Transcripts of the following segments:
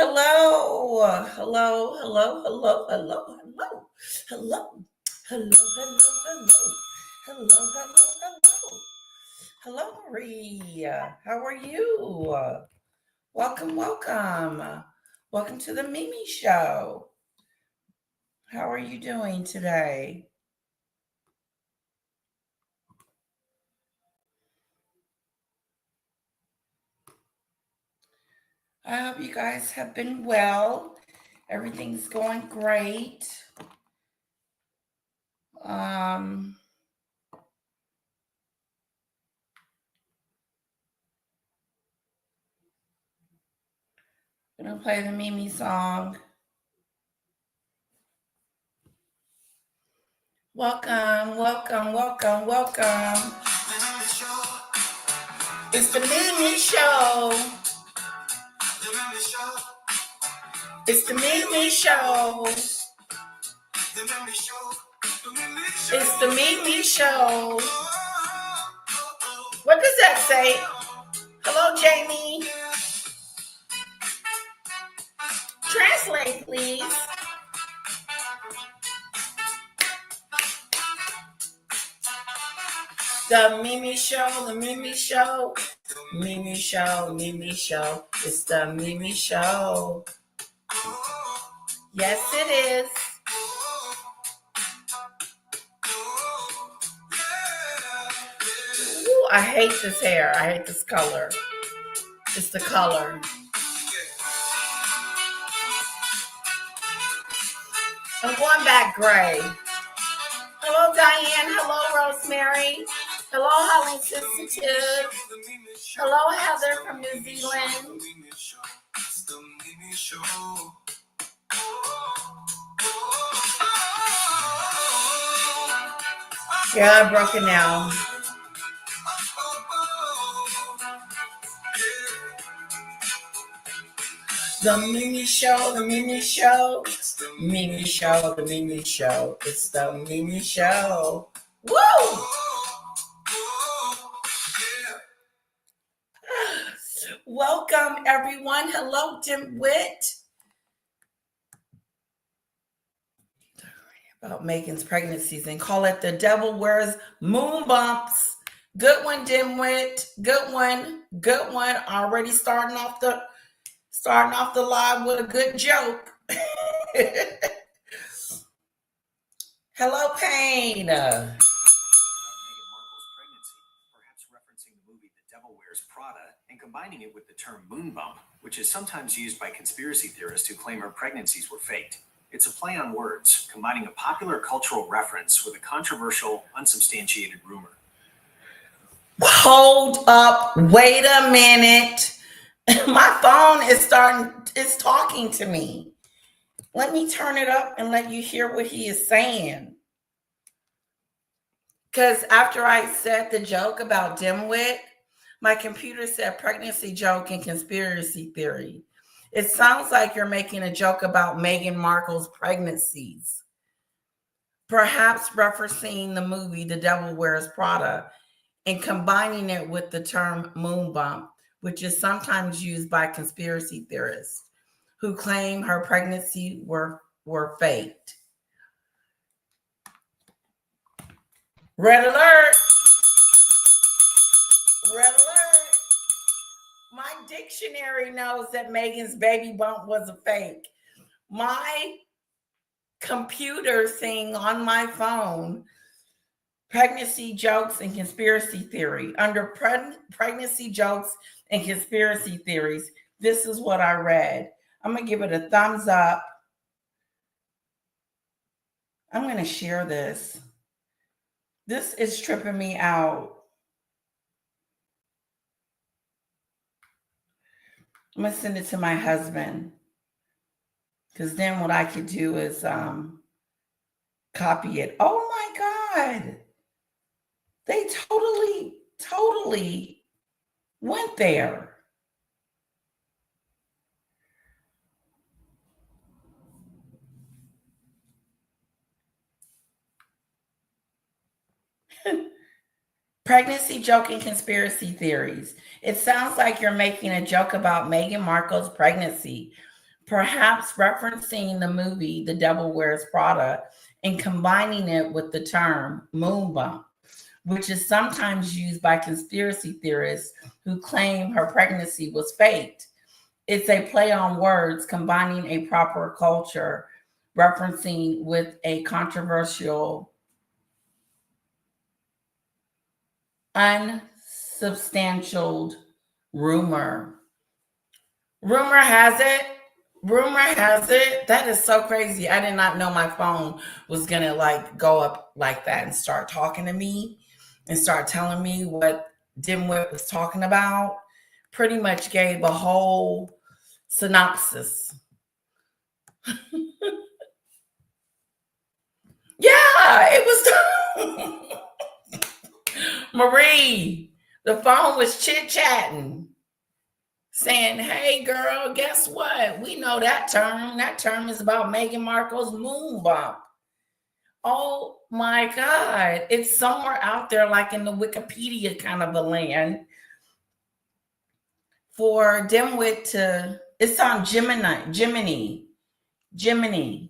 Hello, hello, hello, hello, hello, hello, hello, hello, hello, hello, hello, hello, hello, Marie. How are you? Welcome, welcome. Welcome to the Mimi Show. How are you doing today? I hope you guys have been well. Everything's going great. Um, gonna play the Mimi song. Welcome, welcome, welcome, welcome. It's the Mimi Show. It's the Mimi Show. It's the Mimi Show. What does that say? Hello, Jamie. Translate, please. The Mimi Show, the Mimi Show. Mimi Show, Mimi Show. It's the Mimi Show. Yes, it is. Ooh, I hate this hair. I hate this color. It's the color. I'm going back gray. Hello, Diane. Hello, Rosemary. Hello, Holly Sensitive. Hello, Heather from New Zealand. Yeah, I broke it now. The Mimi Show, the Mimi Show. Mimi Show, the Mimi Show. It's the Mimi Show. Woo! Welcome, everyone. Hello, Dimwit. About Megan's pregnancies and call it the devil wears moon bumps. Good one, Dimwit. Good one. Good one. Already starting off the live with a good joke. Hello, Payne. Meghan Markle's pregnancy, perhaps referencing the movie The Devil Wears Prada and combining it with the term moon bump, which is sometimes used by conspiracy theorists who claim her pregnancies were faked. It's a play on words, combining a popular cultural reference with a controversial, unsubstantiated rumor. Hold up. Wait a minute. My phone is talking to me. Let me turn it up and let you hear what he is saying. Because after I said the joke about Dimwit, my computer said pregnancy joke and conspiracy theory. It sounds like you're making a joke about Meghan Markle's pregnancies, perhaps referencing the movie The Devil Wears Prada and combining it with the term moon bump, which is sometimes used by conspiracy theorists who claim her pregnancy were faked. Red alert! Red alert! My dictionary knows that Megan's baby bump was a fake. My computer thing on my phone, pregnancy jokes and conspiracy theory. Under pregnancy jokes and conspiracy theories, this is what I read. I'm going to give it a thumbs up. I'm going to share this. This is tripping me out. I'm going to send it to my husband. Because then what I could do is copy it. Oh my God. They totally went there. Pregnancy joke and conspiracy theories. It sounds like you're making a joke about Meghan Markle's pregnancy. perhaps referencing the movie The Devil Wears Prada and combining it with the term moon bump, which is sometimes used by conspiracy theorists who claim her pregnancy was faked. It's a play on words combining a proper culture referencing with a controversial, unsubstantiated rumor. Rumor has it. That is so crazy. I did not know my phone was gonna like go up like that and start talking to me and start telling me what Dimwit was talking about. Pretty much gave a whole synopsis. Yeah, it was Marie. The phone was chit-chatting, saying, hey girl, guess what? We know that term. That term is about Meghan Markle's moon bump. Oh my God. It's somewhere out there, like in the Wikipedia kind of a land for Dimwit to, it's on Gemini, Gemini, Gemini,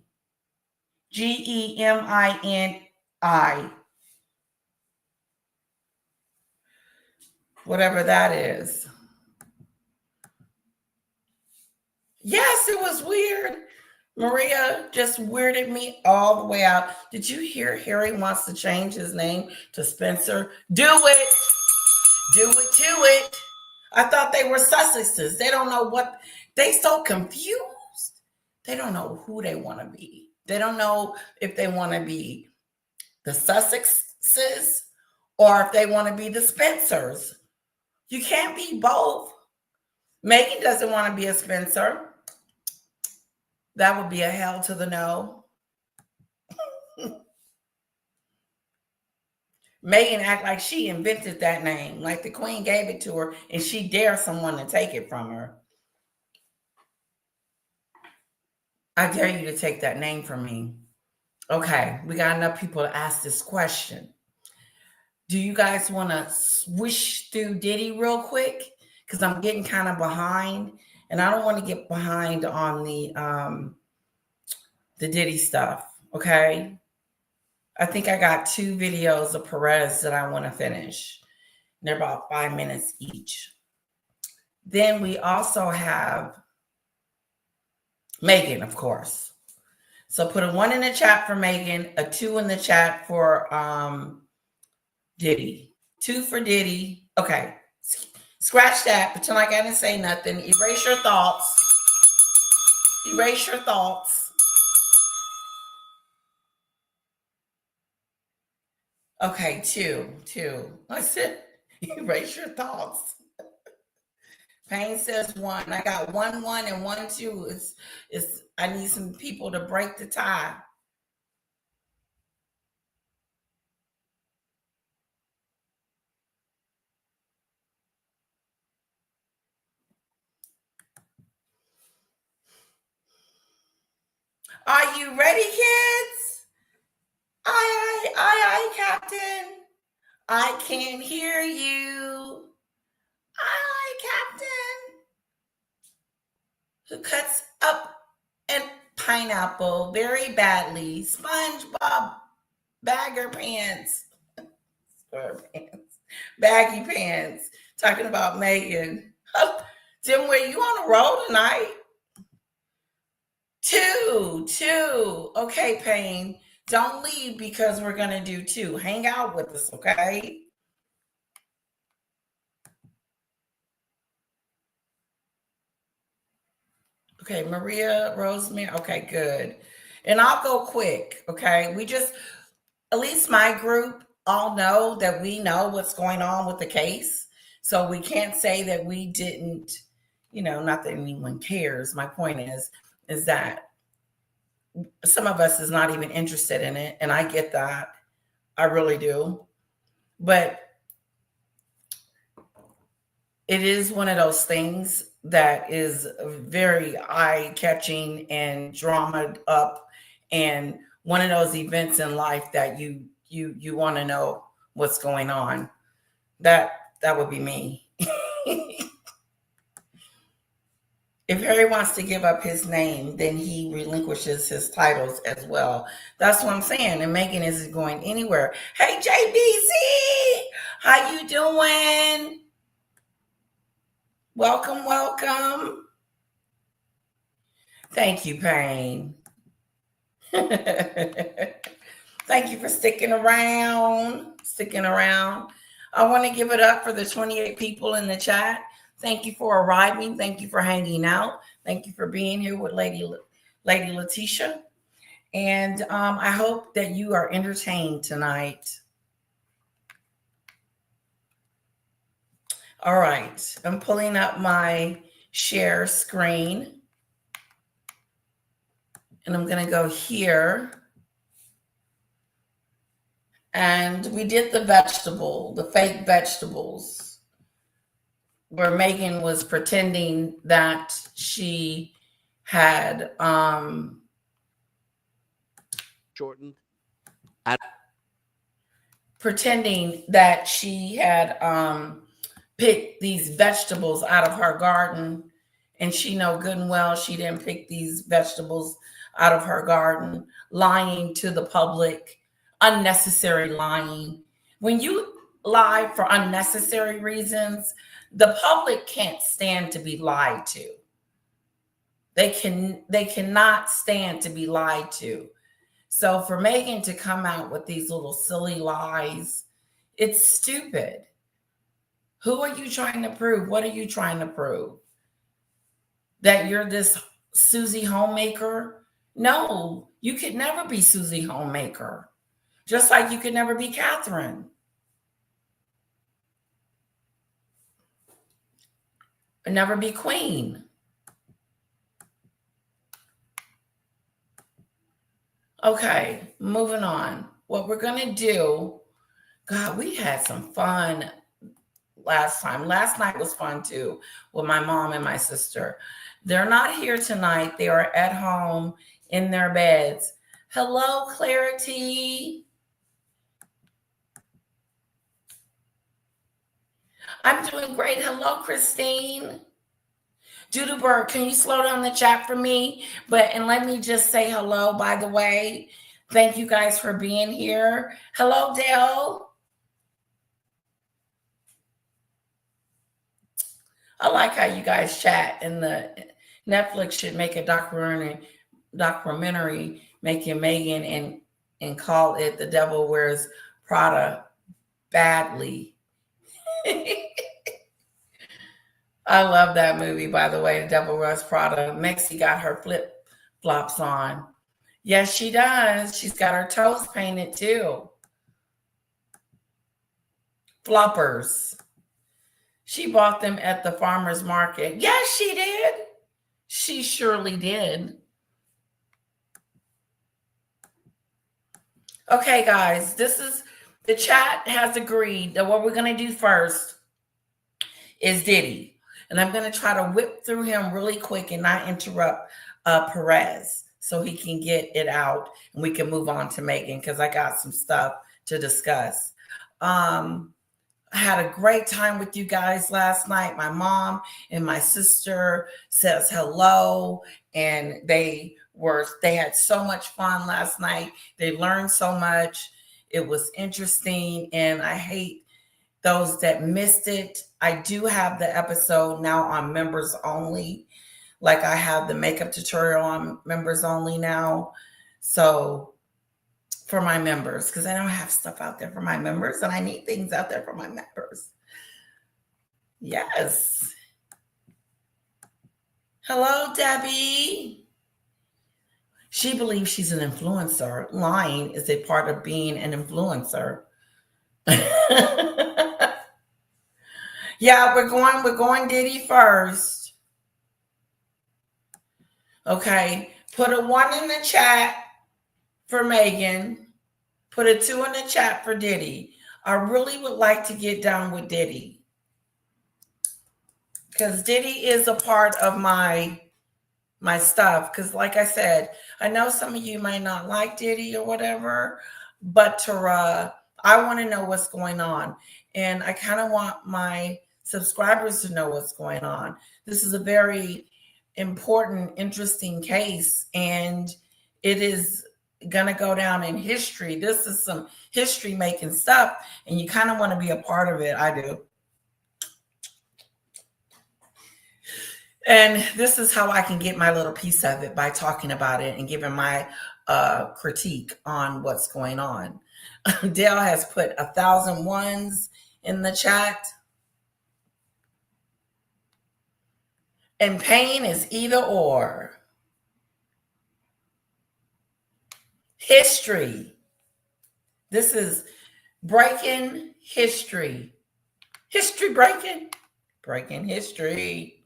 whatever that is. Yes, it was weird. Maria just weirded me all the way out. Did you hear Harry wants to change his name to Spencer? Do it. Do it to it. I thought they were Sussexes. They don't know what, they so confused. They don't know who they want to be. They don't know if they want to be the Sussexes or if they want to be the Spencers. You can't be both. Meghan doesn't want to be a Spencer. That would be a hell to the no. Meghan act like she invented that name, like the queen gave it to her and she dared someone to take it from her. I dare you to take that name from me. Okay, we got enough people to ask this question. Do you guys want to swish through Diddy real quick? Because I'm getting kind of behind and I don't want to get behind on the Diddy stuff, okay? I think I got 2 videos of Perez that I want to finish. They're about 5 minutes each. Then we also have Meghan, of course. So put a 1 in the chat for Meghan, a 2 in the chat for Diddy. 2 for Diddy. Okay. Scratch that. Pretend like I didn't say nothing. Erase your thoughts. Erase your thoughts. Okay, 2. I said, erase your thoughts. Payne says 1. I got 1, 1, and 1, 2. It's. I need some people to break the tie. Are you ready, kids? Aye, Captain. I can hear you. Aye, Captain. Who cuts up a pineapple very badly? SpongeBob bagger pants. Square pants. Baggy pants. Talking about Meghan. Tim, were you on the road tonight? 2. Okay, Payne. Don't leave because we're going to do 2. Hang out with us, okay? Okay, Maria, Rosemary. Okay, good. And I'll go quick, okay? We just, at least my group, all know that we know what's going on with the case. So we can't say that we didn't, not that anyone cares. My point is that some of us is not even interested in it. And I get that. I really do. But it is one of those things that is very eye-catching and drama up, and one of those events in life that you want to know what's going on. That would be me. If Harry wants to give up his name, then he relinquishes his titles as well. That's what I'm saying. And Meghan isn't going anywhere. Hey, JBC, how you doing? Welcome, welcome. Thank you, Payne. Thank you for sticking around. I want to give it up for the 28 people in the chat. Thank you for arriving. Thank you for hanging out. Thank you for being here with Lady Letitia. And I hope that you are entertained tonight. All right. I'm pulling up my share screen. And I'm going to go here. And we did the fake vegetables, where Meghan was pretending that she had shortened. Pretending that she had picked these vegetables out of her garden, and she know good and well she didn't pick these vegetables out of her garden, lying to the public. Unnecessary lying. When you lie for unnecessary reasons, the public can't stand to be lied to. They cannot stand to be lied to. So for Meghan to come out with these little silly lies, it's stupid. Who are you trying to prove? What are you trying to prove? That you're this Susie Homemaker? No, you could never be Susie Homemaker. Just like you could never be Catherine. Or never be Queen. Okay, moving on. What we're going to do, God, we had some fun last time. Last night was fun too with my mom and my sister. They're not here tonight. They are at home in their beds. Hello, Clarity. I'm doing great. Hello, Christine. Judeberg, can you slow down the chat for me? And let me just say hello, by the way. Thank you guys for being here. Hello, Dale. I like how you guys chat, and the Netflix should make a documentary making Meghan and call it The Devil Wears Prada badly. I love that movie, by the way, The Devil Wears Prada. Mexi got her flip-flops on. Yes, she does. She's got her toes painted too. Floppers. She bought them at the farmer's market. Yes, she did. She surely did. Okay, guys, the chat has agreed that what we're going to do first is Diddy. And I'm going to try to whip through him really quick and not interrupt Perez so he can get it out and we can move on to Meghan, because I got some stuff to discuss. I had a great time with you guys last night. My mom and my sister says hello, and they had so much fun last night. They learned so much. It was interesting, and I hate those that missed it. I do have the episode now on members only. Like, I have the makeup tutorial on members only now. So for my members, because I don't have stuff out there for my members, and I need things out there for my members. Yes. Hello, Debbie. She believes she's an influencer. Lying is a part of being an influencer. Yeah, we're going Diddy first. Okay, put a 1 in the chat for Meghan. Put a 2 in the chat for Diddy. I really would like to get down with Diddy, because Diddy is a part of my stuff. Because like I said, I know some of you might not like Diddy or whatever, but I want to know what's going on. And I kind of want my subscribers to know what's going on. This is a very important, interesting case, and it is going to go down in history. This is some history making stuff, and you kind of want to be a part of it. I do. And this is how I can get my little piece of it, by talking about it and giving my critique on what's going on. Dale has put 1,000 ones in the chat. And pain is either or. History. This is breaking history. History breaking. Breaking history.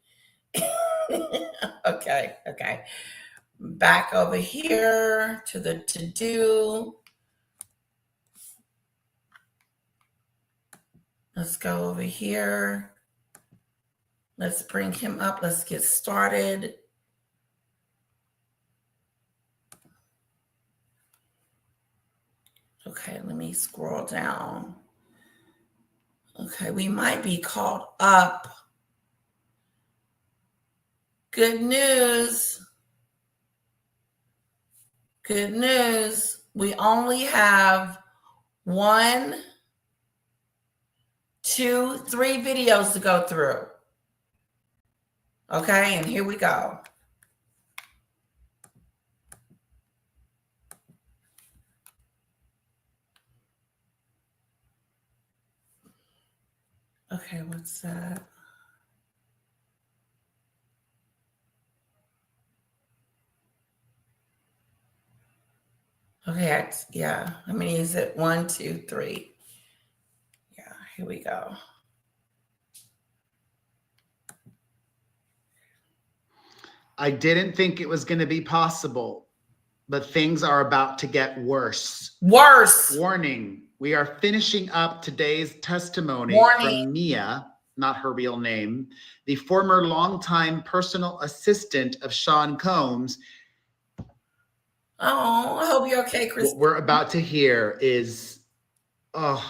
Okay. Back over here to the to-do. Let's go over here. Let's bring him up. Let's get started. Okay, let me scroll down. Okay, we might be caught up. Good news. Good news. We only have 1, 2, 3 videos to go through. Okay, and here we go. Okay, what's that? Okay, yeah. How many is it? 1, 2, 3. Yeah, here we go. I didn't think it was going to be possible, but things are about to get worse. Worse. Warning. We are finishing up today's testimony from Mia, not her real name, the former longtime personal assistant of Sean Combs. Oh, I hope you're okay, Chris. What we're about to hear is, oh.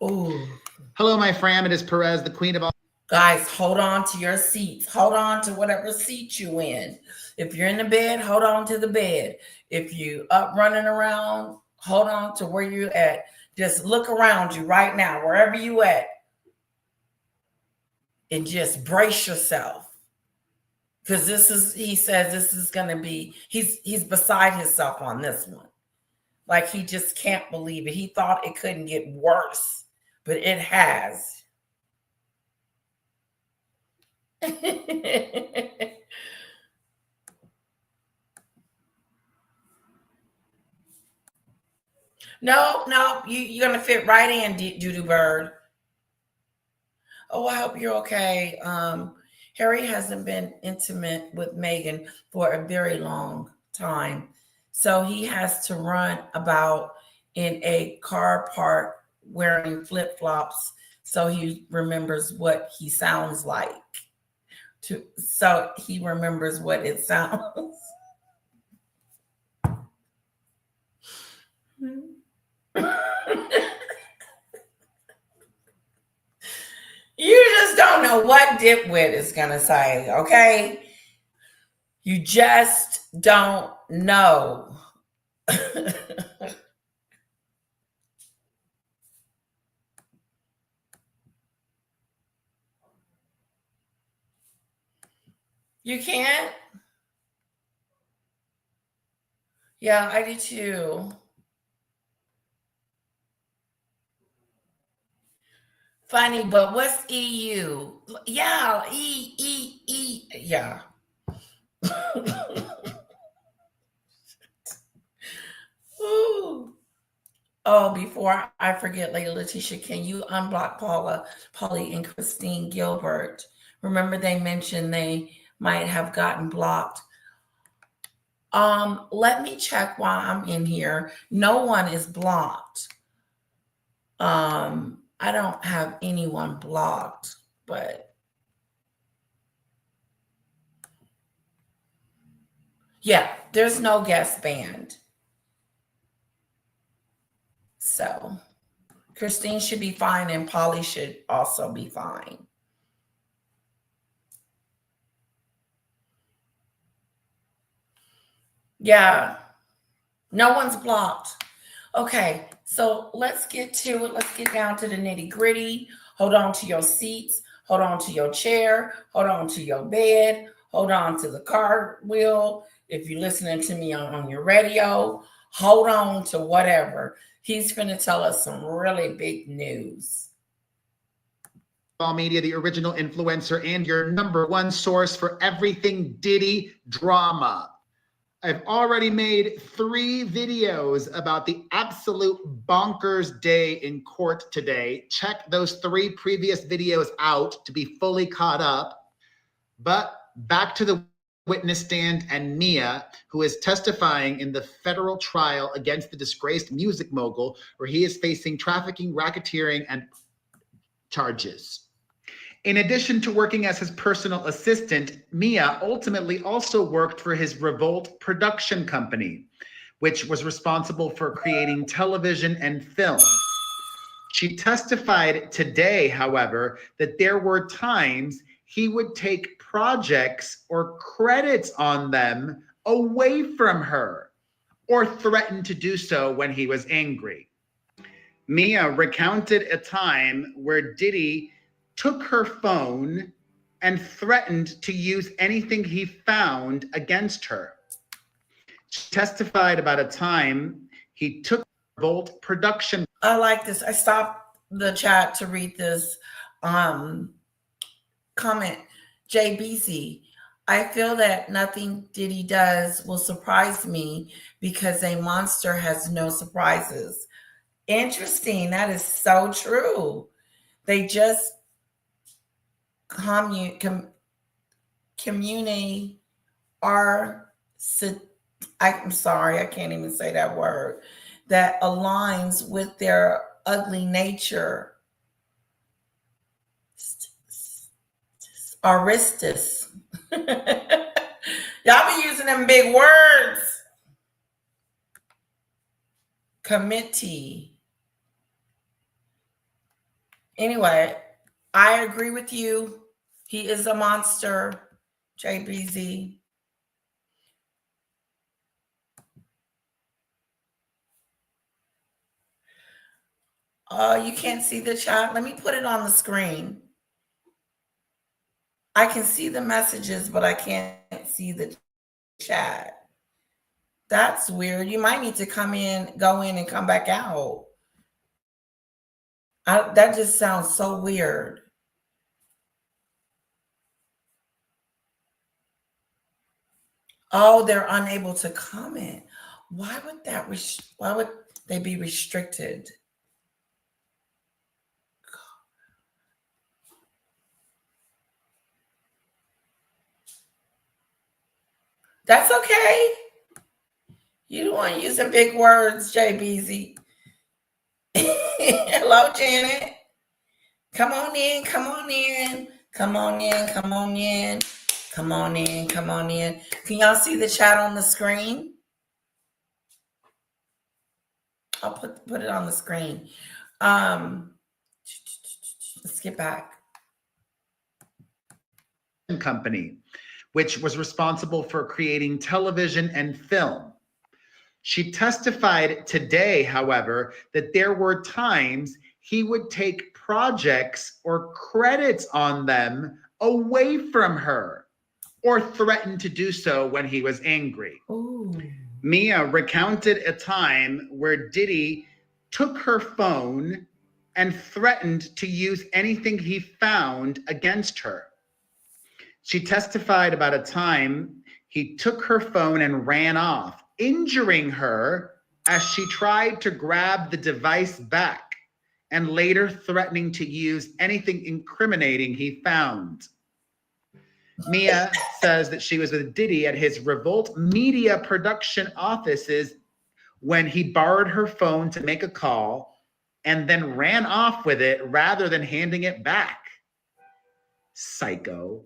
Hello, my fam. It is Perez, the queen of all. Guys, hold on to your seats. Hold on to whatever seat you in. If you're in the bed, hold on to the bed. If you up running around, hold on to where you're at. Just look around you right now, wherever you at, and just brace yourself. Because this is, he says this is going to be, he's beside himself on this one. Like, he just can't believe it. He thought it couldn't get worse, but it has. No, you're gonna fit right in, Doodoo Bird. Oh, I hope you're okay. Harry hasn't been intimate with Meghan for a very long time, so he has to run about in a car park wearing flip-flops so he remembers what he sounds like. So he remembers what it sounds. You just don't know what dipwit is gonna say, okay? You just don't know. You can't? Yeah, I do too. Funny, but what's EU? Yeah, E. Yeah. Ooh. Oh, before I forget, Lady Letitia, can you unblock Polly, and Christine Gilbert? Remember, they mentioned they might have gotten blocked. Let me check while I'm in here. No one is blocked. I don't have anyone blocked, but yeah, there's no guest banned. So Christine should be fine, and Polly should also be fine. Yeah, no one's blocked. Okay, so let's get to it. Let's get down to the nitty gritty. Hold on to your seats. Hold on to your chair. Hold on to your bed. Hold on to the car wheel. If you're listening to me on your radio, hold on to whatever. He's going to tell us some really big news. Media, the original influencer, and your number one source for everything Diddy drama. I've already made 3 videos about the absolute bonkers day in court today. Check those 3 previous videos out to be fully caught up. But back to the witness stand and Mia, who is testifying in the federal trial against the disgraced music mogul, where he is facing trafficking, racketeering, and charges. In addition to working as his personal assistant, Mia ultimately also worked for his Revolt production company, which was responsible for creating television and film. She testified today, however, that there were times he would take projects or credits on them away from her, or threaten to do so when he was angry. Mia recounted a time where Diddy took her phone and threatened to use anything he found against her. She testified about a time he took Volt production. I like this. I stopped the chat to read this comment. JBC, I feel that nothing Diddy does will surprise me because a monster has no surprises. Interesting. That is so true. They just community are, I'm sorry, I can't even say that word, that aligns with their ugly nature. Aristus. Y'all be using them big words. Committee. Anyway, I agree with you. He is a monster, JBZ. You can't see the chat. Let me put it on the screen. I can see the messages, but I can't see the chat. That's weird. You might need to go in and come back out. That just sounds so weird. Oh, they're unable to comment. Why would they be restricted? That's okay. You don't want to use the big words, JBZ. Hello, Janet. Come on in, come on in, come on in, come on in, come on in, come on in. Can y'all see the chat on the screen? I'll put it on the screen. Let's get back. Company, which was responsible for creating television and film. She testified today, however, that there were times he would take projects or credits on them away from her, or threaten to do so when he was angry. Ooh. Mia recounted a time where Diddy took her phone and threatened to use anything he found against her. She testified about a time he took her phone and ran off, injuring her as she tried to grab the device back, and later threatening to use anything incriminating he found. Mia says that she was with Diddy at his Revolt media production offices when he borrowed her phone to make a call and then ran off with it rather than handing it back. Psycho.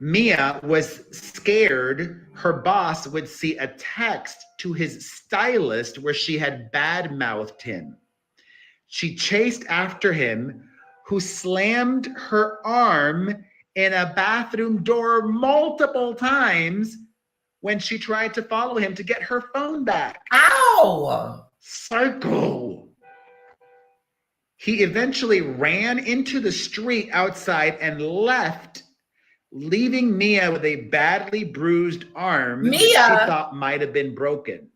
Mia was scared her boss would see a text to his stylist where she had bad-mouthed him. She chased after him, who slammed her arm in a bathroom door multiple times when she tried to follow him to get her phone back. Ow! Psycho. He eventually ran into the street outside and left, leaving Mia with a badly bruised arm that she thought might have been broken.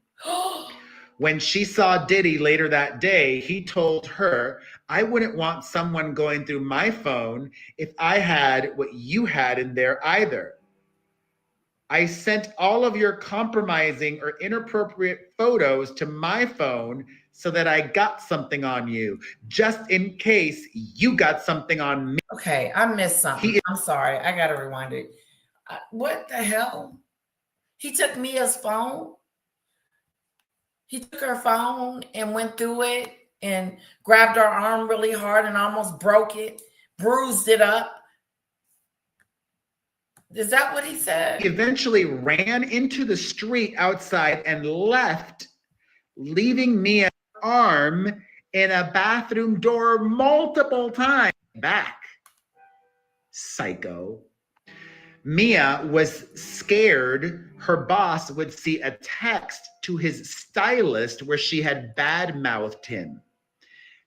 When she saw Diddy later that day, he told her, "I wouldn't want someone going through my phone if I had what you had in there either. I sent all of your compromising or inappropriate photos to my phone so that I got something on you, just in case you got something on me." Okay, I missed something. I'm sorry. I got to rewind it. What the hell? He took Mia's phone. He took her phone and went through it and grabbed her arm really hard and almost broke it, bruised it up. Is that what he said? He eventually ran into the street outside and left, leaving Mia's arm in a bathroom door multiple times. Back. Psycho. Mia was scared her boss would see a text to his stylist where she had bad-mouthed him.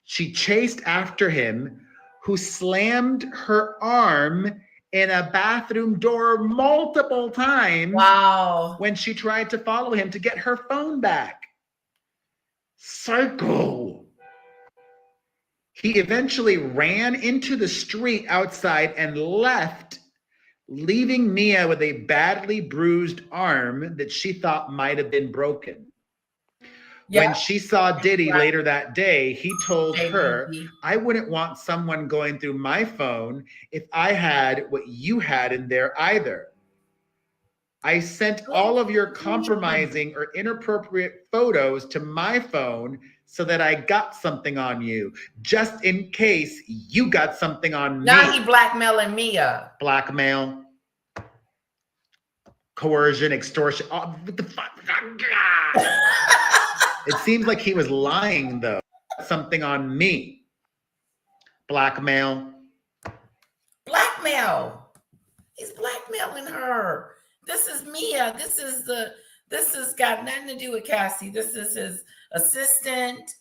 She chased after him, who slammed her arm in a bathroom door multiple times. Wow. When she tried to follow him to get her phone back. Psycho. He eventually ran into the street outside and left, leaving Mia with a badly bruised arm that she thought might have been broken. When she saw Diddy later that day, he told her, "I wouldn't want someone going through my phone if I had what you had in there either. I sent all of your compromising or inappropriate photos to my phone so that I got something on you, just in case you got something on me." Now he blackmailing Mia. Blackmail, coercion, extortion. Oh, what the fuck? It seems like he was lying, though. Something on me. Blackmail. Blackmail. He's blackmailing her. This is Mia. This has got nothing to do with Cassie. This is his assistant,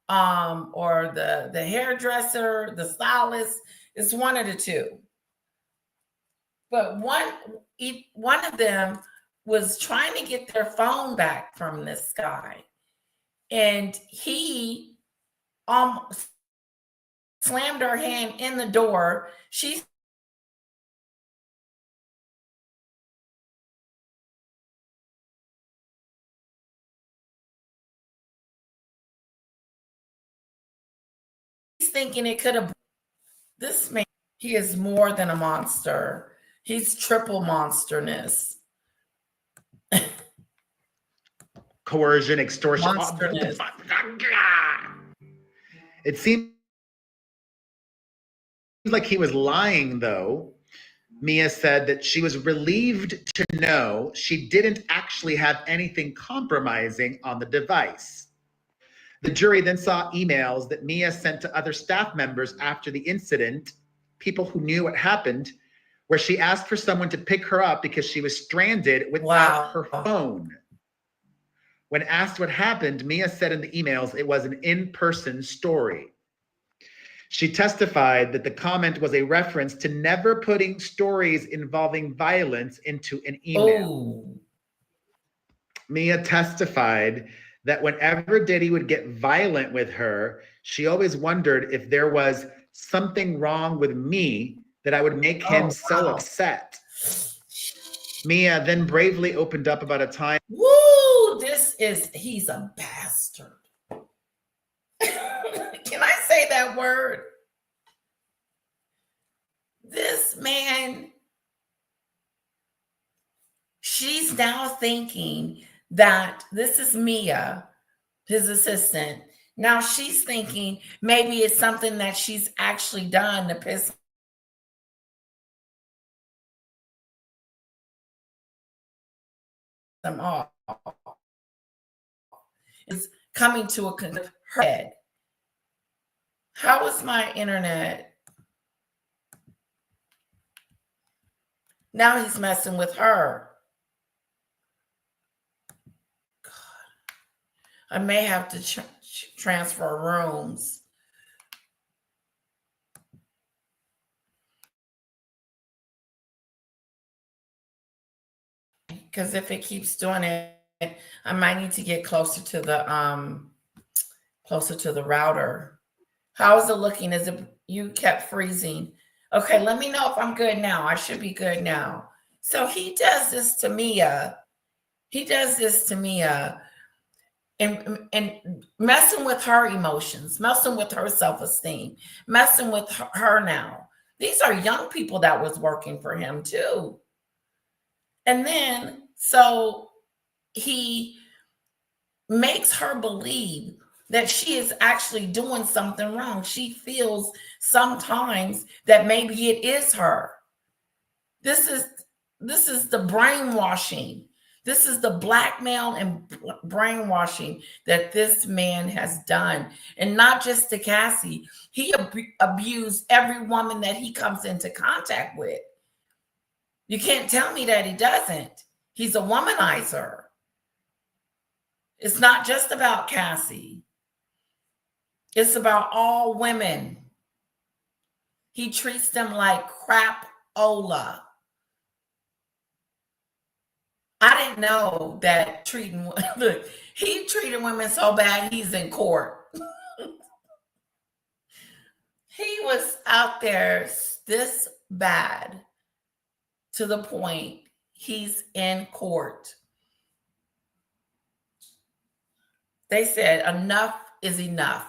or the hairdresser, the stylist. It's one of the two. But one of them was trying to get their phone back from this guy. And he slammed her hand in the door. She's thinking it could have. This man, he is more than a monster. He's triple monsterness. Coercion, extortion. Monsterness. It seems like he was lying, though. Mia said that she was relieved to know she didn't actually have anything compromising on the device. The jury then saw emails that Mia sent to other staff members after the incident, people who knew what happened, where she asked for someone to pick her up because she was stranded without her phone. When asked what happened, Mia said in the emails it was an in-person story. She testified that the comment was a reference to never putting stories involving violence into an email. Oh. Mia testified that whenever Diddy would get violent with her, she always wondered if there was something wrong with me that I would make him so upset. Mia then bravely opened up about a time. Woo! He's a bastard. Can I say that word? This man, she's now thinking that this is Mia, his assistant. Now she's thinking maybe it's something that she's actually done to piss them off. Is coming to her head. How is my internet? Now he's messing with her. I may have to transfer rooms. Because if it keeps doing it, I might need to get closer to the router. How is it looking? Is it you kept freezing? Okay, let me know if I'm good now. I should be good now. So he does this to Mia. He does this to Mia and messing with her emotions, messing with her self-esteem, messing with her now. These are young people that was working for him too. And then, so he makes her believe that she is actually doing something wrong. She feels sometimes that maybe it is her. This is the brainwashing. This is the blackmail and brainwashing that this man has done. And not just to Cassie. He abused every woman that he comes into contact with. You can't tell me that he doesn't. He's a womanizer. It's not just about Cassie. It's about all women. He treats them like crap-ola. I didn't know that look, he treated women so bad, he's in court. He was out there this bad to the point he's in court. They said enough is enough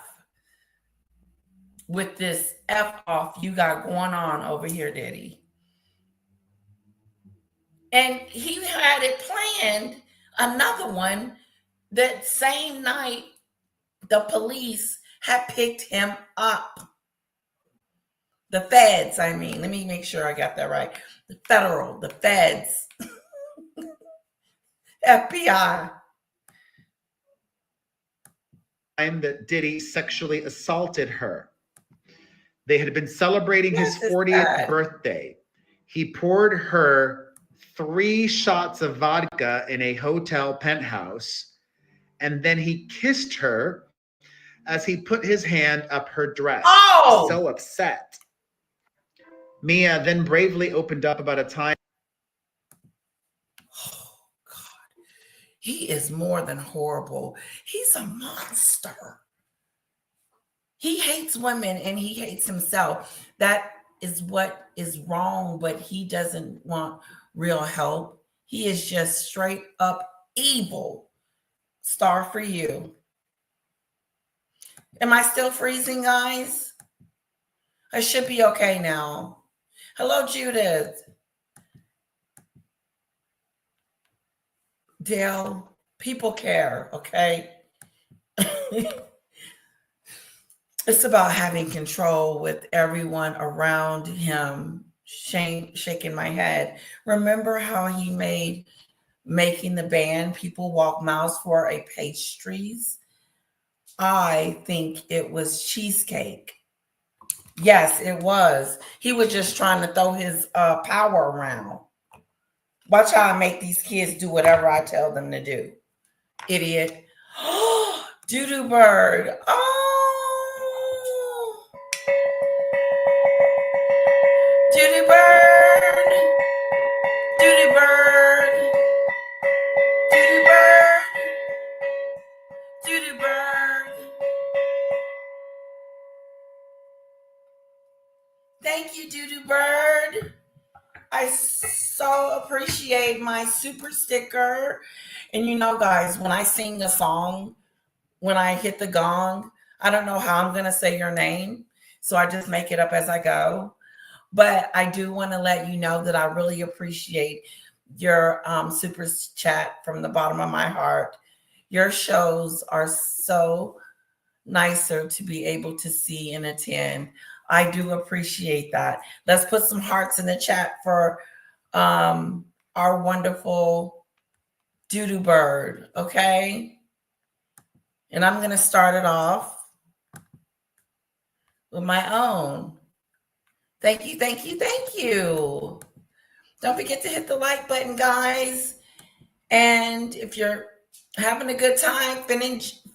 with this F off you got going on over here, Diddy. And he had it planned, another one, that same night the police had picked him up. The feds, I mean, let me make sure I got that right. The feds, FBI. Time that Diddy sexually assaulted her. They had been celebrating his 40th birthday. He poured her 3 shots of vodka in a hotel penthouse, and then he kissed her as he put his hand up her dress. Oh! So upset. Mia then bravely opened up about a time. Oh, God. He is more than horrible. He's a monster. He hates women and he hates himself. That is what is wrong, but he doesn't want real help. He is just straight up evil. Star for you. Am I still freezing, guys? I should be okay now. Hello, Judith. Dale, people care, okay? It's about having control with everyone around him. Shaking my head. Remember how he made making the band People Walk Miles for a pastries? I think it was cheesecake. Yes, it was. He was just trying to throw his power around. Watch how I make these kids do whatever I tell them to do. Idiot. Doo-doo bird. Oh. Doo-doo bird. Doo-doo bird. Doo-doo bird. Doo-doo bird. Thank you, Doo-doo bird. I so appreciate my super sticker. And you know, guys, when I sing a song, when I hit the gong, I don't know how I'm going to say your name. So I just make it up as I go. But I do want to let you know that I really appreciate your super chat from the bottom of my heart. Your shows are so nicer to be able to see and attend. I do appreciate that. Let's put some hearts in the chat for our wonderful Doo-doo bird, okay? And I'm going to start it off with my own. Thank you, thank you, thank you. Don't forget to hit the like button, guys. And if you're having a good time,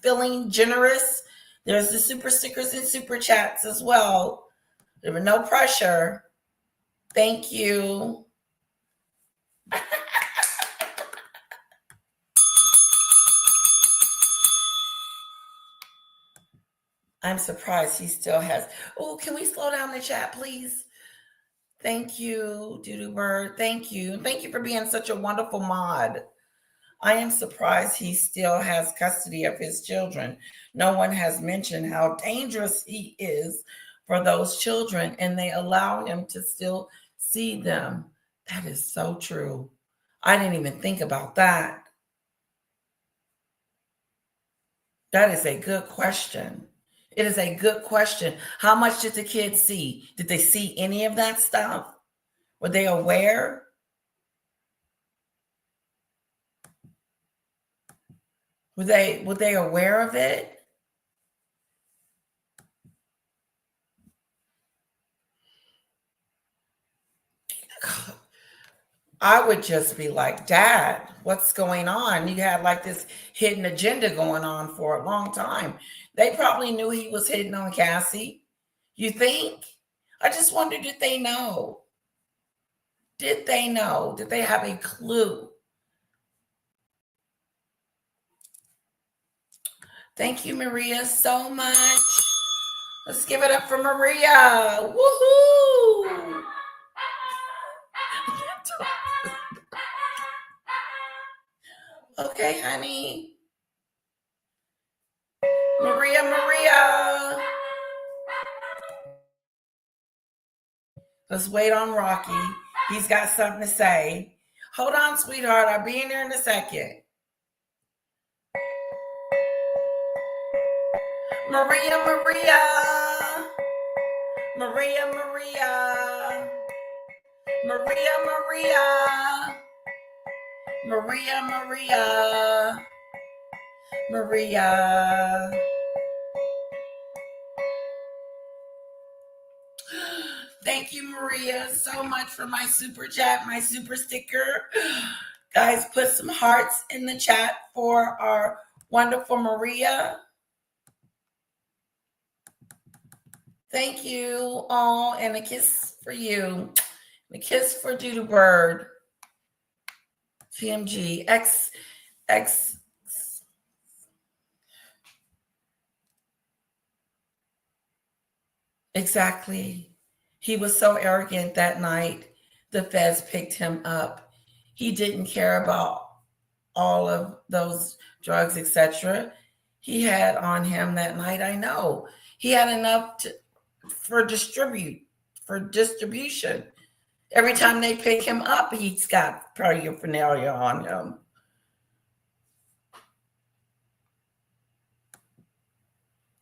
feeling generous, there's the super stickers and super chats as well. There was no pressure. Thank you. I'm surprised he still has. Oh, can we slow down the chat, please? Thank you, Doodoo Bird. Thank you. Thank you for being such a wonderful mod. I am surprised he still has custody of his children. No one has mentioned how dangerous he is for those children, and they allow him to still see them. That is so true. I didn't even think about that. That is a good question. It is a good question. How much did the kids see? Did they see any of that stuff? Were they aware? Were they aware of it? I would just be like, Dad, what's going on? You had like this hidden agenda going on for a long time. They probably knew he was hitting on Cassie. You think? I just wonder, did they know? Did they know? Did they have a clue? Thank you, Maria, so much. Let's give it up for Maria. Woohoo! Okay, honey. Maria. Let's wait on Rocky. He's got something to say. Hold on, sweetheart. I'll be in there in a second. Maria. Thank you, Maria, so much for my super chat, my super sticker. Guys, put some hearts in the chat for our wonderful Maria. Thank you all, and a kiss for you. A kiss for Doodoo Bird. TMG. X. Exactly. He was so arrogant that night. The feds picked him up. He didn't care about all of those drugs, etc. He had on him that night. I know he had enough for distribution. Every time they pick him up, he's got paraphernalia on him.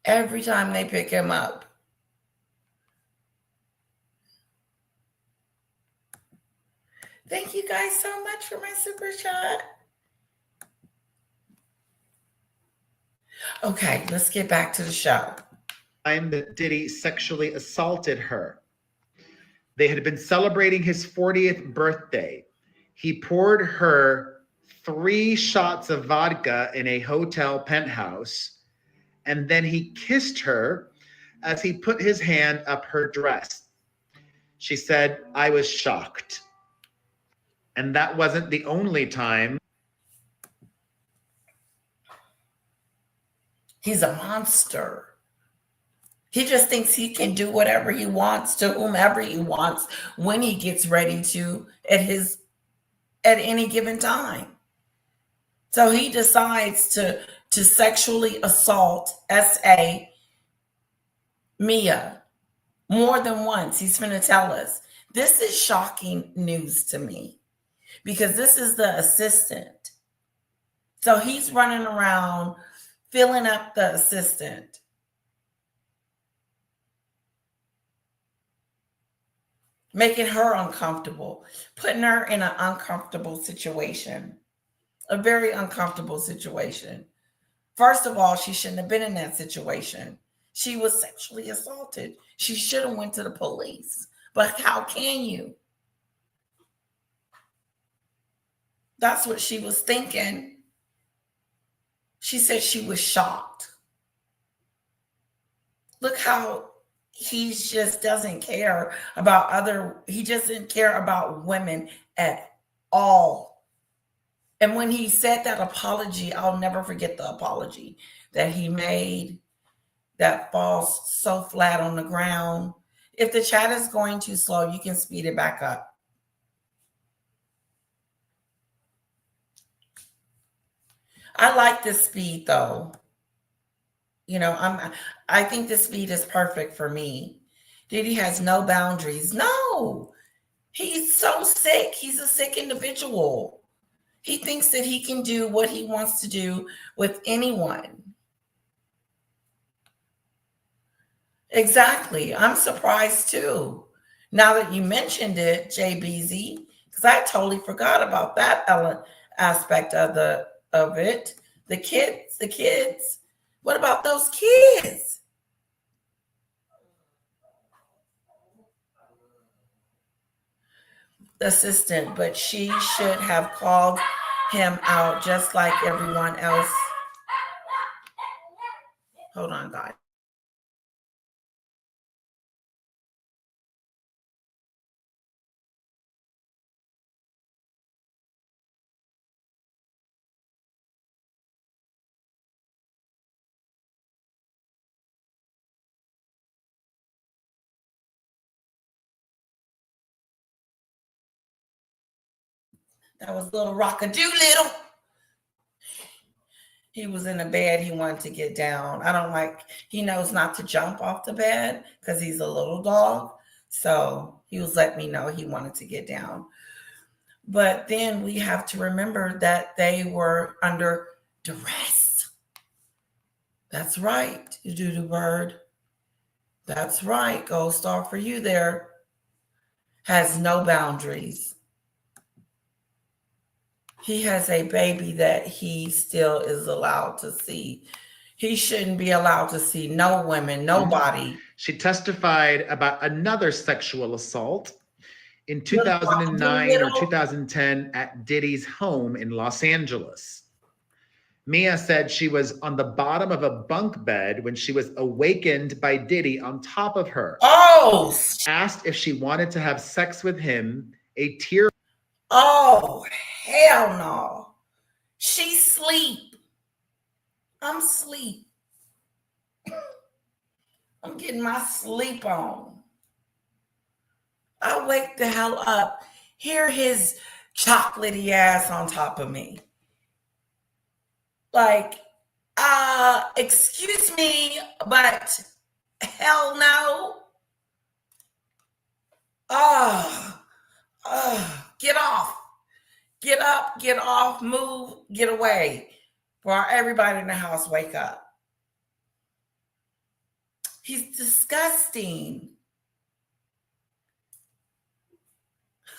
Every time they pick him up. Thank you guys so much for my super chat. Okay, let's get back to the show. Time that Diddy sexually assaulted her. They had been celebrating his 40th birthday. He poured her 3 shots of vodka in a hotel penthouse, and then he kissed her as he put his hand up her dress. She said, "I was shocked." And that wasn't the only time. He's a monster. He just thinks he can do whatever he wants to whomever he wants when he gets ready to at any given time. So he decides to sexually assault S.A. Mia more than once. He's going to tell us. This is shocking news to me because this is the assistant. So he's running around filling up the assistant. Making her uncomfortable, putting her in an uncomfortable situation, a very uncomfortable situation. First of all, she shouldn't have been in that situation. She was sexually assaulted. She should have went to the police. But how can you? That's what she was thinking. She said she was shocked. Look how he just doesn't care about he doesn't care about women at all. And when he said that apology, I'll never forget the apology that he made that falls so flat on the ground. If the chat is going too slow, you can speed it back up. I like this speed though. You know, I think the speed is perfect for me. Diddy has no boundaries. No, he's so sick. He's a sick individual. He thinks that he can do what he wants to do with anyone. Exactly. I'm surprised too. Now that you mentioned it, JBZ, because I totally forgot about that aspect of it. The kids. What about those kids? The assistant, but she should have called him out just like everyone else. Hold on, guys. That was little Rock-a-Doodle. He was in the bed. He wanted to get down. He knows not to jump off the bed because he's a little dog. So he was letting me know he wanted to get down. But then we have to remember that they were under duress. That's right, you do-do bird. That's right, gold star for you there. Has no boundaries. He has a baby that he still is allowed to see. He shouldn't be allowed to see no women, nobody. She testified about another sexual assault in 2009 or 2010 at Diddy's home in Los Angeles. Mia said she was on the bottom of a bunk bed when she was awakened by Diddy on top of her. Oh! Asked if she wanted to have sex with him, a tear. Oh, hell no. She sleep. I'm asleep. I'm getting my sleep on. I wake the hell up. Hear his chocolatey ass on top of me. Like, excuse me, but hell no. Get off. Get up, get off, move, get away. For everybody in the house, wake up. He's disgusting.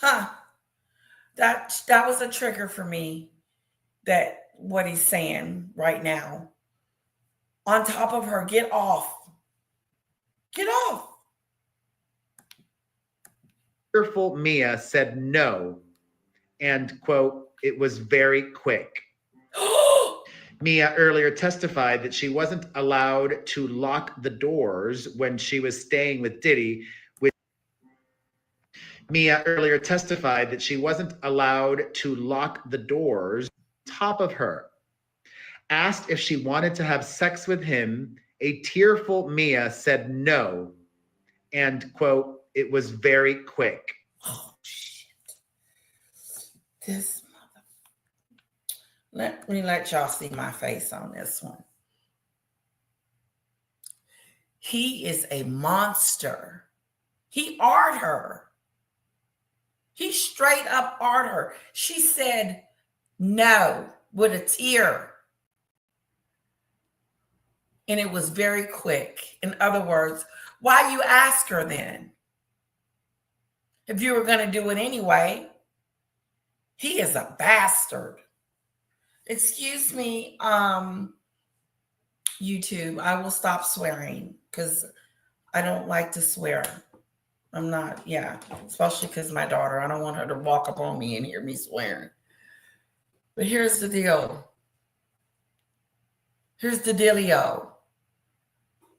That was a trigger for me, that what he's saying right now. On top of her, get off. Get off. Tearful Mia said no, and, quote, it was very quick. Mia earlier testified that she wasn't allowed to lock the doors when she was staying with Diddy. Mia earlier testified that she wasn't allowed to lock the doors on top of her. Asked if she wanted to have sex with him, a tearful Mia said no, and, quote, it was very quick. Oh, shit. This mother. Let me let y'all see my face on this one. He is a monster. He art her. He straight up art her. She said no with a tear. And it was very quick. In other words, why you ask her then? If you were going to do it anyway. He is a bastard. Excuse me, YouTube. I will stop swearing because I don't like to swear. I'm not, especially because my daughter, I don't want her to walk up on me and hear me swearing. But here's the deal. Here's the dealio.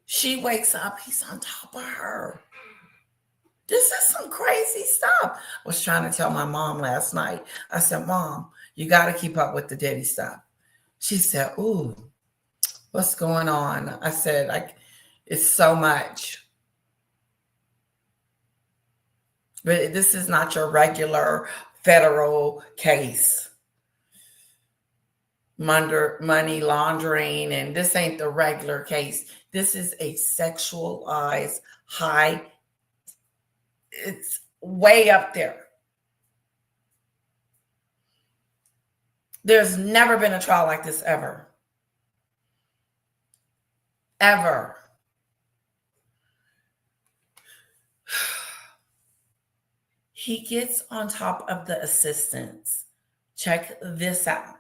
She wakes up, he's on top of her. This is some crazy stuff. I was trying to tell my mom last night. I said, Mom, you got to keep up with the Diddy stuff. She said, ooh, what's going on? I said, it's so much. But this is not your regular federal case. Money laundering, and this ain't the regular case. This is a sexualized high. It's way up there. There's never been a trial like this ever. Ever. He gets on top of the assistants. Check this out.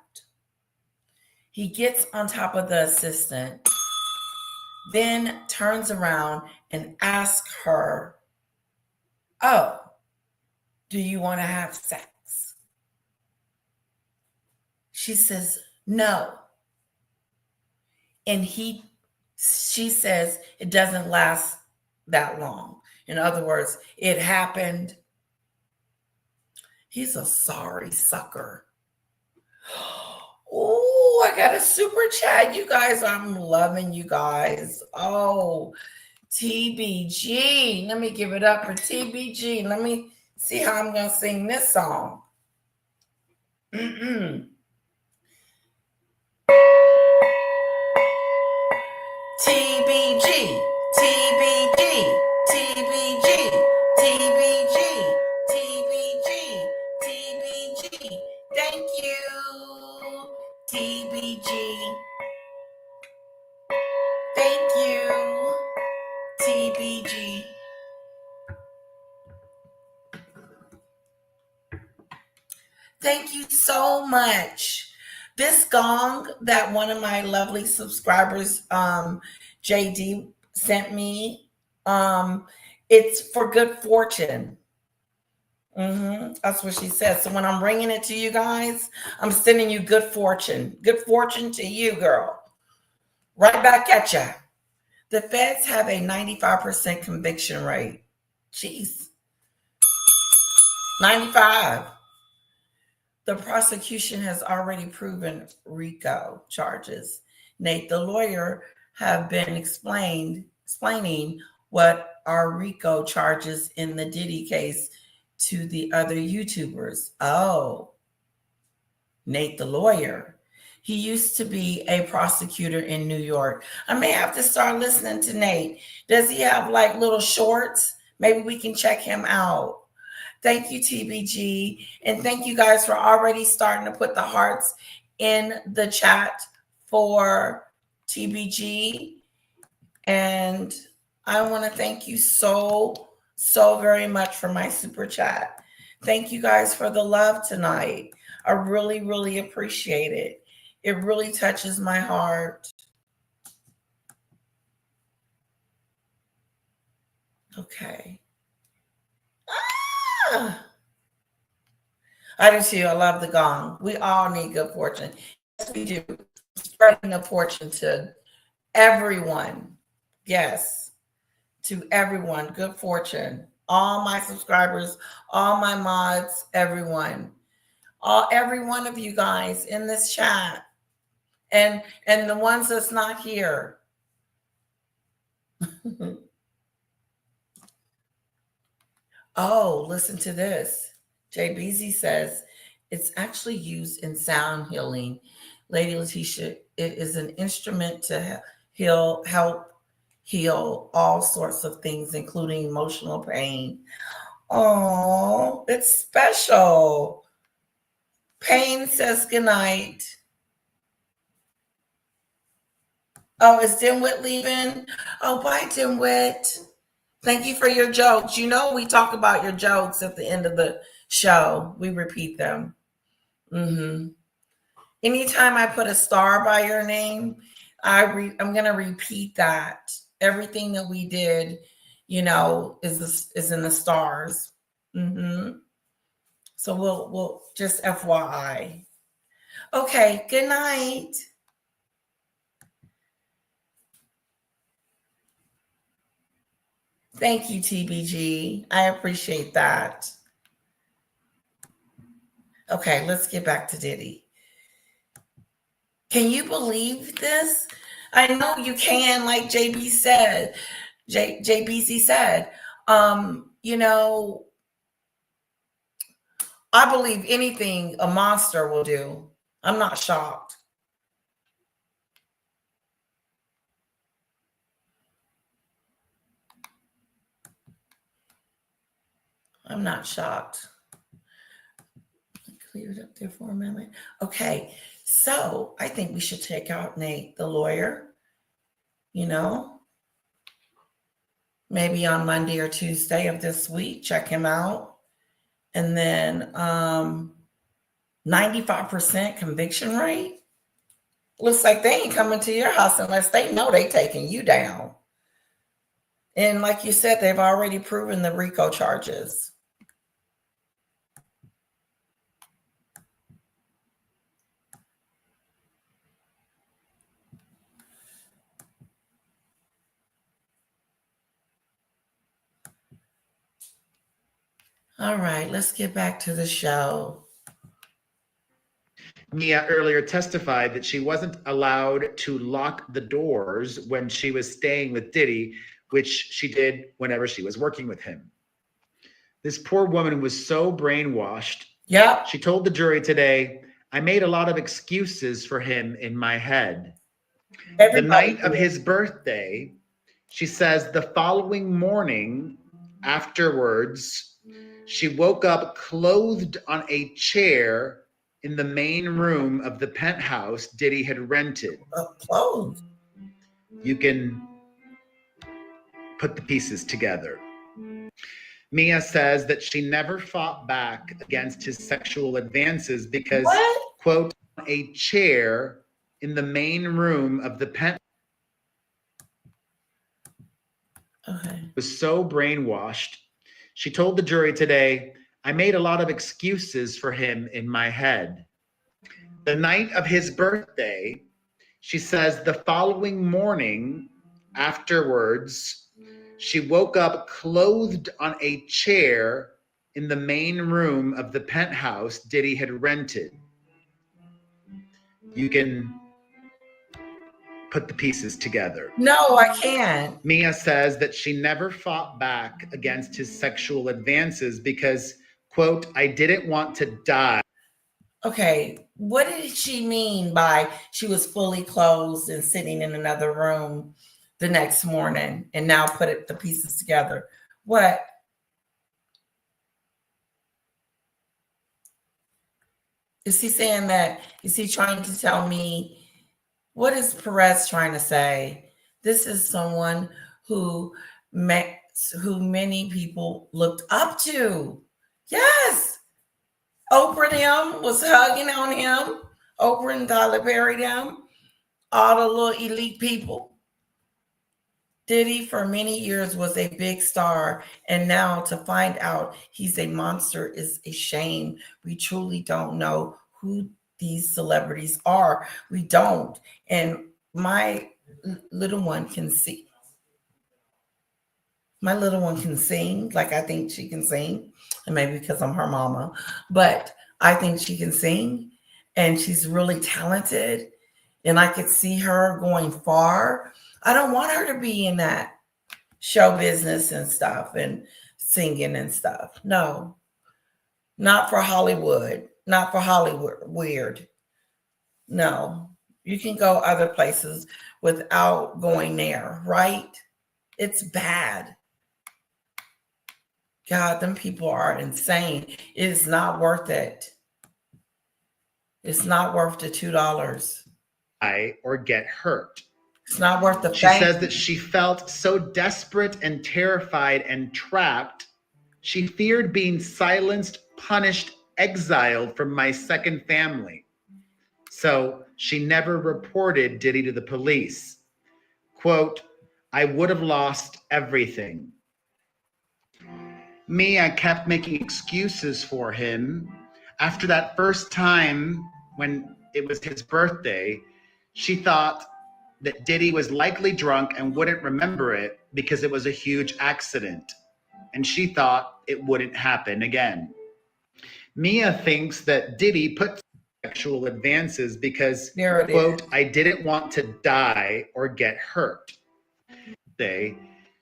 He gets on top of the assistant, then turns around and asks her, oh, do you want to have sex? She says, no. And she says it doesn't last that long. In other words, it happened. He's a sorry sucker. Oh, I got a super chat, you guys. I'm loving you guys. Oh, TBG. Let me give it up for TBG. Let me see how I'm going to sing this song. TBG, TBG, TBG, TBG, TBG, TBG. Thank you, TBG. Thank you, TBG. Thank you so much. This gong that one of my lovely subscribers, JD, sent me, it's for good fortune. That's what she said. So when I'm ringing it to you guys, I'm sending you good fortune. Good fortune to you, girl. Right back at you. The feds have a 95% conviction rate. Jeez. 95. The prosecution has already proven RICO charges. Nate, the lawyer, have been explaining what are RICO charges in the Diddy case to the other YouTubers. Oh, Nate, the lawyer. He used to be a prosecutor in New York. I may have to start listening to Nate. Does he have like little shorts? Maybe we can check him out. Thank you, TBG. And thank you guys for already starting to put the hearts in the chat for TBG. And I want to thank you so very much for my super chat. Thank you guys for the love tonight. I really appreciate it. It really touches my heart. Okay. I do too. I love the gong. We all need good fortune. Yes, we do. Spreading the fortune to everyone. Yes, to everyone. Good fortune. All my subscribers, all my mods, everyone. Every one of you guys in this chat. And the ones that's not here. Oh, listen to this. Jay Beasy says it's actually used in sound healing. Lady Letitia, it is an instrument to help heal all sorts of things, including emotional pain. Oh, it's special. Pain says goodnight. Oh, is Dimwit leaving? Oh, bye, Dimwit. Thank you for your jokes. You know, we talk about your jokes at the end of the show. We repeat them. Anytime I put a star by your name, I'm going to repeat that. Everything that we did, you know, is in the stars. So we'll just FYI. Okay, good night. Thank you, TBG. I appreciate that. Okay, let's get back to Diddy. Can you believe this? I know you can, like JB said, JBC said. You know, I believe anything a monster will do. I'm not shocked. I'm not shocked. Clear it up there for a moment. Okay, so I think we should take out Nate, the lawyer, you know, maybe on Monday or Tuesday of this week, check him out. And then 95% conviction rate. Looks like they ain't coming to your house unless they know they taking you down. And like you said, they've already proven the RICO charges. All right, let's get back to the show. Mia earlier testified that she wasn't allowed to lock the doors when she was staying with Diddy, which she did whenever she was working with him. This poor woman was so brainwashed. Yep. She told the jury today, I made a lot of excuses for him in my head. The night of his birthday, she says the following morning afterwards, she woke up clothed on a chair in the main room of the penthouse Diddy had rented. Clothed. You can put the pieces together. Mia says that she never fought back against his sexual advances because, quote, a chair in the main room of the penthouse was so brainwashed. She told the jury today, I made a lot of excuses for him in my head. The night of his birthday, she says the following morning afterwards, she woke up clothed on a chair in the main room of the penthouse Diddy had rented. You can put the pieces together. No, I can't. Mia says that she never fought back against his sexual advances because, quote, I didn't want to die. Okay, what did she mean by she was fully clothed and sitting in another room the next morning and now put the pieces together? What? Is he saying that? Is he trying to tell me? What is Perez trying to say? This is someone who many people looked up to. Yes. Oprah and him was hugging on him. Oprah and Tyler Perry them. All the little elite people. Diddy for many years was a big star, and now to find out he's a monster is a shame. We truly don't know who these celebrities are. We don't. And my little one can see. My little one can sing, like I think she can sing, and maybe because I'm her mama, but I think she can sing, and she's really talented, and I could see her going far. I don't want her to be in that show business and stuff and singing and stuff. No, not for Hollywood, not for Hollywood weird. No, you can go other places without going there, right? It's bad. God, them people are insane. It is not worth it. It's not worth the $2. Or get hurt. It's not worth the She says that she felt so desperate and terrified and trapped. She feared being silenced, punished, exiled from my second family. So she never reported Diddy to the police. Quote, I would have lost everything. Mia kept making excuses for him. After that first time when it was his birthday, she thought that Diddy was likely drunk and wouldn't remember it because it was a huge accident, and she thought it wouldn't happen again. Mia thinks that Diddy put sexual advances because, There it quote, is. I didn't want to die or get hurt.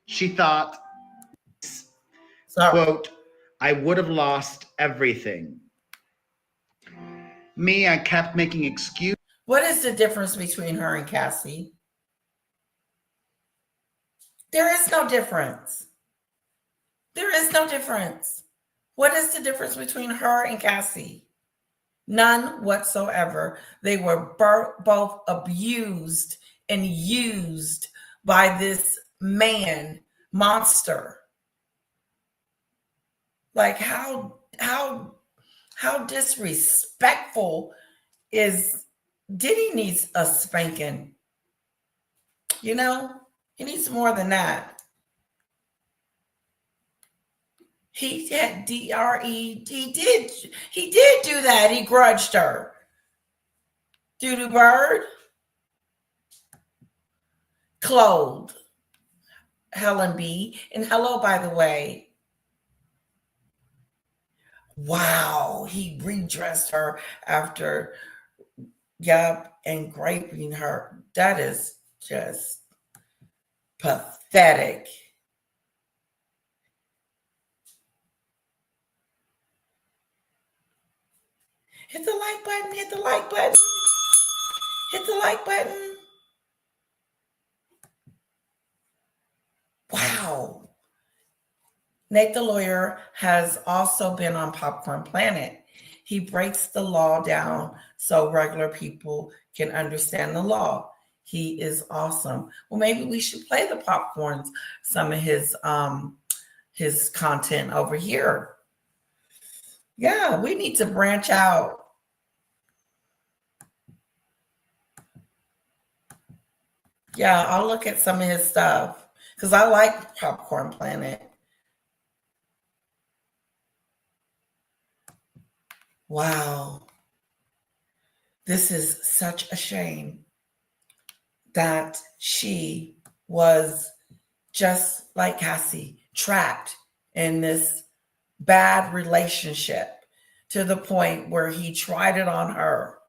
She thought, Sorry. quote, I would have lost everything. Mia kept making excuses. What is the difference between her and Cassie? There is no difference. There is no difference. What is the difference between her and Cassie? None whatsoever. They were both abused and used by this man monster. Like how disrespectful is Diddy needs a spanking. You know, he needs more than that. He had DRE. He did do that. He grudged her. Doodoo Bird. Clothed. Helen B. And hello, by the way. Wow. He redressed her after, and raping her. That is just pathetic. Hit the like button, hit the like button, hit the like button. Wow. Nate the Lawyer has also been on Popcorn Planet. He breaks the law down so regular people can understand the law. He is awesome. Well, maybe we should play the popcorns, some of his content over here. Yeah, we need to branch out. Yeah, I'll look at some of his stuff because I like Popcorn Planet. Wow. This is such a shame that she was just like Cassie, trapped in this bad relationship to the point where he tried it on her.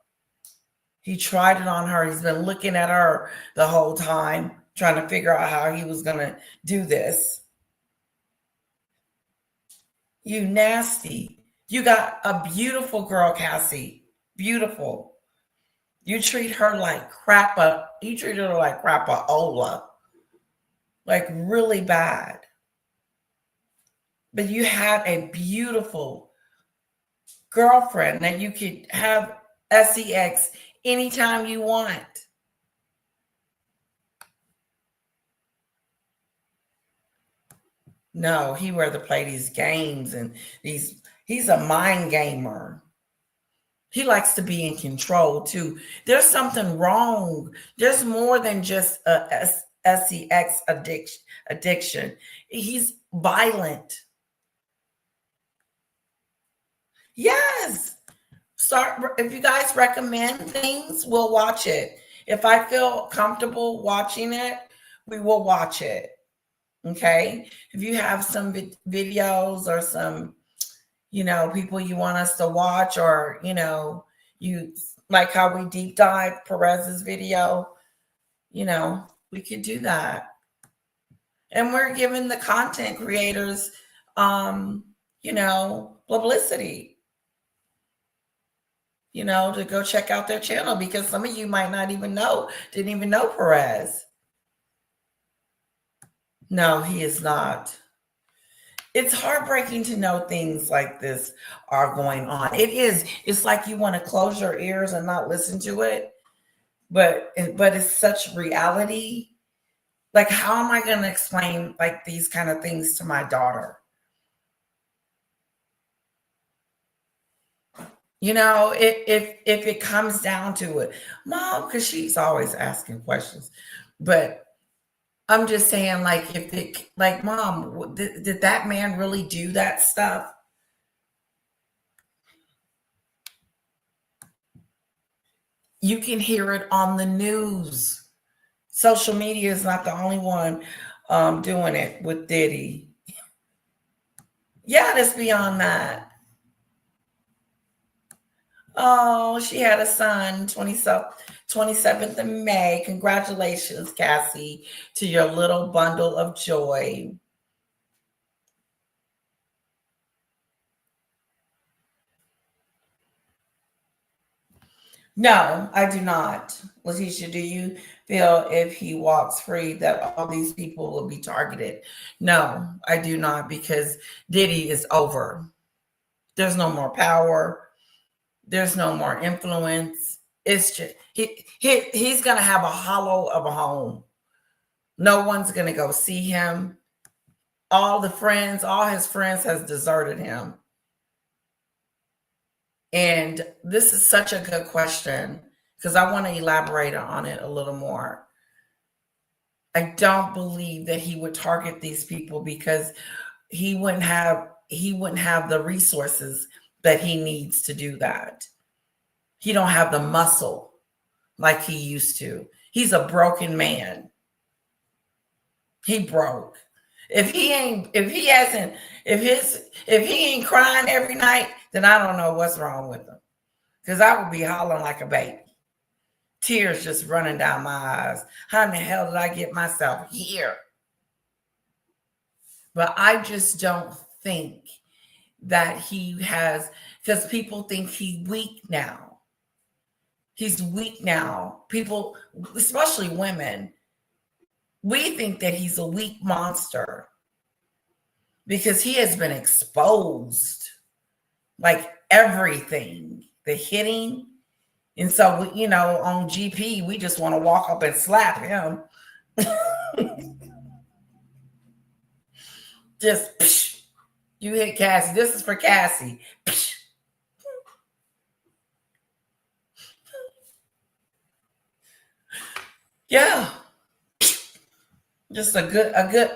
He tried it on her. He's been looking at her the whole time, trying to figure out how he was going to do this. You nasty. You got a beautiful girl, Cassie. Beautiful. You treat her like crap. You treat her like crapaola. Like really bad. But you had a beautiful girlfriend that you could have sex anytime you want. No, he rather play these games and he's a mind gamer. He likes to be in control too. There's something wrong. There's more than just a sex addiction. He's violent. Yes. Start if you guys recommend things, we'll watch it. If I feel comfortable watching it, we will watch it. Okay. If you have some videos or some, people you want us to watch, or, you like how we deep dive Perez's video, we could do that. And we're giving the content creators, publicity, to go check out their channel, because some of you might not didn't even know Perez. No, he is not. It's heartbreaking to know things like this are going on. It is. It's like you want to close your ears and not listen to it. But it's such reality. Like, how am I going to explain like these kind of things to my daughter? If it comes down to it, Mom, because she's always asking questions, but I'm just saying, like, Mom, did that man really do that stuff? You can hear it on the news. Social media is not the only one doing it with Diddy. Yeah, it's beyond that. Oh, she had a son, 27th of May. Congratulations, Cassie, to your little bundle of joy. No, I do not. Letitia, do you feel if he walks free that all these people will be targeted? No, I do not, because Diddy is over. There's no more power. There's no more influence. It's just he's gonna have a hollow of a home. No one's gonna go see him. All his friends has deserted him. And this is such a good question because I want to elaborate on it a little more. I don't believe that he would target these people because he wouldn't have the resources that he needs to do that. He don't have the muscle like he used to. He's a broken man. He broke. If he ain't crying every night, then I don't know what's wrong with him. Because I would be hollering like a baby. Tears just running down my eyes. How in the hell did I get myself here? But I just don't think that he has, because people think he's weak now. He's weak now. People, especially women, we think that he's a weak monster because he has been exposed, like everything, the hitting. And so, on GP, we just want to walk up and slap him. Just, psh, you hit Cassie. This is for Cassie. Psh. Yeah. Just a good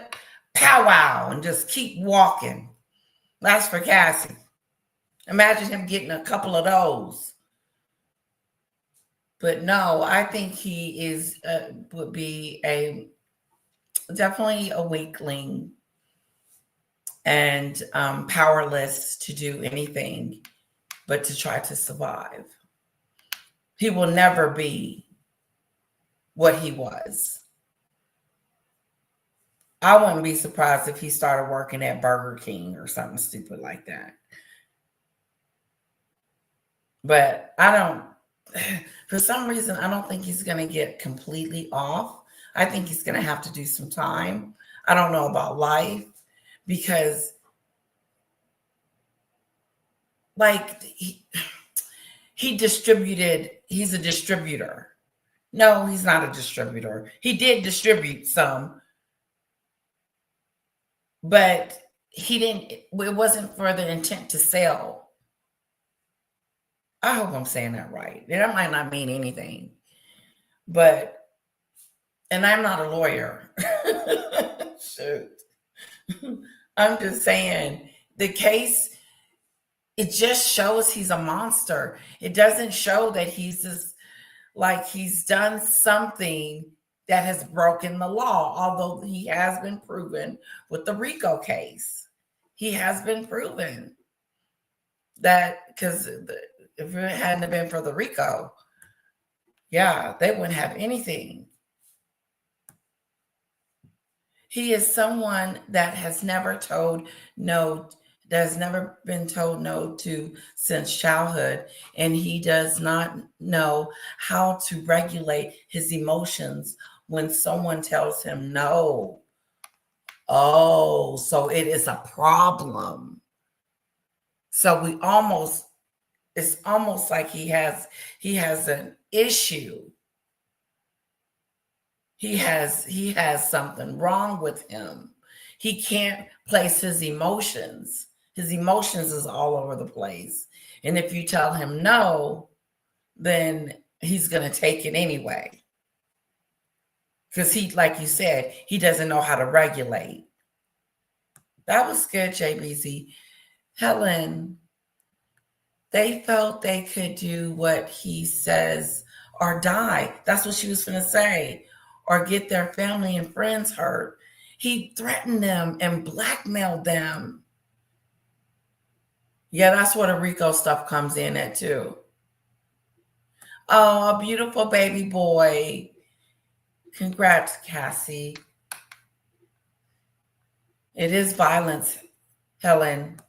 powwow and just keep walking. That's for Cassie. Imagine him getting a couple of those. But no, I think he would be definitely a weakling and powerless to do anything but to try to survive. He will never be what he was. I wouldn't be surprised if he started working at Burger King or something stupid like that. But for some reason, I don't think he's going to get completely off. I think he's going to have to do some time. I don't know about life because, like, he's a distributor. No, he's not a distributor. He did distribute some, but it wasn't for the intent to sell. I hope I'm saying that right. That might not mean anything, and I'm not a lawyer. Shoot. I'm just saying the case, it just shows he's a monster. It doesn't show that he's just like he's done something that has broken the law, although he has been proven with the RICO case. He has been proven that, because if it hadn't been for the RICO, yeah, they wouldn't have anything. He is someone that has never been told no to since childhood, and he does not know how to regulate his emotions when someone tells him no. Oh, so it is a problem. So it's almost like he has an issue. He has something wrong with him. He can't place his emotions. His emotions is all over the place. And if you tell him no, then he's going to take it anyway. Because like you said, he doesn't know how to regulate. That was good, JBZ. Helen, they felt they could do what he says or die. That's what she was going to say. or get their family and friends hurt. He threatened them and blackmailed them. Yeah, that's where the RICO stuff comes in at too. Oh, a beautiful baby boy. Congrats, Cassie. It is violence, Helen.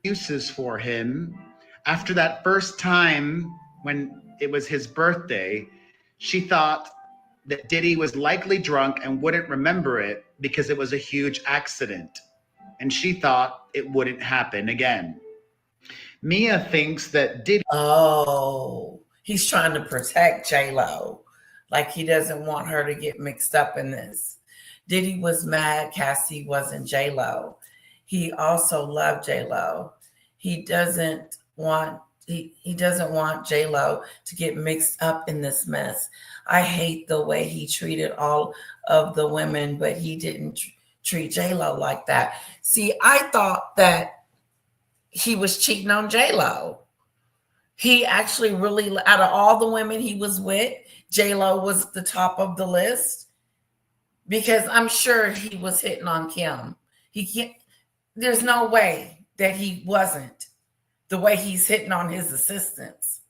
Excuses for him. After that first time when it was his birthday, she thought that Diddy was likely drunk and wouldn't remember it because it was a huge accident. And she thought it wouldn't happen again. Mia thinks that Diddy. Oh, he's trying to protect J-Lo. Like he doesn't want her to get mixed up in this. Diddy was mad Cassie wasn't J-Lo. He also loved J-Lo. He doesn't want J-Lo to get mixed up in this mess. I hate the way he treated all of the women, but he didn't treat J-Lo like that. See, I thought that he was cheating on J-Lo. He actually really, out of all the women he was with, J-Lo was the top of the list because I'm sure he was hitting on Kim. He can't, there's no way that he wasn't, the way he's hitting on his assistants.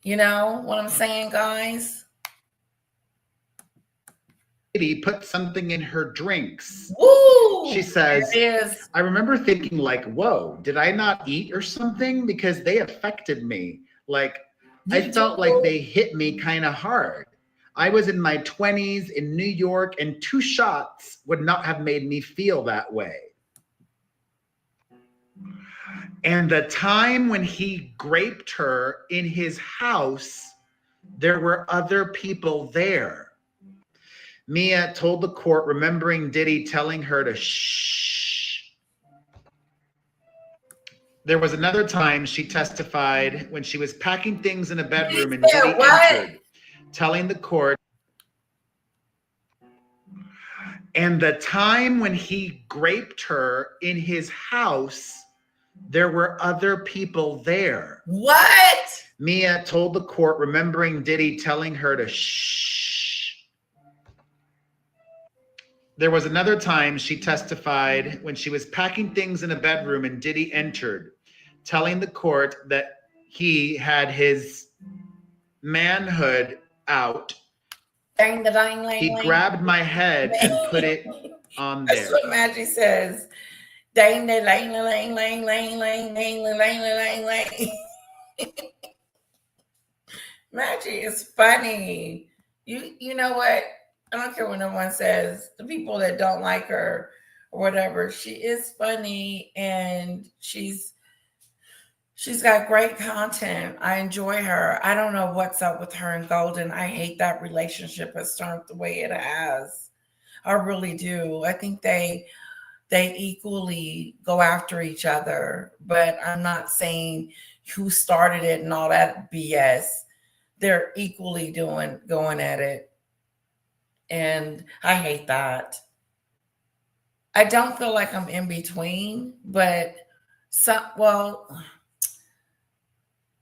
You know what I'm saying, guys? Diddy put something in her drinks. Woo! She says, There it is. I remember thinking like, whoa, did I not eat or something? Because they affected me. Like, I felt like they hit me kind of hard. I was in my 20s in New York, and 2 shots would not have made me feel that way. And the time when he graped her in his house, there were other people there. Mia told the court, remembering Diddy telling her to shh. There was another time she testified when she was packing things in a bedroom and Diddy entered, telling the court. And the time when he graped her in his house, there were other people there. What? Mia told the court, remembering Diddy telling her to shh. There was another time she testified when she was packing things in a bedroom and Diddy entered, telling the court that he had his manhood out. He grabbed my head and put it on there. That's what Magic says. Dang, lang, lang, lang, lang, lang, lang, lang, lang, lang. Magic is funny. You know what? I don't care what no one says. The people that don't like her or whatever, she is funny and she's got great content. I enjoy her. I don't know what's up with her and Golden. I hate that relationship has turned the way it has. I really do. I think they equally go after each other, but I'm not saying who started it and all that BS. They're equally going at it. And I hate that. I don't feel like I'm in between, but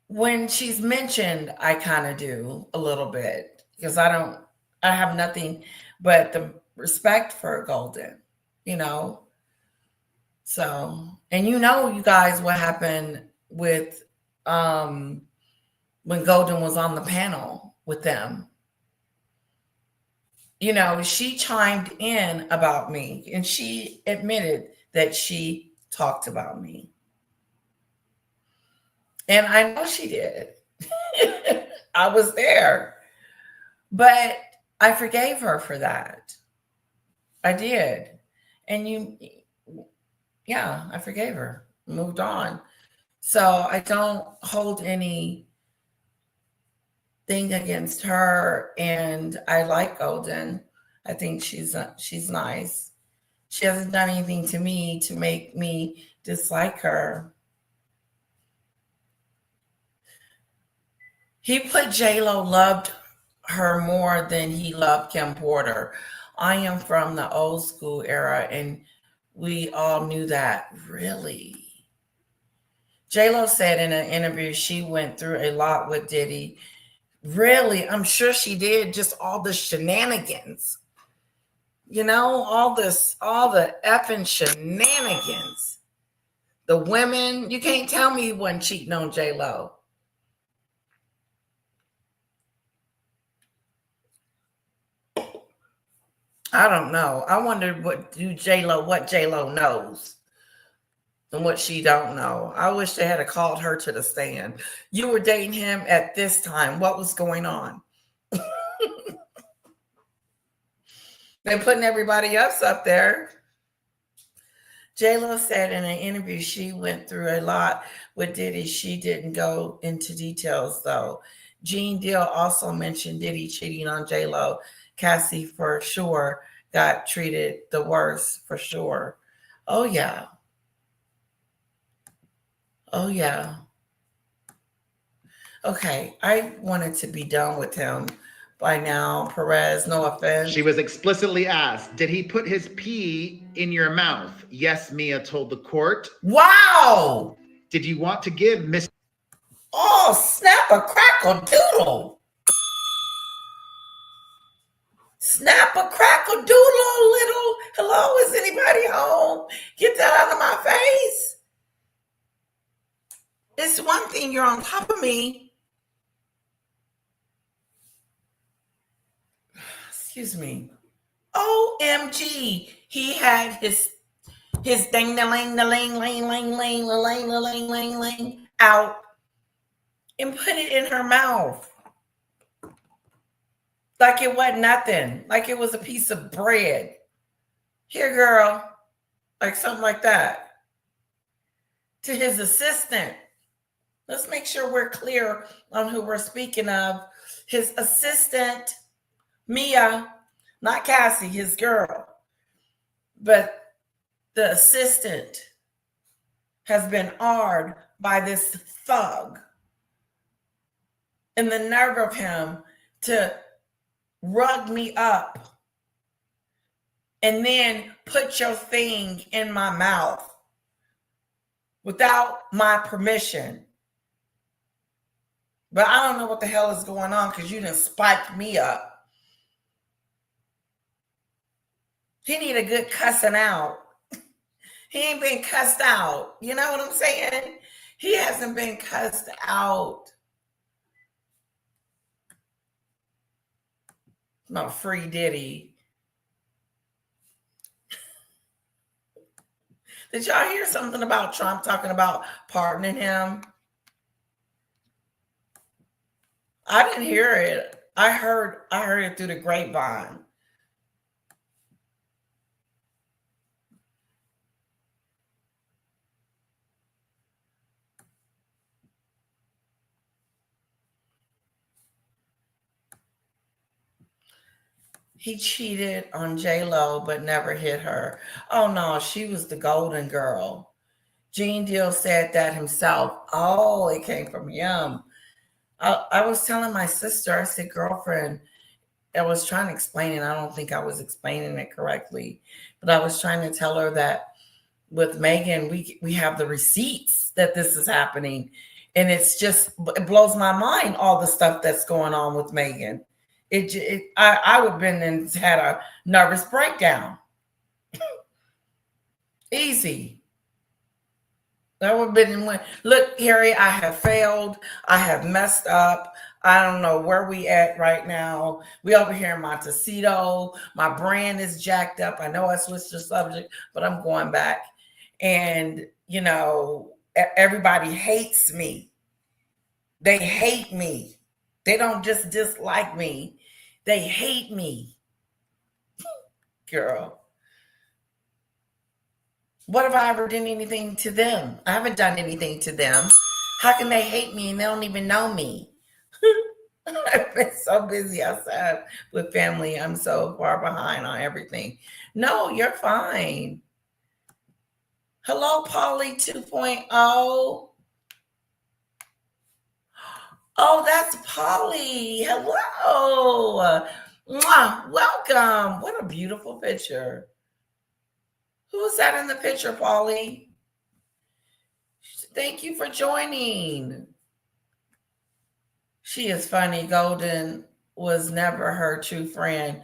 when she's mentioned, I kind of do a little bit because I have nothing but the respect for Golden, you know? So, and you guys, what happened with, when Golden was on the panel with them. You know, she chimed in about me and she admitted that she talked about me. And I know she did. I was there. But I forgave her for that. I did. And I forgave her. Moved on. So I don't hold any thing against her, and I like Golden. I think she's nice. She hasn't done anything to me to make me dislike her. He put J-Lo loved her more than he loved Kim Porter. I am from the old school era, and we all knew that. Really? J-Lo said in an interview she went through a lot with Diddy Really, I'm sure she did. Just all the shenanigans. You know, all the effing shenanigans. The women, you can't tell me he wasn't cheating on J-Lo. I don't know. I wonder what J-Lo knows and what she don't know. I wish they had called her to the stand. You were dating him at this time. What was going on? They're putting everybody else up there. J-Lo said in an interview she went through a lot with Diddy. She didn't go into details, though. Gene Deal also mentioned Diddy cheating on J-Lo. Cassie, for sure, got treated the worst, for sure. Oh, yeah. Oh, yeah. Okay, I wanted to be done with him by now. Perez, no offense. She was explicitly asked, did he put his pee in your mouth? Yes, Mia told the court. Wow. Did you want to give Miss... Oh, snap a crackle doodle. Snap a crackle doodle, little. Hello, is anybody home? Get that out of my face. It's one thing you're on top of me. Excuse me. OMG. He had his ding the ling the ling ling ling ling the ling the ling ling ling out and put it in her mouth. Like it wasn't nothing. Like it was a piece of bread. Here, girl. Like something like that. To his assistant. Let's make sure we're clear on who we're speaking of. His assistant, Mia, not Cassie, his girl. But the assistant has been arred by this thug. And the nerve of him to rug me up and then put your thing in my mouth without my permission. But I don't know what the hell is going on because you done spiked me up. He need a good cussing out. He ain't been cussed out. You know what I'm saying? He hasn't been cussed out. No, free Diddy. Did y'all hear something about Trump talking about pardoning him? I didn't hear it. I heard it through the grapevine. He cheated on J-Lo, but never hit her. Oh, no, she was the golden girl. Gene Deal said that himself. Oh, it came from him. I was telling my sister, I said, girlfriend, I was trying to explain it. I don't think I was explaining it correctly, but I was trying to tell her that with Meghan, we have the receipts that this is happening. And it blows my mind, all the stuff that's going on with Meghan. I would have been and had a nervous breakdown. Easy. That would have been when, look, Harry, I have failed. I have messed up. I don't know where we at right now. We over here in Montecito. My brand is jacked up. I know I switched the subject, but I'm going back. And, you know, everybody hates me. They hate me. They don't just dislike me. They hate me. Girl. What have I ever done anything to them? I haven't done anything to them. How can they hate me and they don't even know me? I've been so busy outside with family. I'm so far behind on everything. No, you're fine. Hello, Polly 2.0. Oh, that's Polly. Hello. Mwah. Welcome. What a beautiful picture. Who's that in the picture, Polly? Thank you for joining. She is funny. Golden was never her true friend.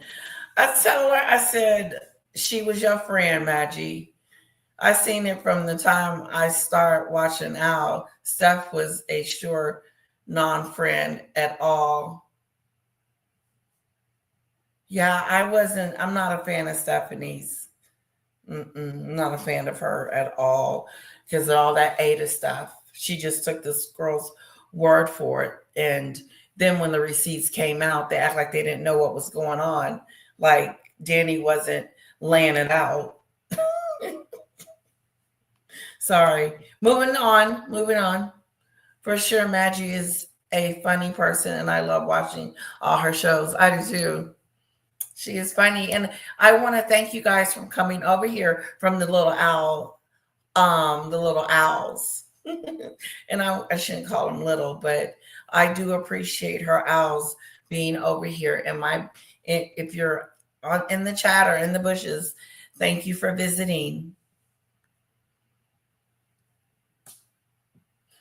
I tell her, I said, she was your friend, Maggie. I seen it from the time I start watching Al. Steph was a sure non-friend at all. Yeah, I'm not a fan of Stephanie's. I'm not a fan of her at all because of all that Ada stuff. She just took this girl's word for it. And then when the receipts came out, they act like they didn't know what was going on. Like Danny wasn't laying it out. Sorry. Moving on. For sure, Maggie is a funny person, and I love watching all her shows. I do too. She is funny. And I want to thank you guys for coming over here from the little owl, the little owls. And I shouldn't call them little, but I do appreciate her owls being over here. And if you're in the chat or in the bushes, thank you for visiting.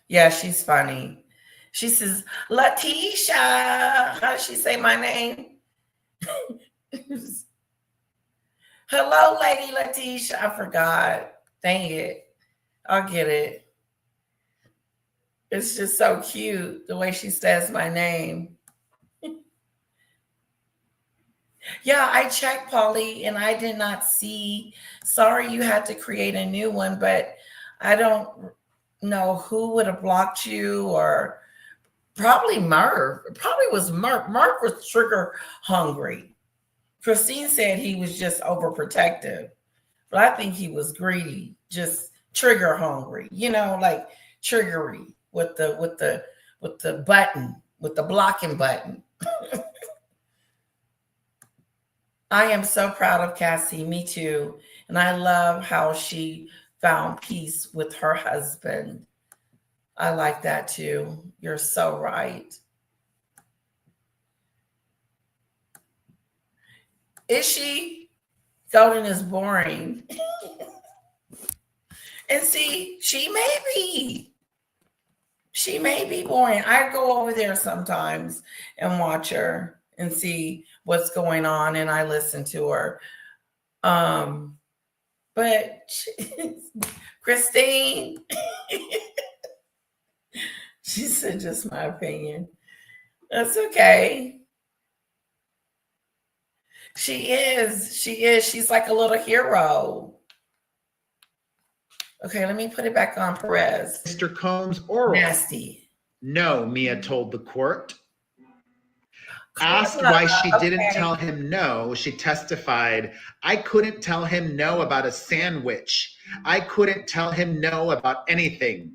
Yeah, she's funny. She says, Letitia. How does she say my name? Hello, Lady Letitia. I forgot. Dang it. I'll get it. It's just so cute the way she says my name. Yeah, I checked, Polly, and I did not see. Sorry you had to create a new one, but I don't know who would have blocked you, or probably Merv. It probably was Merv. Merv was trigger hungry. Christine said he was just overprotective, but I think he was greedy, just trigger hungry. Like triggery with the button, with the blocking button. I am so proud of Cassie. Me too. And I love how she found peace with her husband. I like that too. You're so right. Is she? Golden is boring. And see, she may be. She may be boring. I go over there sometimes and watch her and see what's going on, and I listen to her. But Christine, she said, just my opinion. That's okay. She is. She's like a little hero. Okay, let me put it back on Perez. Mr. Combs oral. Nasty. No, Mia told the court. Asked why she didn't tell him no, she testified, I couldn't tell him no about a sandwich. I couldn't tell him no about anything.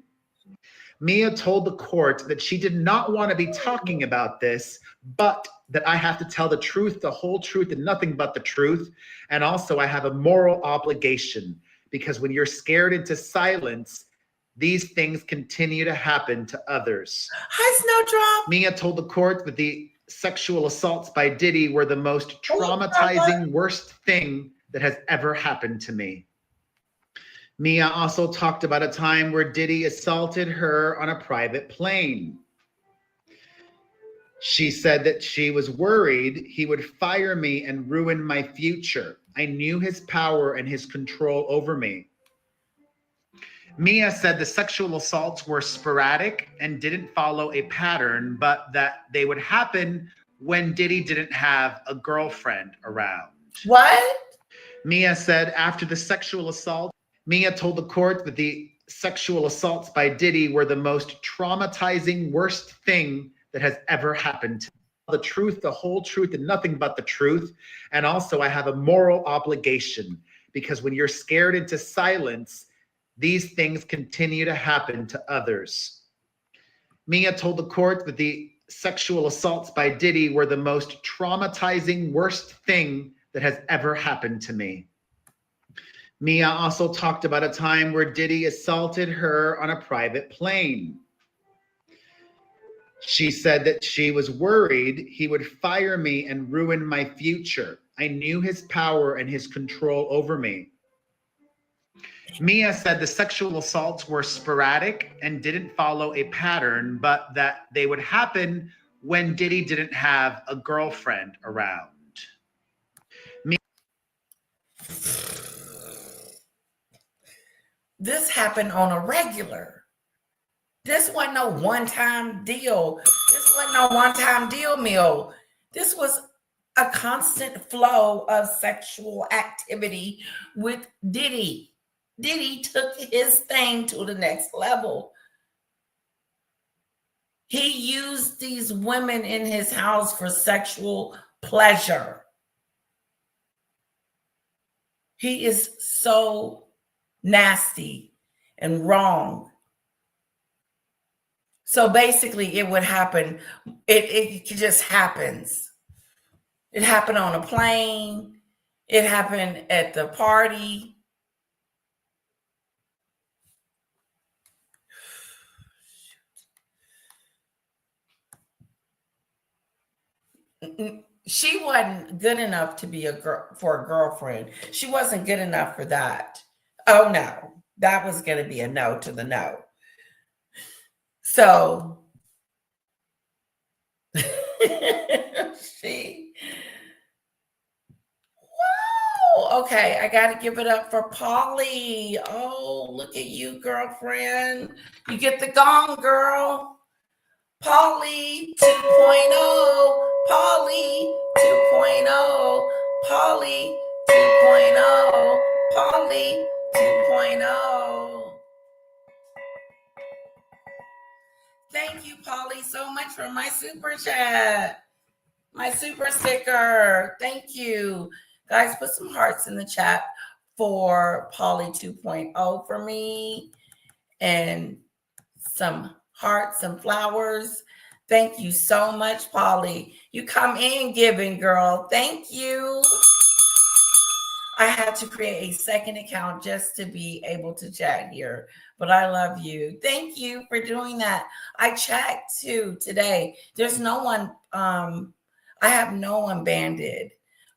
Mia told the court that she did not want to be talking about this, but that I have to tell the truth, the whole truth, and nothing but the truth. And also I have a moral obligation, because when you're scared into silence, these things continue to happen to others. Hi, Snowdrop. Mia told the court that the sexual assaults by Diddy were the most traumatizing, worst thing that has ever happened to me. Mia also talked about a time where Diddy assaulted her on a private plane. She said that she was worried he would fire me and ruin my future. I knew his power and his control over me. Mia said the sexual assaults were sporadic and didn't follow a pattern, but that they would happen when Diddy didn't have a girlfriend around. What? Mia said after the sexual assault, Mia told the court that the sexual assaults by Diddy were the most traumatizing, worst thing that has ever happened to me. The truth, the whole truth, and nothing but the truth. And also I have a moral obligation, because when you're scared into silence, these things continue to happen to others. Mia told the court that the sexual assaults by Diddy were the most traumatizing, worst thing that has ever happened to me. Mia also talked about a time where Diddy assaulted her on a private plane. She said that she was worried he would fire me and ruin my future. I knew his power and his control over me. Mia said the sexual assaults were sporadic and didn't follow a pattern, but that they would happen when Diddy didn't have a girlfriend around. This happened on a regular. This wasn't no one-time deal. This wasn't no one-time deal meal. This was a constant flow of sexual activity with Diddy. Diddy took his thing to the next level. He used these women in his house for sexual pleasure. He is so nasty and wrong. So basically, it would happen. It just happens. It happened on a plane. It happened at the party. She wasn't good enough to be for a girlfriend. She wasn't good enough for that. Oh no, that was going to be a no to the no. So she, wow, okay, I got to give it up for Polly. Oh, look at you, girlfriend. You get the gong, girl. Polly 2.0, Polly 2.0, Polly 2.0, Polly 2.0. Thank you, Polly, so much for my super chat, my super sticker. Thank you. Guys, put some hearts in the chat for Polly 2.0 for me, and some hearts and flowers. Thank you so much, Polly. You come in giving, girl. Thank you. I had to create a second account just to be able to chat here, but I love you. Thank you for doing that. I checked too today. There's no one, I have no one banded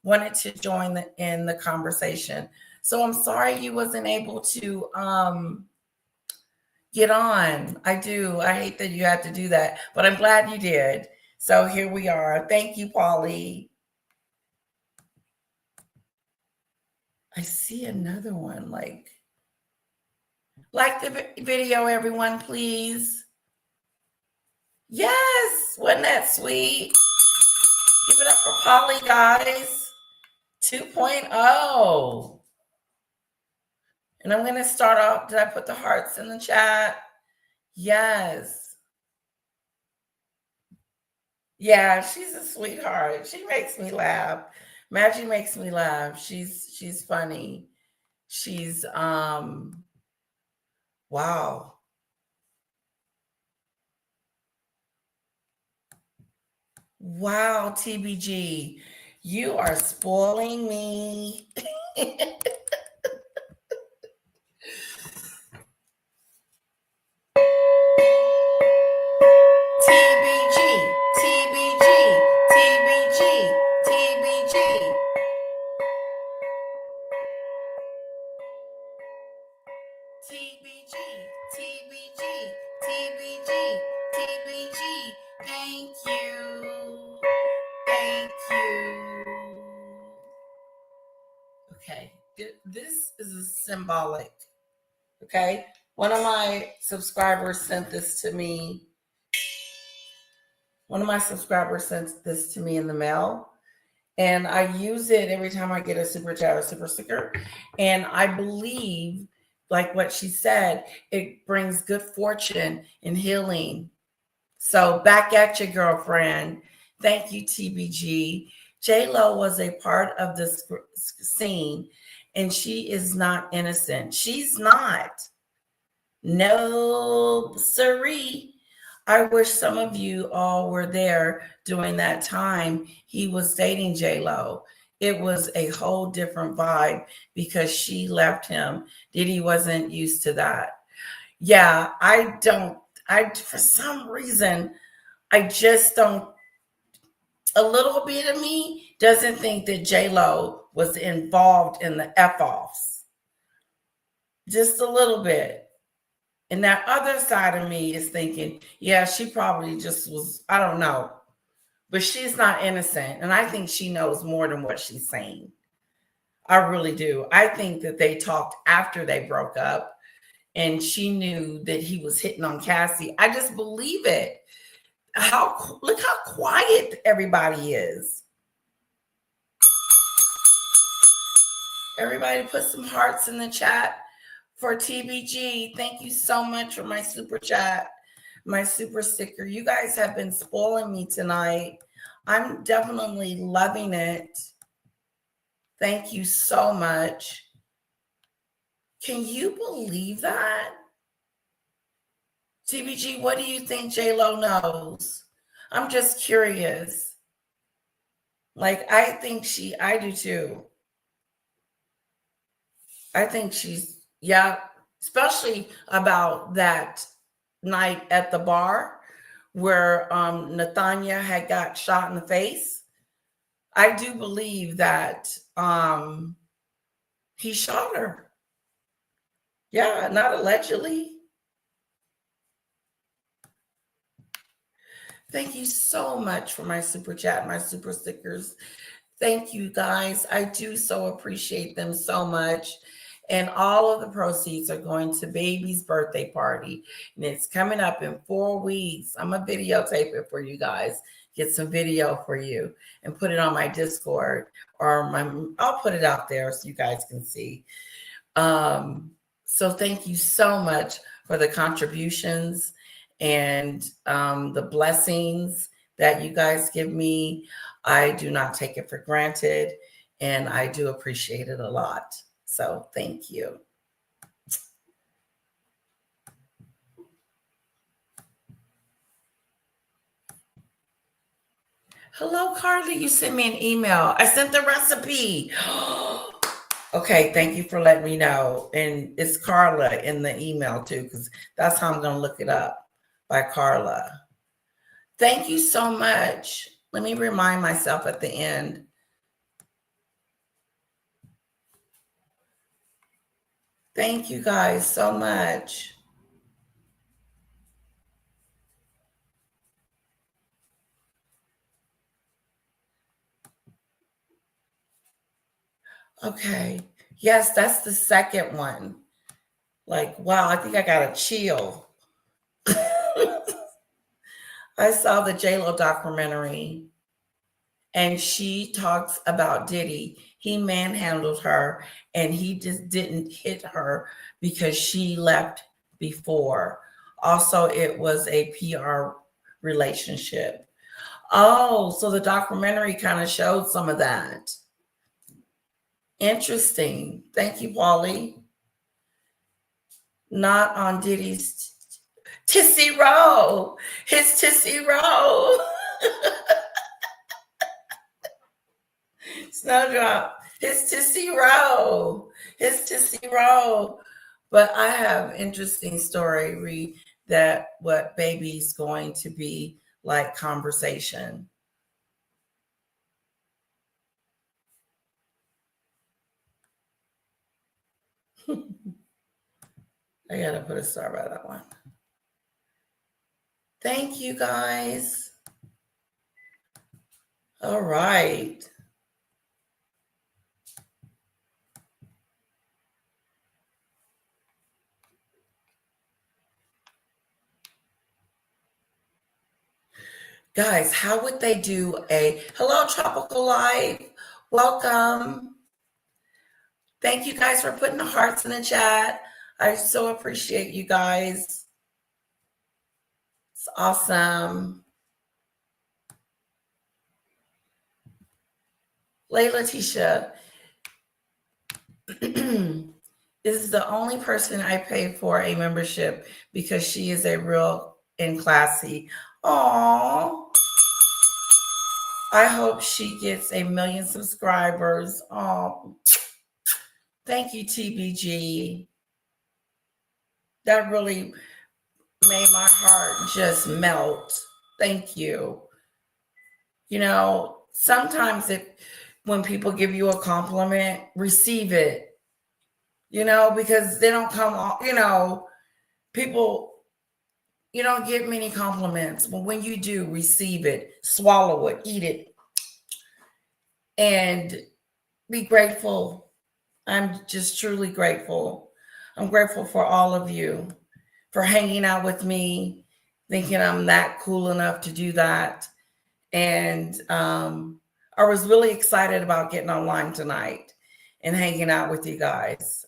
wanted to join in the conversation. So I'm sorry you wasn't able to get on. I do. I hate that you had to do that, but I'm glad you did. So here we are. Thank you, Polly. I see another one. Like the video, everyone, please. Yes. Wasn't that sweet? Give it up for Polly, guys. 2.0. And I'm going to start off. Did I put the hearts in the chat? Yes. Yeah, she's a sweetheart. She makes me laugh. Maggie makes me laugh. She's funny. She's wow. Wow, TBG. You are spoiling me. TBG, TBG, TBG, TBG. TBG, TBG, TBG, TBG. Thank you. Thank you. Okay, this is a symbolic. Okay, one of my subscribers sent this to me. One of my subscribers sent this to me in the mail, and I use it every time I get a super chat or super sticker. And I believe, like what she said, it brings good fortune and healing. So back at you, girlfriend. Thank you, TBG. J-Lo was a part of this scene, and she is not innocent. She's not. No, siree. I wish some of you all were there during that time he was dating J-Lo. It was a whole different vibe because she left him. Diddy wasn't used to that. Yeah, for some reason, I just don't, a little bit of me doesn't think that J-Lo was involved in the F-offs. Just a little bit. And that other side of me is thinking, yeah, she probably just was, I don't know. but she's not innocent. And I think she knows more than what she's saying. I really do. I think that they talked after they broke up and she knew that he was hitting on Cassie. I just believe it. Look how quiet everybody is. Everybody put some hearts in the chat for TBG. Thank you so much for my super chat, my super sticker. You guys have been spoiling me tonight. I'm definitely loving it. Thank you so much. Can you believe that? TBG, what do you think J-Lo knows? I'm just curious. Like, I do too. I think yeah, especially about that night at the bar where Nathania had got shot in the face. I do believe that he shot her. Yeah, not allegedly. Thank you so much for my super chat, my super stickers. Thank you guys. I do so appreciate them so much. And all of the proceeds are going to baby's birthday party. And it's coming up in 4 weeks. I'm going to videotape it for you guys. Get some video for you and put it on my Discord I'll put it out there so you guys can see. So thank you so much for the contributions and the blessings that you guys give me. I do not take it for granted, and I do appreciate it a lot. So thank you. Hello, Carly. You sent me an email. I sent the recipe. Okay, thank you for letting me know. And it's Carla in the email too, because that's how I'm going to look it up, by Carla. Thank you so much. Let me remind myself at the end. Thank you guys so much. Okay. Yes, that's the second one. Like, wow, I think I got a chill. I saw the J-Lo documentary, and she talks about Diddy. He manhandled her, and he just didn't hit her because she left before. Also, it was a PR relationship. Oh, so the documentary kind of showed some of that. Interesting. Thank you, Paulie. Not on Diddy's Tissy Row. His Tissy Row. Snowdrop. His Tissy Row. His Tissy Row. But I have interesting story that what baby's going to be like conversation. I gotta put a star by that one. Thank you guys. All right. Guys, how would they do a hello Tropical Life? Welcome. Thank you guys for putting the hearts in the chat. I so appreciate you guys. It's awesome. Layla Tisha. This is the only person I pay for a membership because she is a real and classy. Aww. I hope she gets 1 million subscribers. Oh, thank you, TBG. That really made my heart just melt. Thank you. You know, sometimes when people give you a compliment, receive it. You know, because they don't come off, you know, people You don't get many compliments, but when you do, receive it, swallow it, eat it, and be grateful. I'm just truly grateful. I'm grateful for all of you for hanging out with me, thinking I'm that cool enough to do that. And I was really excited about getting online tonight and hanging out with you guys.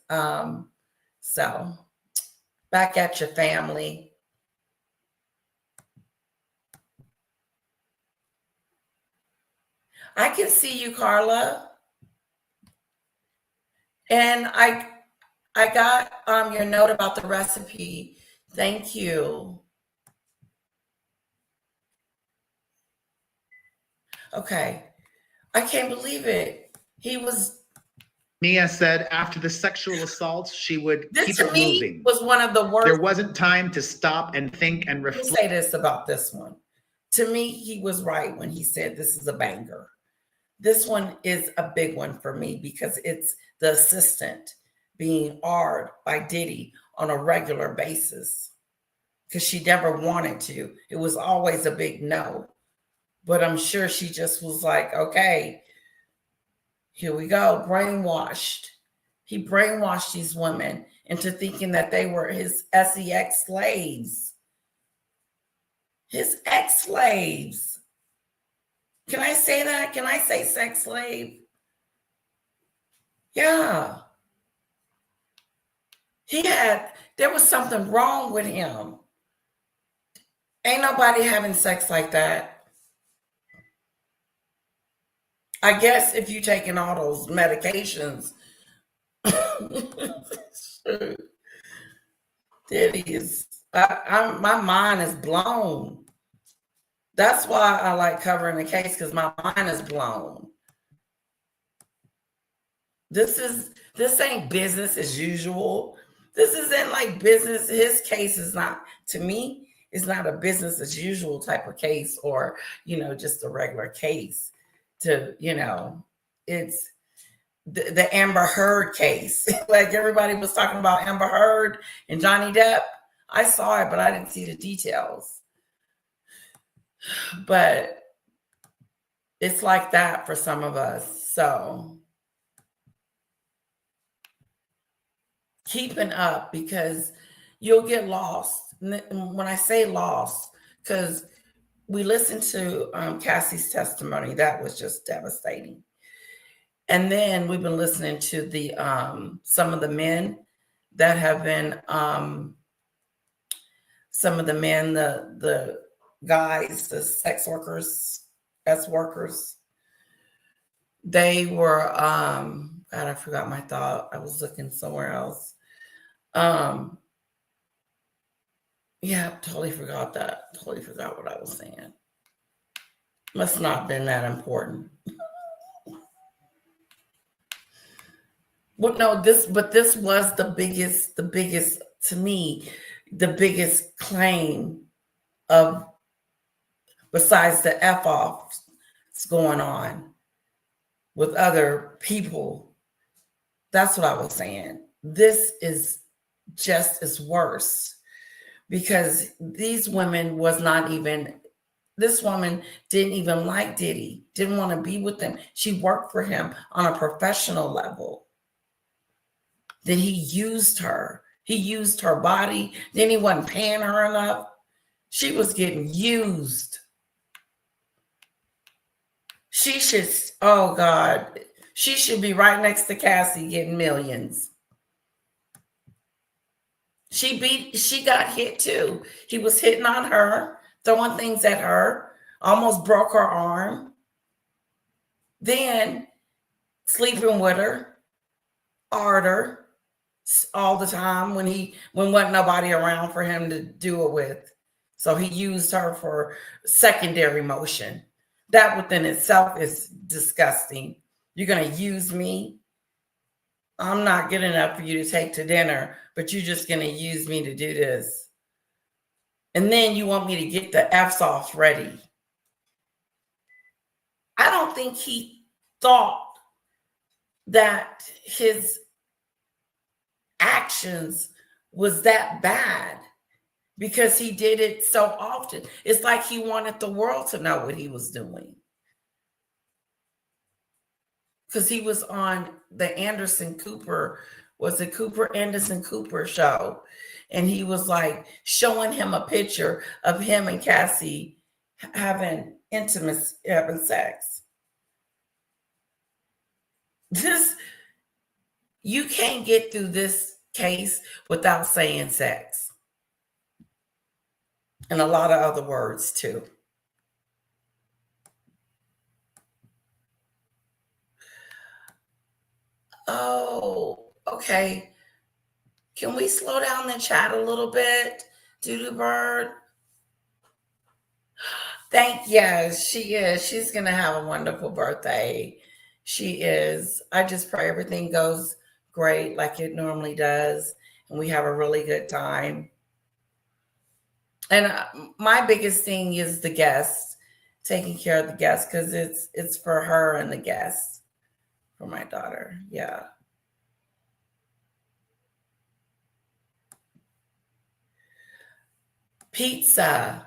So back at your family. I can see you, Carla. And I got your note about the recipe. Thank you. Okay. I can't believe it. He was. Mia said after the sexual assaults, she would This keep to it me moving. was one of the worst. There wasn't time to stop and think and Let me reflect. say this about this one. To me, he was right when he said this is a banger. This one is a big one for me because it's the assistant being R'd by Diddy on a regular basis because she never wanted to. It was always a big no. But I'm sure she just was like, okay, here we go, brainwashed. He brainwashed these women into thinking that they were his sex slaves. His ex slaves. Can I say that? Can I say sex slave? Yeah. There was something wrong with him. Ain't nobody having sex like that. I guess if you taking all those medications, Diddy is, my mind is blown. That's why I like covering the case because my mind is blown. This ain't business as usual. This isn't like business. His case is not, to me, it's not a business as usual type of case or, just a regular case. It's the Amber Heard case. Like everybody was talking about Amber Heard and Johnny Depp. I saw it, but I didn't see the details. But it's like that for some of us. So keeping up because you'll get lost. When I say lost, because we listened to Cassie's testimony, that was just devastating. And then we've been listening to the some of the men that have been some of the men, the guys, the sex workers, they were God, I forgot my thought. I was looking somewhere else. Yeah, totally forgot that. Totally forgot what I was saying. Must not have been that important. Well, no, this was the biggest to me, the biggest claim of, besides the F-offs going on with other people. That's what I was saying. This is just as worse because these women this woman didn't even like Diddy, didn't want to be with him. She worked for him on a professional level. Then he used her. He used her body. Then he wasn't paying her enough. She was getting used. She should, oh God, she should be right next to Cassie getting millions. She got hit too. He was hitting on her, throwing things at her, almost broke her arm. Then sleeping with her, art her all the time when wasn't nobody around for him to do it with. So he used her for secondary motion. That within itself is disgusting. You're going to use me. I'm not good enough for you to take to dinner, but you're just going to use me to do this. And then you want me to get the F's off ready. I don't think he thought that his actions was that bad. because he did it so often. It's like he wanted the world to know what he was doing. Because he was on the Anderson Cooper, was it Cooper Anderson Cooper show? And he was like showing him a picture of him and Cassie having intimacy, having sex. This, you can't get through this case without saying sex. And a lot of other words too. Oh, okay. Can we slow down the chat a little bit, Doodoo Bird? Yes, she is. She's gonna have a wonderful birthday. She is. I just pray everything goes great like it normally does, and we have a really good time. And my biggest thing is the guests, taking care of the guests, because it's for her and the guests, for my daughter. Yeah. Pizza.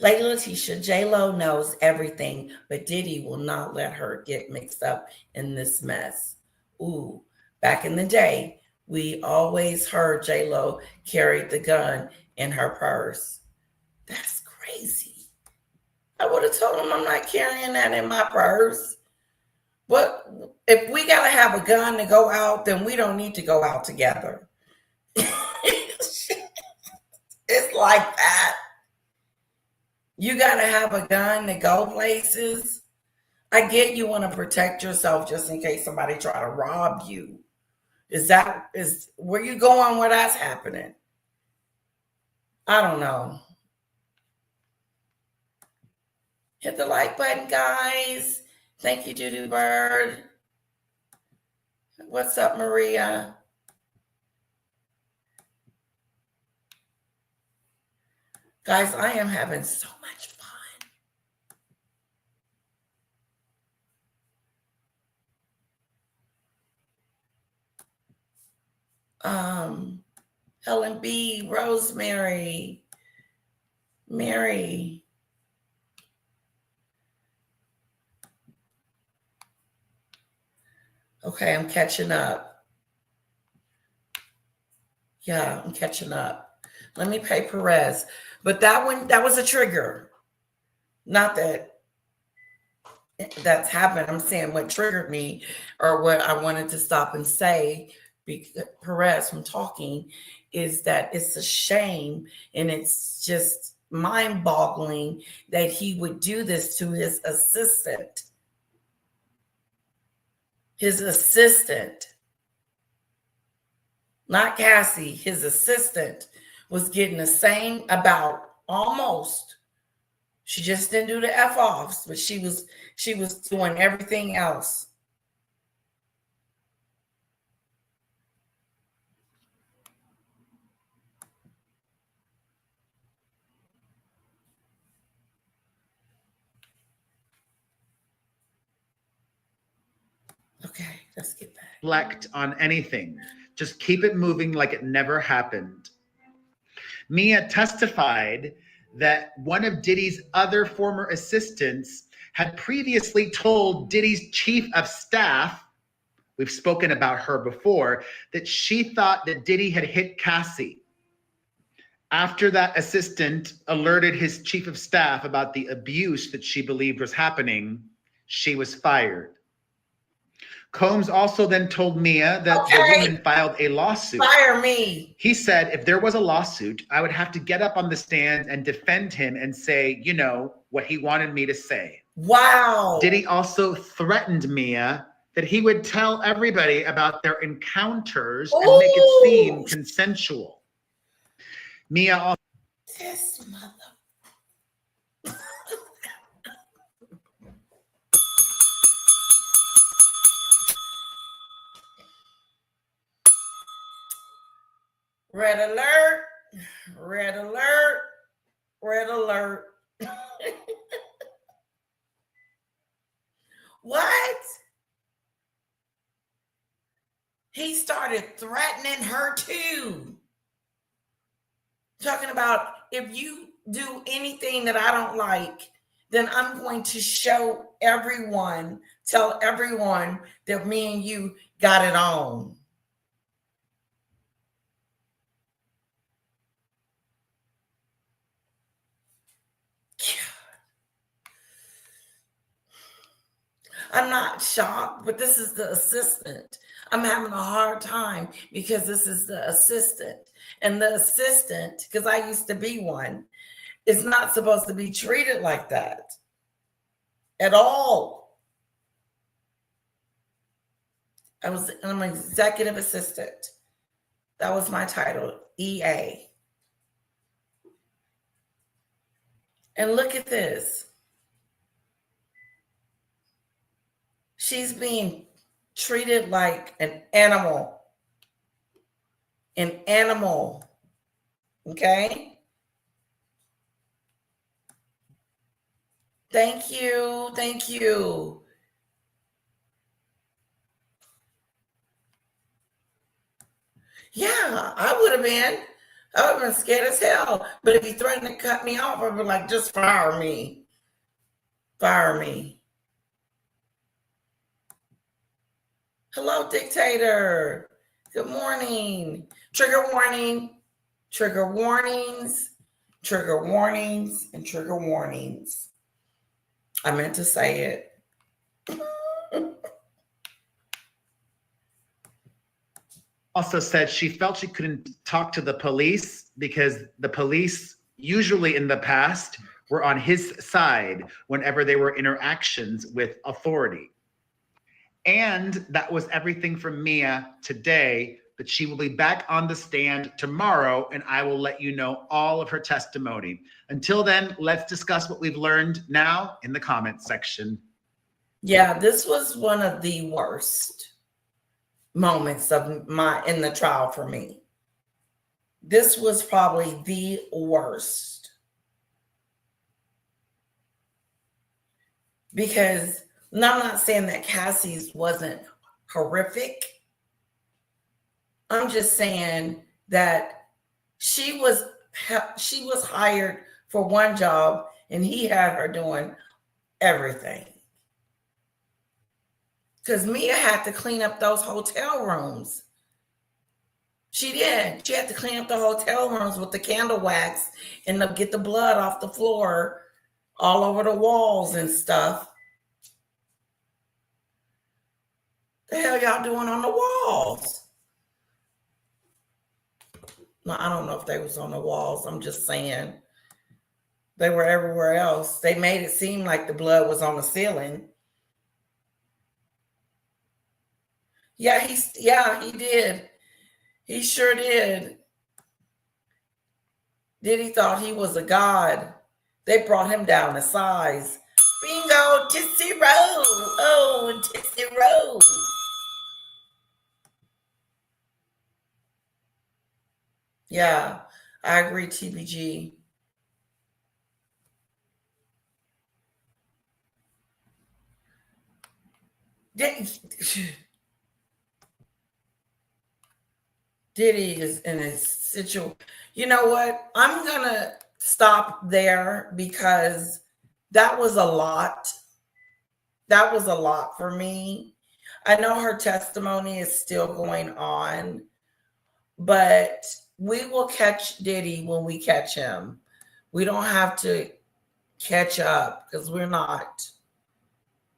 Lady Letitia, J-Lo knows everything, but Diddy will not let her get mixed up in this mess. Ooh, back in the day, we always heard J-Lo carried the gun in her purse. That's crazy. I would have told him I'm not carrying that in my purse. What if we gotta have a gun to go out, then we don't need to go out together. It's like that. You gotta have a gun to go places. I get you want to protect yourself just in case somebody try to rob you. Is where you going where that's happening? I don't know. Hit the like button, guys. Thank you, Doodoo Bird. What's up, Maria? Guys, I am having so much fun. Helen B, Rosemary, Mary. Okay, I'm catching up. Yeah, I'm catching up. Let me pay Perez. But that was a trigger. Not that that's happened. I'm saying what triggered me or what I wanted to stop and say, Perez, from talking, is that it's a shame and it's just mind-boggling that he would do this to his assistant. His assistant, not Cassie, his assistant was getting the same about almost. She just didn't do the F-offs, but she was doing everything else. Okay, let's get back. Reflect on anything. Just keep it moving like it never happened. Mia testified that one of Diddy's other former assistants had previously told Diddy's chief of staff, we've spoken about her before, that she thought that Diddy had hit Cassie. After that assistant alerted his chief of staff about the abuse that she believed was happening, she was fired. Combs also then told Mia that the woman filed a lawsuit. Fire me. He said if there was a lawsuit, I would have to get up on the stand and defend him and say, you know, what he wanted me to say. Wow. Diddy also threatened Mia that he would tell everybody about their encounters and make it seem consensual. Mia also... This mother... Red alert, red alert, red alert. What? He started threatening her too. Talking about if you do anything that I don't like, then I'm going to show everyone, tell everyone that me and you got it on. I'm not shocked, but this is the assistant. I'm having a hard time because this is the assistant. And the assistant, because I used to be one, is not supposed to be treated like that at all. I'm an executive assistant. That was my title, EA. And look at this. She's being treated like an animal. An animal. Okay? Thank you. Thank you. Yeah, I would have been. I would have been scared as hell. But if he threatened to cut me off, I'd be like, just fire me. Fire me. Hello, dictator. Good morning. Trigger warning. Trigger warnings. Trigger warnings and trigger warnings. I meant to say it. Also said she felt she couldn't talk to the police because the police, usually in the past, were on his side whenever there were interactions with authority. And that was everything from Mia today, but she will be back on the stand tomorrow, and I will let you know all of her testimony. Until then, let's discuss what we've learned now in the comments section. Yeah, this was one of the worst moments of in the trial for me. This was probably the worst. Because I'm not saying that Cassie's wasn't horrific. I'm just saying that she was hired for one job and he had her doing everything. Because Mia had to clean up those hotel rooms. She did. She had to clean up the hotel rooms with the candle wax and get the blood off the floor all over the walls and stuff. The hell y'all doing on the walls? No, I don't know if they was on the walls. I'm just saying they were everywhere else. They made it seem like the blood was on the ceiling. Yeah, he did. He sure did. Diddy thought he was a god. They brought him down to size. Bingo, Tootsie Roll. Oh, Tootsie Roll. Yeah, I agree, TBG. Diddy is in a situation. You know what? I'm going to stop there because that was a lot. That was a lot for me. I know her testimony is still going on, but we will catch Diddy when we catch him. We don't have to catch up because we're not.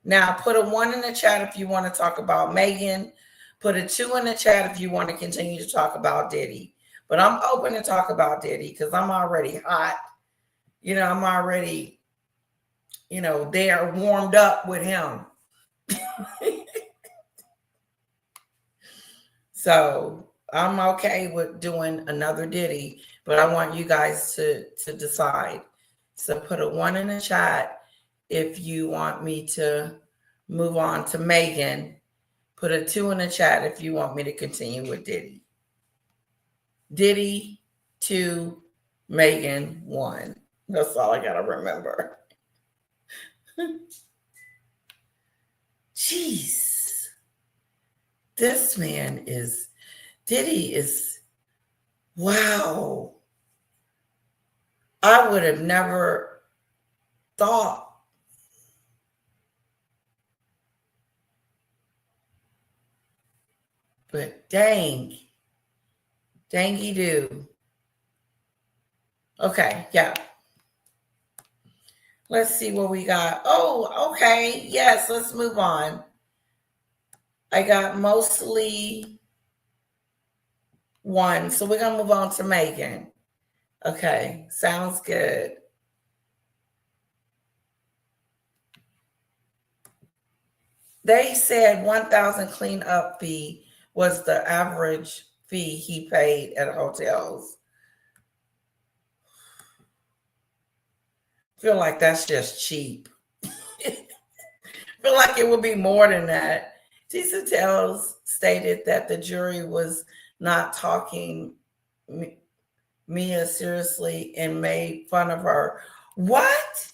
Now, put a 1 in the chat if you want to talk about Meghan. Put a 2 in the chat if you want to continue to talk about Diddy. But I'm open to talk about Diddy because I'm already hot. I'm already, there warmed up with him. So I'm okay with doing another Diddy, but I want you guys to decide. So put a 1 in the chat if you want me to move on to Meghan. Put a 2 in the chat if you want me to continue with Diddy. Diddy 2, Meghan 1. That's all I got to remember. Jeez. Diddy is, wow. I would have never thought. But dangy do. Okay, yeah. Let's see what we got. Oh, okay. Yes, let's move on. I got mostly one. So we're going to move on to Meghan. Okay, sounds good. They said 1,000 cleanup fee was the average fee he paid at hotels. Feel like that's just cheap. Feel like it would be more than that. These hotels stated that the jury was not taking Mia seriously and made fun of her. What?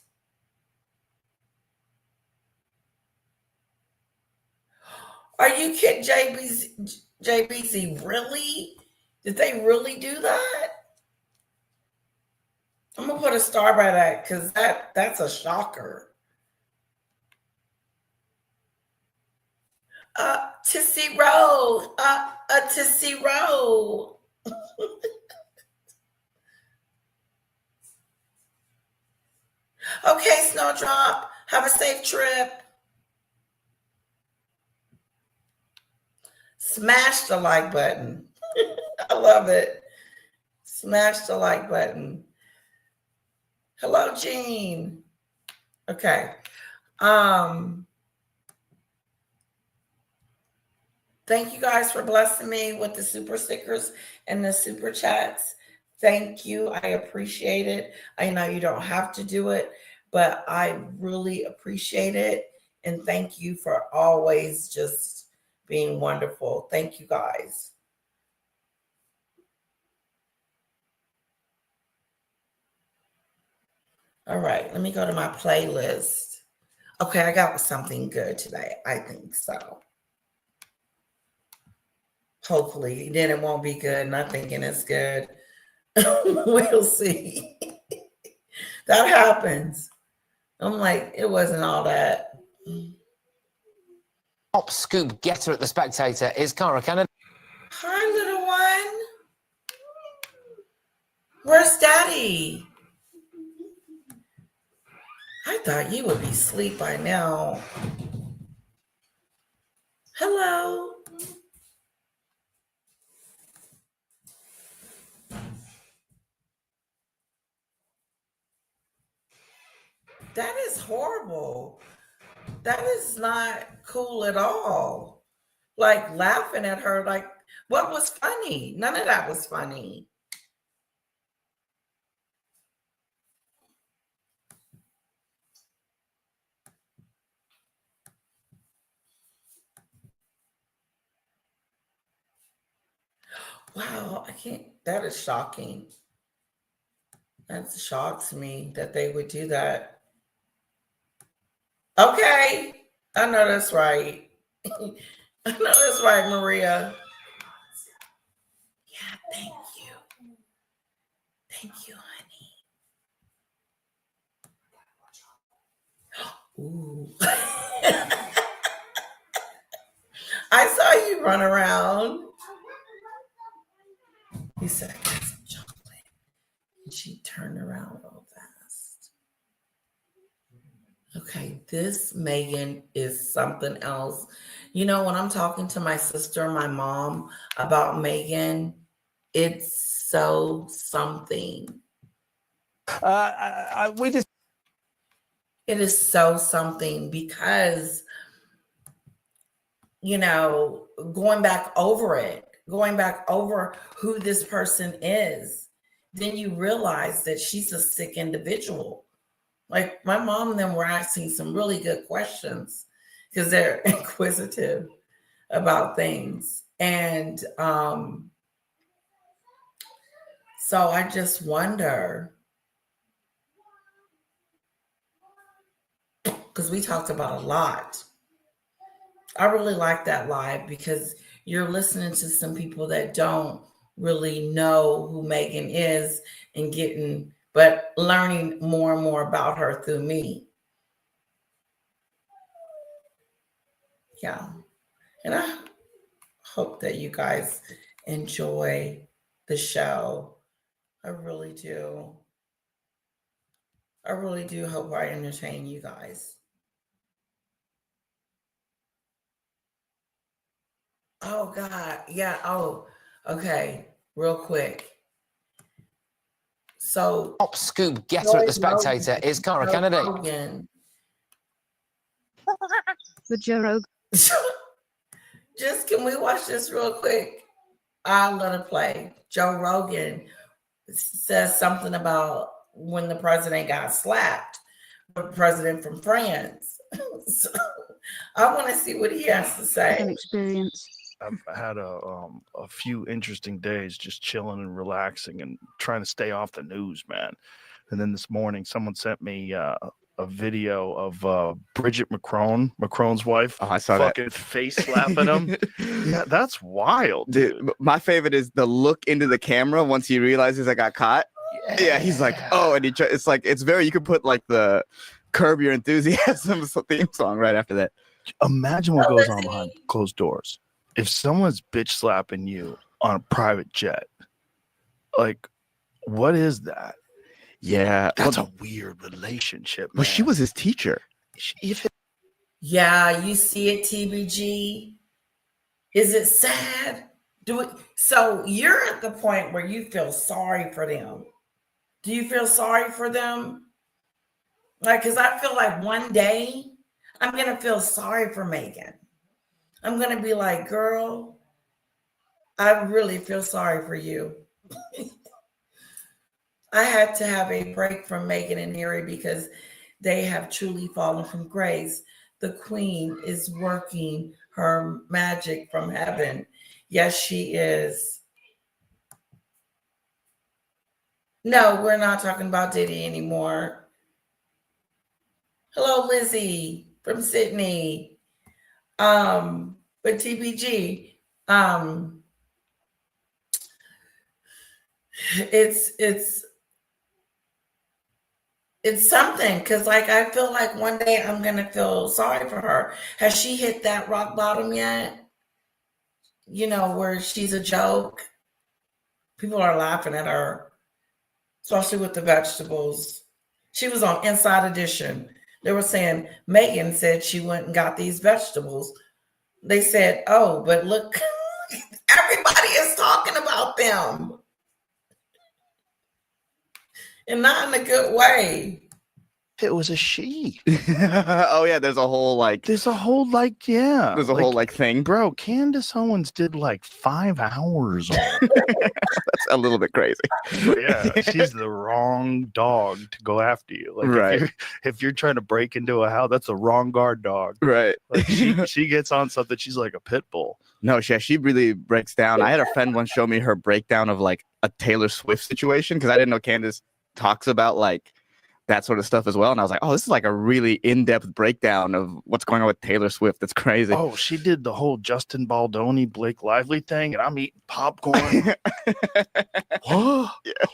Are you kidding, JBC? Really? Did they really do that? I'm gonna put a star by that because that's a shocker. Tootsie Roll. A Tootsie Roll. Okay, Snowdrop. Have a safe trip. Smash the like button. I love it. Smash the like button. Hello, Jean. Okay. Thank you guys for blessing me with the super stickers and the super chats. Thank you. I appreciate it. I know you don't have to do it, but I really appreciate it. And thank you for always just being wonderful. Thank you guys. All right, let me go to my playlist. Okay, I got something good today. I think so. Hopefully, then it won't be good. Not thinking it's good. We'll see. That happens. I'm like, it wasn't all that. Top scoop getter at The Spectator is Cara Kennedy. Hi, little one. Where's Daddy? I thought you would be asleep by now. Hello. That is horrible. That is not cool at all. Like laughing at her, like, what was funny? None of that was funny. Wow, I can't. That is shocking. That shocks me that they would do that. Okay. I know that's right. I know that's right, Maria. Yeah, thank you. Thank you, honey. Ooh. I saw you run around. He said, I got some chocolate. And she turned around real fast. Okay, this Meghan is something else. You know, when I'm talking to my sister and my mom about Meghan, it's so something. It is so something because, you know, going back over who this person is, then you realize that she's a sick individual. Like my mom and them were asking some really good questions because they're inquisitive about things. And so I just wonder, because we talked about a lot. I really like that live because you're listening to some people that don't really know who Meghan is and getting but learning more and more about her through me. Yeah. And I hope that you guys enjoy the show. I really do. I really do hope I entertain you guys. Oh God. Yeah. Oh, okay. Real quick. So Top scoop getter at The Spectator is Cara Kennedy. Rogan. The Joe Rogan. Just can we watch this real quick? I'll let it play. Joe Rogan says something about when the president got slapped, the president from France. So I want to see what he has to An say. experience. I've had a few interesting days just chilling and relaxing and trying to stay off the news, man. And then this morning, someone sent me a video of Bridget Macron's wife. Oh, I saw fucking face slapping him. Yeah, that's wild. Dude, my favorite is the look into the camera once he realizes I got caught. Yeah, he's like, oh, and it's like, it's very, you could put like the Curb Your Enthusiasm theme song right after that. Imagine what goes on behind closed doors. If someone's bitch slapping you on a private jet, like, what is that? Yeah. That's a weird relationship, man. Well, she was his teacher. Yeah, you see it, TBG. Is it sad? So you're at the point where you feel sorry for them. Do you feel sorry for them? Like, because I feel like one day I'm going to feel sorry for Meghan. I'm going to be like, girl, I really feel sorry for you. I had to have a break from Meghan and Harry because they have truly fallen from grace. The queen is working her magic from heaven. Yes, she is. No, we're not talking about Diddy anymore. Hello, Lizzie from Sydney. But TBG, it's something, because like I feel like one day I'm gonna feel sorry for her. Has she hit that rock bottom yet? You know, where she's a joke. People are laughing at her, especially with the vegetables. She was on Inside Edition. They were saying Meghan said she went and got these vegetables. They said, oh, but look, everybody is talking about them. And not in a good way. It was a she. Oh yeah, there's a whole like There's a whole thing. Bro, Candace Owens did like 5 hours on it. That's a little bit crazy. Yeah, she's the wrong dog to go after you. Like, Right. if you're trying to break into a house, that's the wrong guard dog. Right. Like she gets on something, she's like a pit bull. No, she really breaks down. I had a friend once show me her breakdown of like a Taylor Swift situation because I didn't know Candace talks about like that sort of stuff as well. And I was like, oh, this is like a really in-depth breakdown of what's going on with Taylor Swift. That's crazy. Oh, she did the whole Justin Baldoni, Blake Lively thing, and I'm eating popcorn. Oh,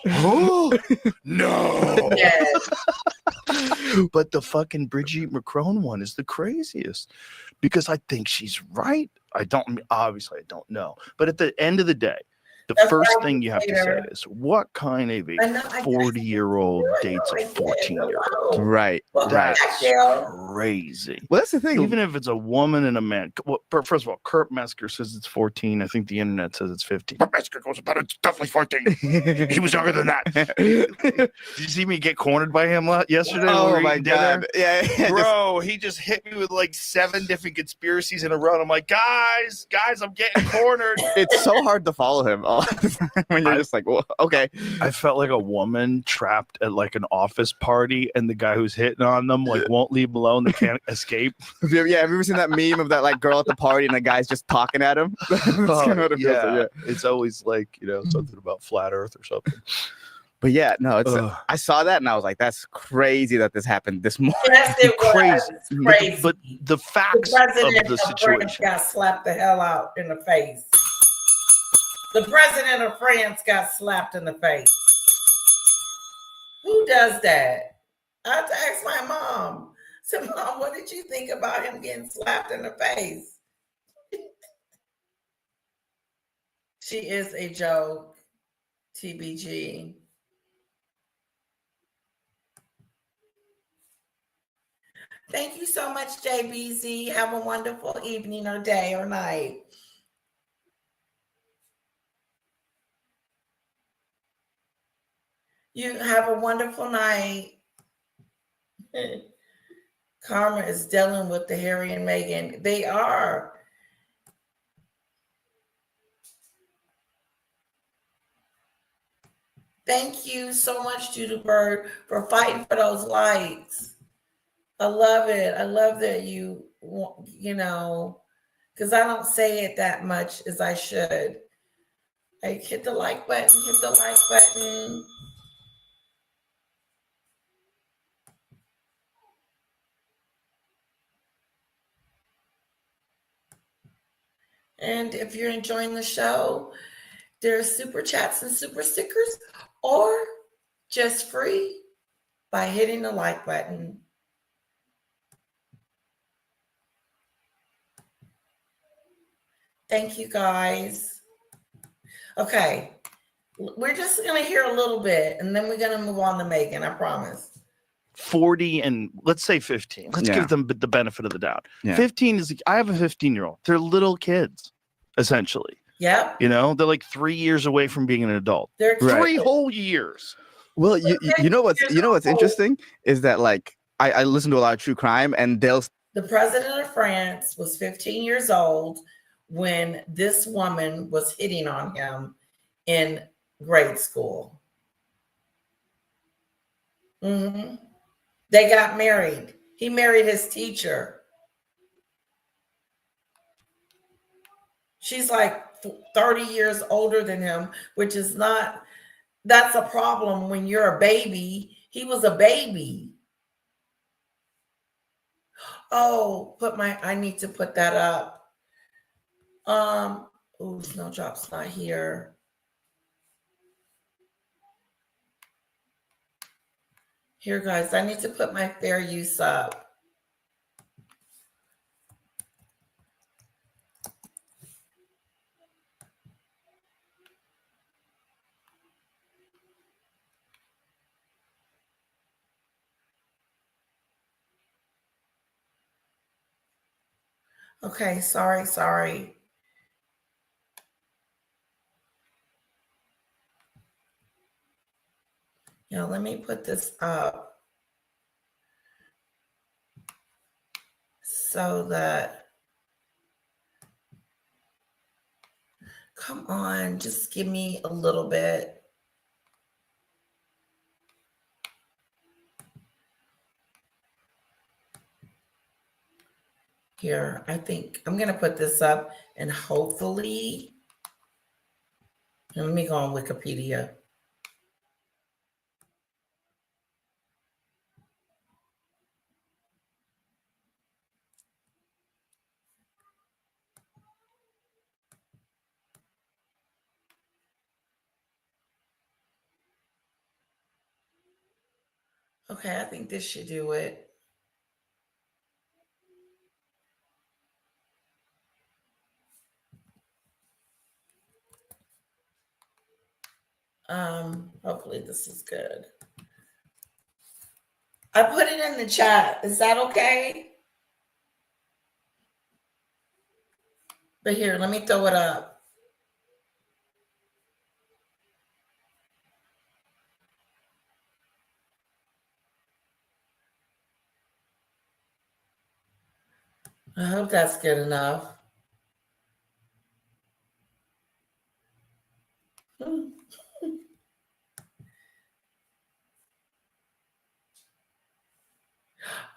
oh, no. Yes. But the fucking Brigitte Macron one is the craziest because I think she's right. Obviously I don't know. But at the end of the day, the That's first right, thing you have to say Peter. is, what kind of a I know, I 40-year-old dates a 14-year-old? Right. Well, Right. Gail. Crazy. Well, that's the thing. Even if it's a woman and a man. Well, first of all, Kurt Metzger says it's 14. I think the internet says it's 15. Kurt Metzger goes about it's definitely 14. He was younger than that. Did you see me get cornered by him yesterday? when we Oh were my eating dinner? god. Yeah. Bro, he just hit me with like 7 different conspiracies in a row. And I'm like, guys, I'm getting cornered. It's so hard to follow him all the time when you're just like, well, okay. I felt like a woman trapped at like an office party, and the guy who's hitting on them like won't leave them alone. They can't escape. Have you ever seen that meme of that like girl at the party and the guy's just talking at him? That's kind of what it feels like, yeah. It's always like, something about flat Earth or something. But yeah, no, it's Ugh. I saw that and I was like, that's crazy that this happened this morning. Yes, it was Crazy. crazy. But the The facts president of the of France situation. got slapped the hell out in the face. The president of France got slapped in the face. Who does that? I have to ask my mom. So, Mom, what did you think about him getting slapped in the face? She is a joke. TBG. Thank you so much, JBZ. Have a wonderful evening or day or night. You have a wonderful night. Karma is dealing with the Harry and Meghan. They are. Thank you so much, Judah Bird, for fighting for those lights. I love it. I love that you know, because I don't say it that much as I should. Like, hit the like button, hit the like button. And if you're enjoying the show, there's super chats and super stickers, or just free by hitting the like button. Thank you, guys. Okay, we're just going to hear a little bit, and then we're going to move on to Meghan, I promise. 40 and let's say 15. Let's give them the benefit of the doubt. Yeah. 15 is, I have a 15-year-old. They're little kids, essentially. Yep. You know, they're like 3 years away from being an adult. They're Right. 3 whole years. Well, you know what's interesting is that, like, I listen to a lot of true crime, and the president of France was 15 years old when this woman was hitting on him in grade school. Mm-hmm. They got married. He married his teacher. She's like 30 years older than him, which is not, that's a problem when you're a baby. He was a baby. Oh, I need to put that up. Snowdrop's not here. Here, guys, I need to put my fair use up. Okay, sorry. Yeah, let me put this up so that, come on, just give me a little bit. Here, I think I'm going to put this up and hopefully, let me go on Wikipedia. Okay, I think this should do it. Hopefully this is good. I put it in the chat. Is that okay? But here, let me throw it up. I hope that's good enough.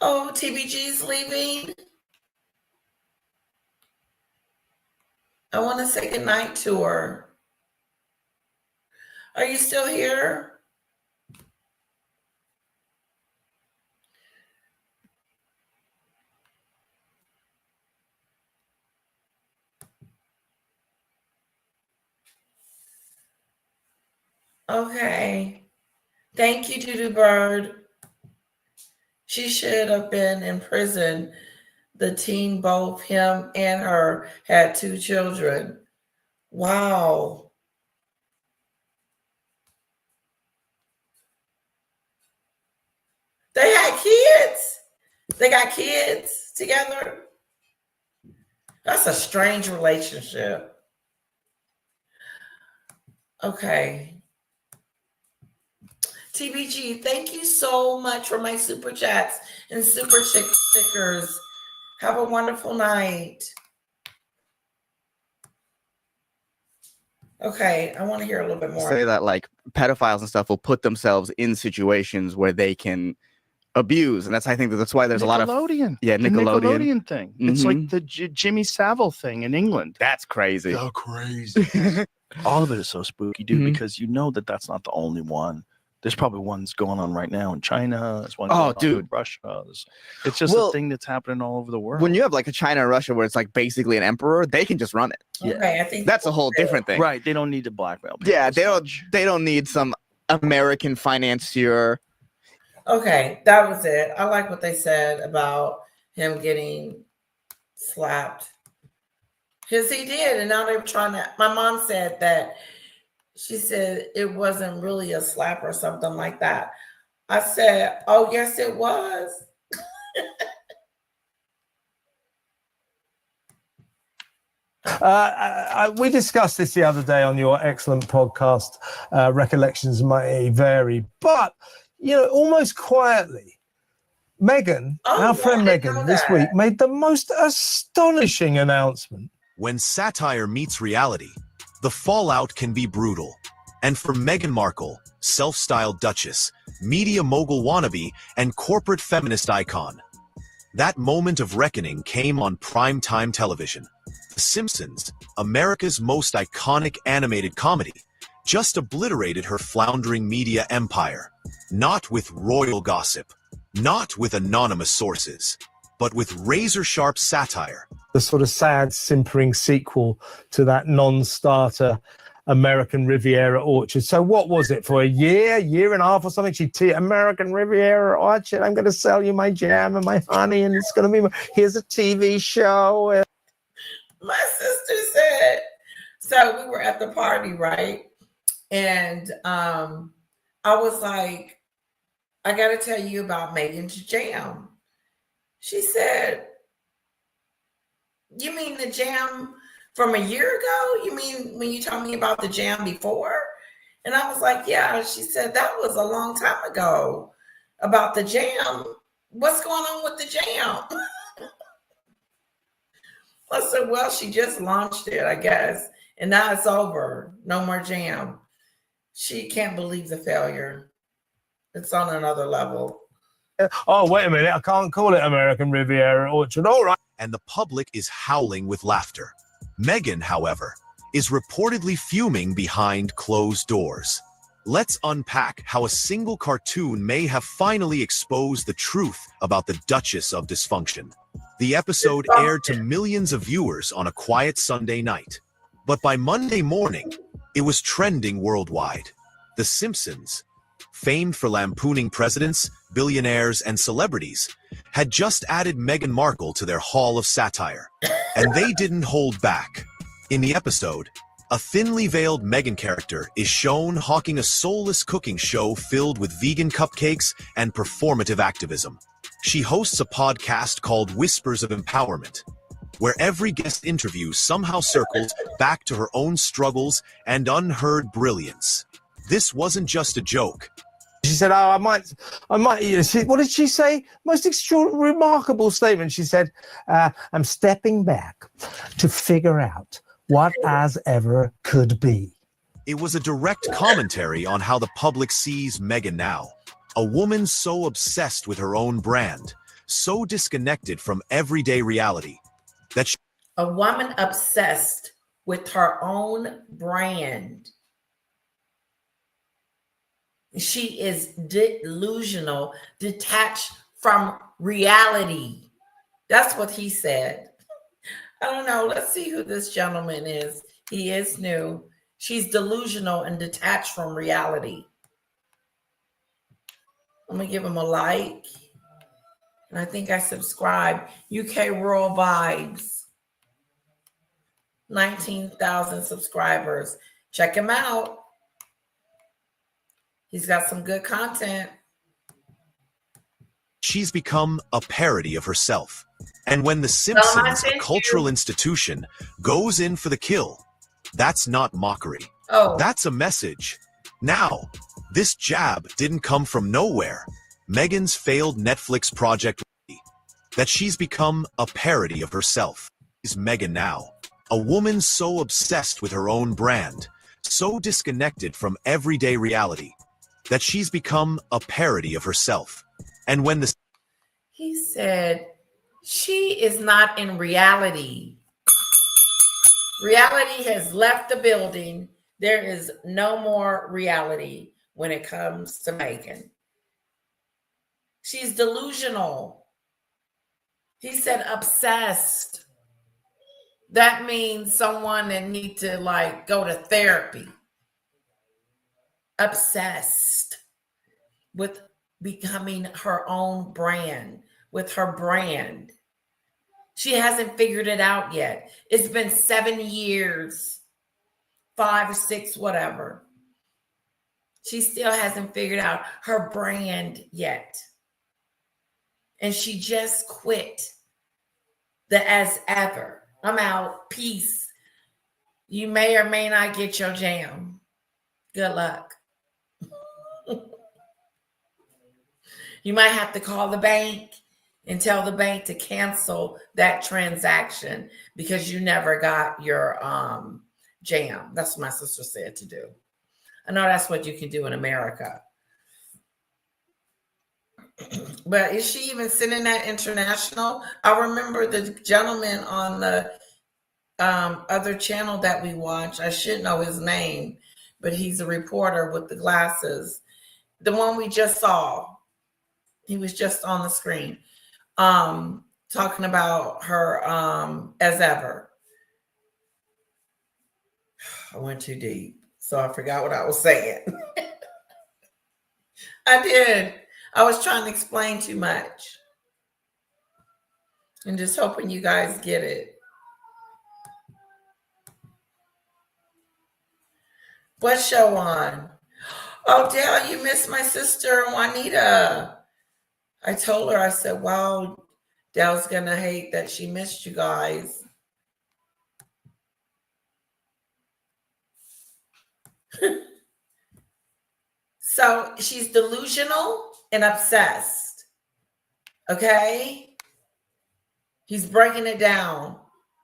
Oh, TBG's leaving. I want to say goodnight to her. Are you still here? Okay. Thank you, Doodoo Bird. She should have been in prison. The teen, both him and her, had 2 children. Wow. They had kids. They got kids together. That's a strange relationship. Okay. TBG, thank you so much for my super chats and super chick stickers. Have a wonderful night. Okay, I want to hear a little bit more. Say that like pedophiles and stuff will put themselves in situations where they can abuse, and I think that's why there's a lot of Nickelodeon. Yeah, The Nickelodeon. thing. It's like the Jimmy Savile thing in England. That's crazy. So crazy. All of it is so spooky, dude, Mhm. because you know that that's not the only one. There's probably ones going on right now in China. There's one Oh, going on dude. in Russia. It's just Well, a thing that's happening all over the world. When you have like a China or Russia where it's like basically an emperor, they can just run it. Okay, I think That's a whole different thing. Right, they don't need to blackmail people. Yeah, as they much. don't need some American financier. Okay, that was it. I like what they said about him getting slapped. Because he did, and now they're trying to. My mom said that she said it wasn't really a slap or something like that. I said, oh, yes, it was. We discussed this the other day on your excellent podcast. Recollections may vary, but almost quietly, Meghan, our friend Meghan, this week made the most astonishing announcement. When satire meets reality, the fallout can be brutal. And for Meghan Markle, self-styled Duchess, media mogul wannabe, and corporate feminist icon, that moment of reckoning came on primetime television. The Simpsons, America's most iconic animated comedy, just obliterated her floundering media empire. Not with royal gossip, not with anonymous sources, but with razor-sharp satire. The sort of sad, simpering sequel to that non-starter American Riviera Orchard. So what was it, for a year and a half or something? American Riviera Orchard, I'm going to sell you my jam and my honey, and it's going to be, here's a TV show. My sister said, so we were at the party, right? And I was like, I got to tell you about Meghan's jam. She said, you mean the jam from a year ago? You mean when you told me about the jam before? And I was like, yeah. She said, that was a long time ago about the jam. What's going on with the jam? I said, well, she just launched it, I guess. And now it's over. No more jam. She can't believe the failure. It's on another level. Oh, wait a minute. I can't call it American Riviera Orchard. All right. And the public is howling with laughter. Meghan, however, is reportedly fuming behind closed doors. Let's unpack how a single cartoon may have finally exposed the truth about the Duchess of Dysfunction. The episode aired to millions of viewers on a quiet Sunday night. But by Monday morning, it was trending worldwide. The Simpsons, famed for lampooning presidents, billionaires, and celebrities, had just added Meghan Markle to their hall of satire. And they didn't hold back. In the episode, a thinly veiled Meghan character is shown hawking a soulless cooking show filled with vegan cupcakes and performative activism. She hosts a podcast called Whispers of Empowerment, where every guest interview somehow circles back to her own struggles and unheard brilliance. This wasn't just a joke. She said, oh, I might. What did she say? Most extraordinary, remarkable statement. She said, I'm stepping back to figure out what as ever could be. It was a direct commentary on how the public sees Meghan now. A woman so obsessed with her own brand, so disconnected from everyday reality, that A woman obsessed with her own brand. She is delusional, detached from reality. That's what he said. I don't know. Let's see who this gentleman is. He is new. She's delusional and detached from reality. I'm gonna give him a like. And I think I subscribe. UK Rural Vibes. 19,000 subscribers. Check him out. He's got some good content. She's become a parody of herself. And when The Tell him I Simpsons, a sent cultural you. institution, goes in for the kill, that's not mockery. Oh, That's a message. Now, this jab didn't come from nowhere. Meghan's failed Netflix project that she's become a parody of herself is Meghan now. A woman so obsessed with her own brand, so disconnected from everyday reality, that she's become a parody of herself. And when the he said she is not in reality. Reality has left the building. There is no more reality when it comes to Meghan. She's delusional. He said obsessed. That means someone that need to like go to therapy. Obsessed with becoming her own brand, with her brand. She hasn't figured it out yet. It's been 7 years, 5 or 6, whatever. She still hasn't figured out her brand yet. And she just quit the as ever. I'm out. Peace. You may or may not get your jam. Good luck. You might have to call the bank and tell the bank to cancel that transaction because you never got your jam. That's what my sister said to do. I know that's what you can do in America. But is she even sending that international? I remember the gentleman on the other channel that we watch. I should know his name, but he's a reporter with the glasses. The one we just saw. He was just on the screen. Talking about her as ever. I went too deep, so I forgot what I was saying. I did. I was trying to explain too much. And just hoping you guys get it. What show on? Oh, Dale, you missed my sister, Juanita. I told her, I said, wow, Dale's going to hate that she missed you guys. So she's delusional and obsessed. Okay? He's breaking it down.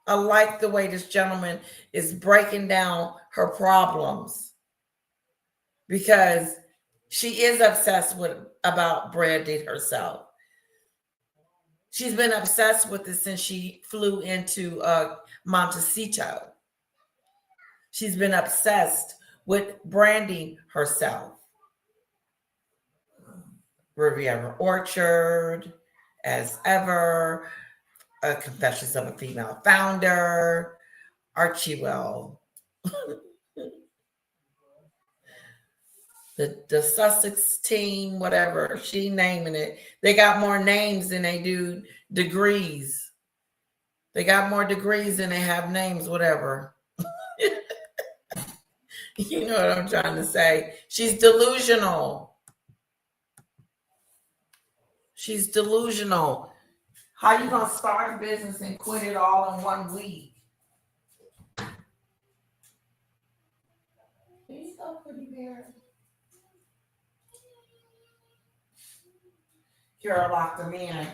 I like the way this gentleman is breaking down her problems because she is obsessed with about branding herself. She's been obsessed with it since she flew into Montecito. She's been obsessed with branding herself. Riviera Orchard, as ever, Confessions of a Female Founder, Archewell, the Sussex team, whatever, she naming it. They got more names than they do degrees. They got more degrees than they have names, whatever. You know what I'm trying to say. She's delusional. She's delusional. How you gonna start a business and quit it all in 1 week? Here you go, pretty bear. Kara locked them in.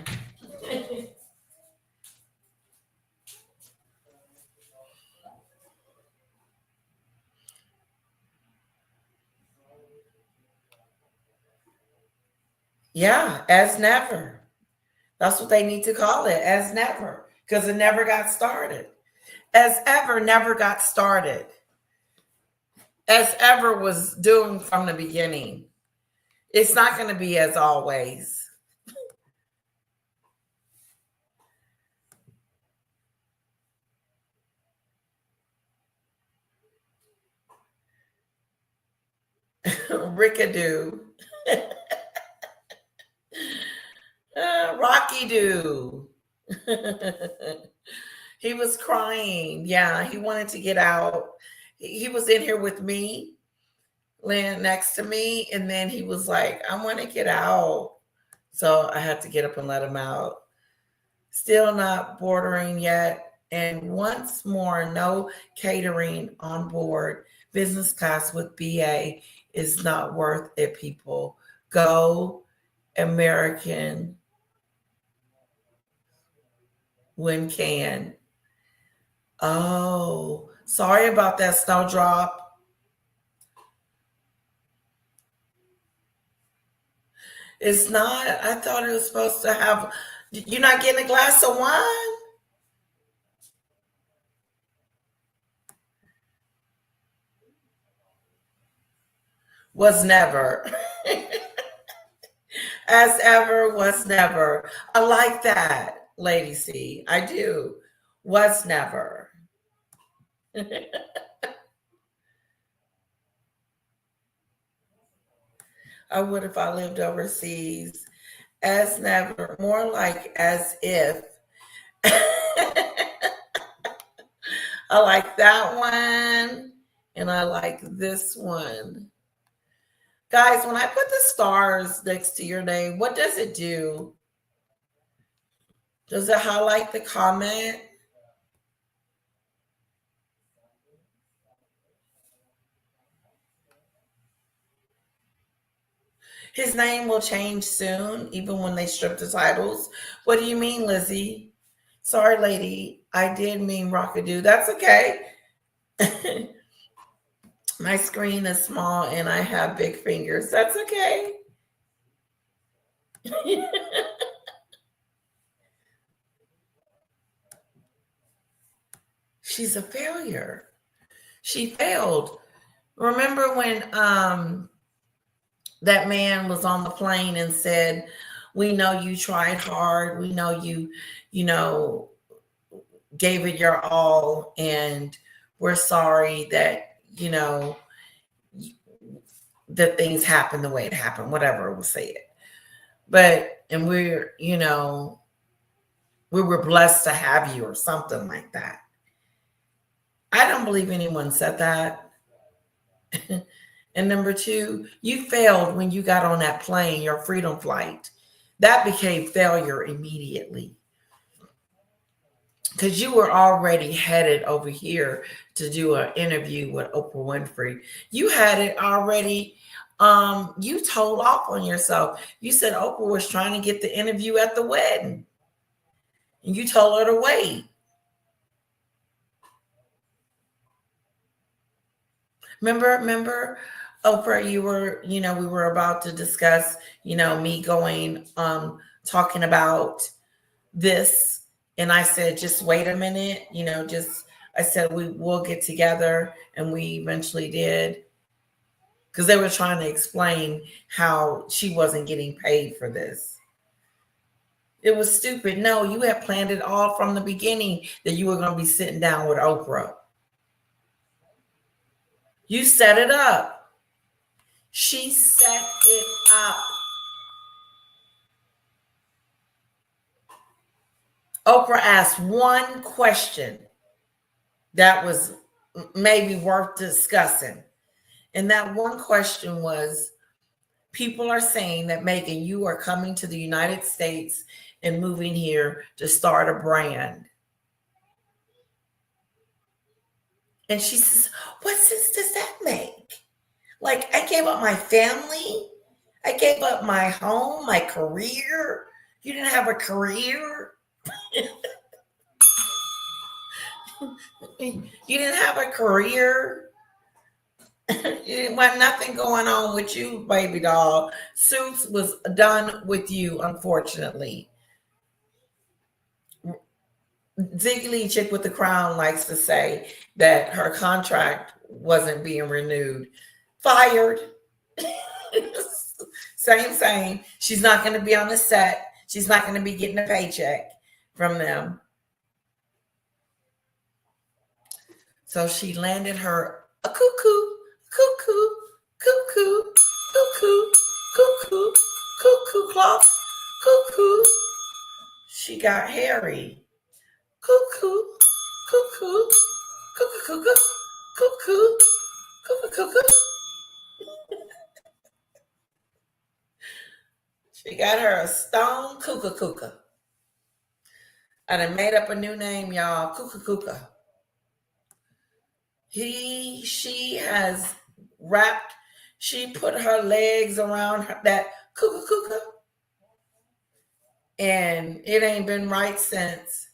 Yeah, as never. That's what they need to call it, as never, because it never got started. As ever never got started. As ever was doomed from the beginning. It's not going to be as always. Rickadoo. Rocky do. He was crying. Yeah, he wanted to get out. He was in here with me, laying next to me, and then he was like, I want to get out. So I had to get up and let him out. Still not bordering yet. And once more, no catering on board. Business class with BA is not worth it, people. Go American when can. Oh, sorry about that, Snowdrop. It's not. I thought it was supposed to have. You're not getting a glass of wine? Was never. As ever, was never. I like that, Lady C. I do. Was never. I would if I lived overseas. As never. More like as if. I like that one. And I like this one. Guys, when I put the stars next to your name, what does it do? Does it highlight the comment? His name will change soon, even when they strip the titles. What do you mean, Lizzie? Sorry, lady. I did mean Rockadoo. That's okay. My screen is small and I have big fingers. That's okay. She's a failure. She failed. Remember when that man was on the plane and said, we know you tried hard. We know you gave it your all. And we're sorry that, that things happened the way it happened, whatever we'll say it. But, and we were blessed to have you or something like that. I don't believe anyone said that. And number two, you failed when you got on that plane, your freedom flight. That became failure immediately. Because you were already headed over here to do an interview with Oprah Winfrey. You had it already. You told off on yourself. You said Oprah was trying to get the interview at the wedding. And you told her to wait. Remember, Oprah, you were, we were about to discuss, me going, talking about this. And I said, just wait a minute, I said, we'll get together. And we eventually did. Because they were trying to explain how she wasn't getting paid for this. It was stupid. No, you had planned it all from the beginning that you were going to be sitting down with Oprah. You set it up. She set it up. Oprah asked one question that was maybe worth discussing. And that one question was, people are saying that, Meghan, you are coming to the United States and moving here to start a brand. And she says, what sense does that make? Like, I gave up my family. I gave up my home, my career. You didn't have a career. You didn't have a career. You didn't want nothing going on with you, baby doll. Suits was done with you, unfortunately. Ziggly Chick with the Crown likes to say that her contract wasn't being renewed. Fired. Same. She's not going to be on the set. She's not going to be getting a paycheck from them. So she landed her a cuckoo, clock, cuckoo. She got Harry. Cuckoo, cuckoo, cuckoo, cuckoo, cuckoo, cuckoo, cuckoo. She got her a stone cuckoo cuckoo. I done made up a new name, y'all. Cuckoo cuckoo. She has wrapped, she put her legs around that cuckoo cuckoo. And it ain't been right since.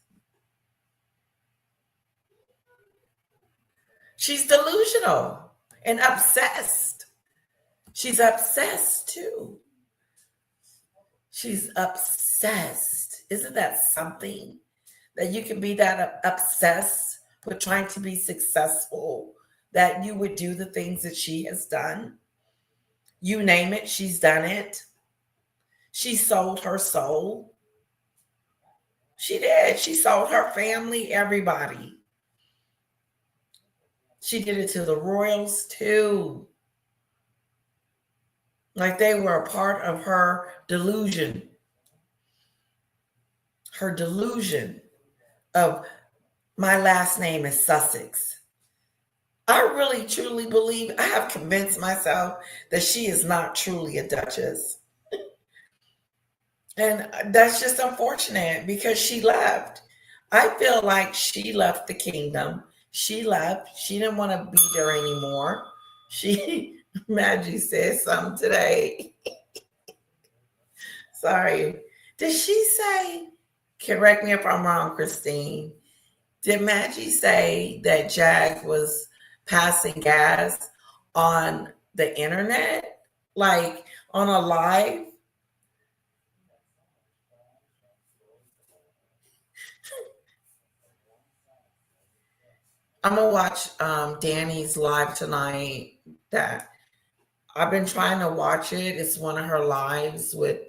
She's delusional and obsessed. She's obsessed too. She's obsessed. Isn't that something? That you can be that obsessed with trying to be successful, that you would do the things that she has done. You name it, she's done it. She sold her soul. She did. She sold her family, everybody. She did it to the royals too. Like they were a part of her delusion. Her delusion of my last name is Sussex. I really truly believe, I have convinced myself that she is not truly a duchess. And that's just unfortunate because she left. I feel like she left the kingdom. She left. She didn't want to be there anymore. Maggie said something today. Sorry. Did she say, correct me if I'm wrong, Christine, did Maggie say that Jag was passing gas on the internet? Like on a live? I'm gonna watch Danny's live tonight. That I've been trying to watch it. It's one of her lives with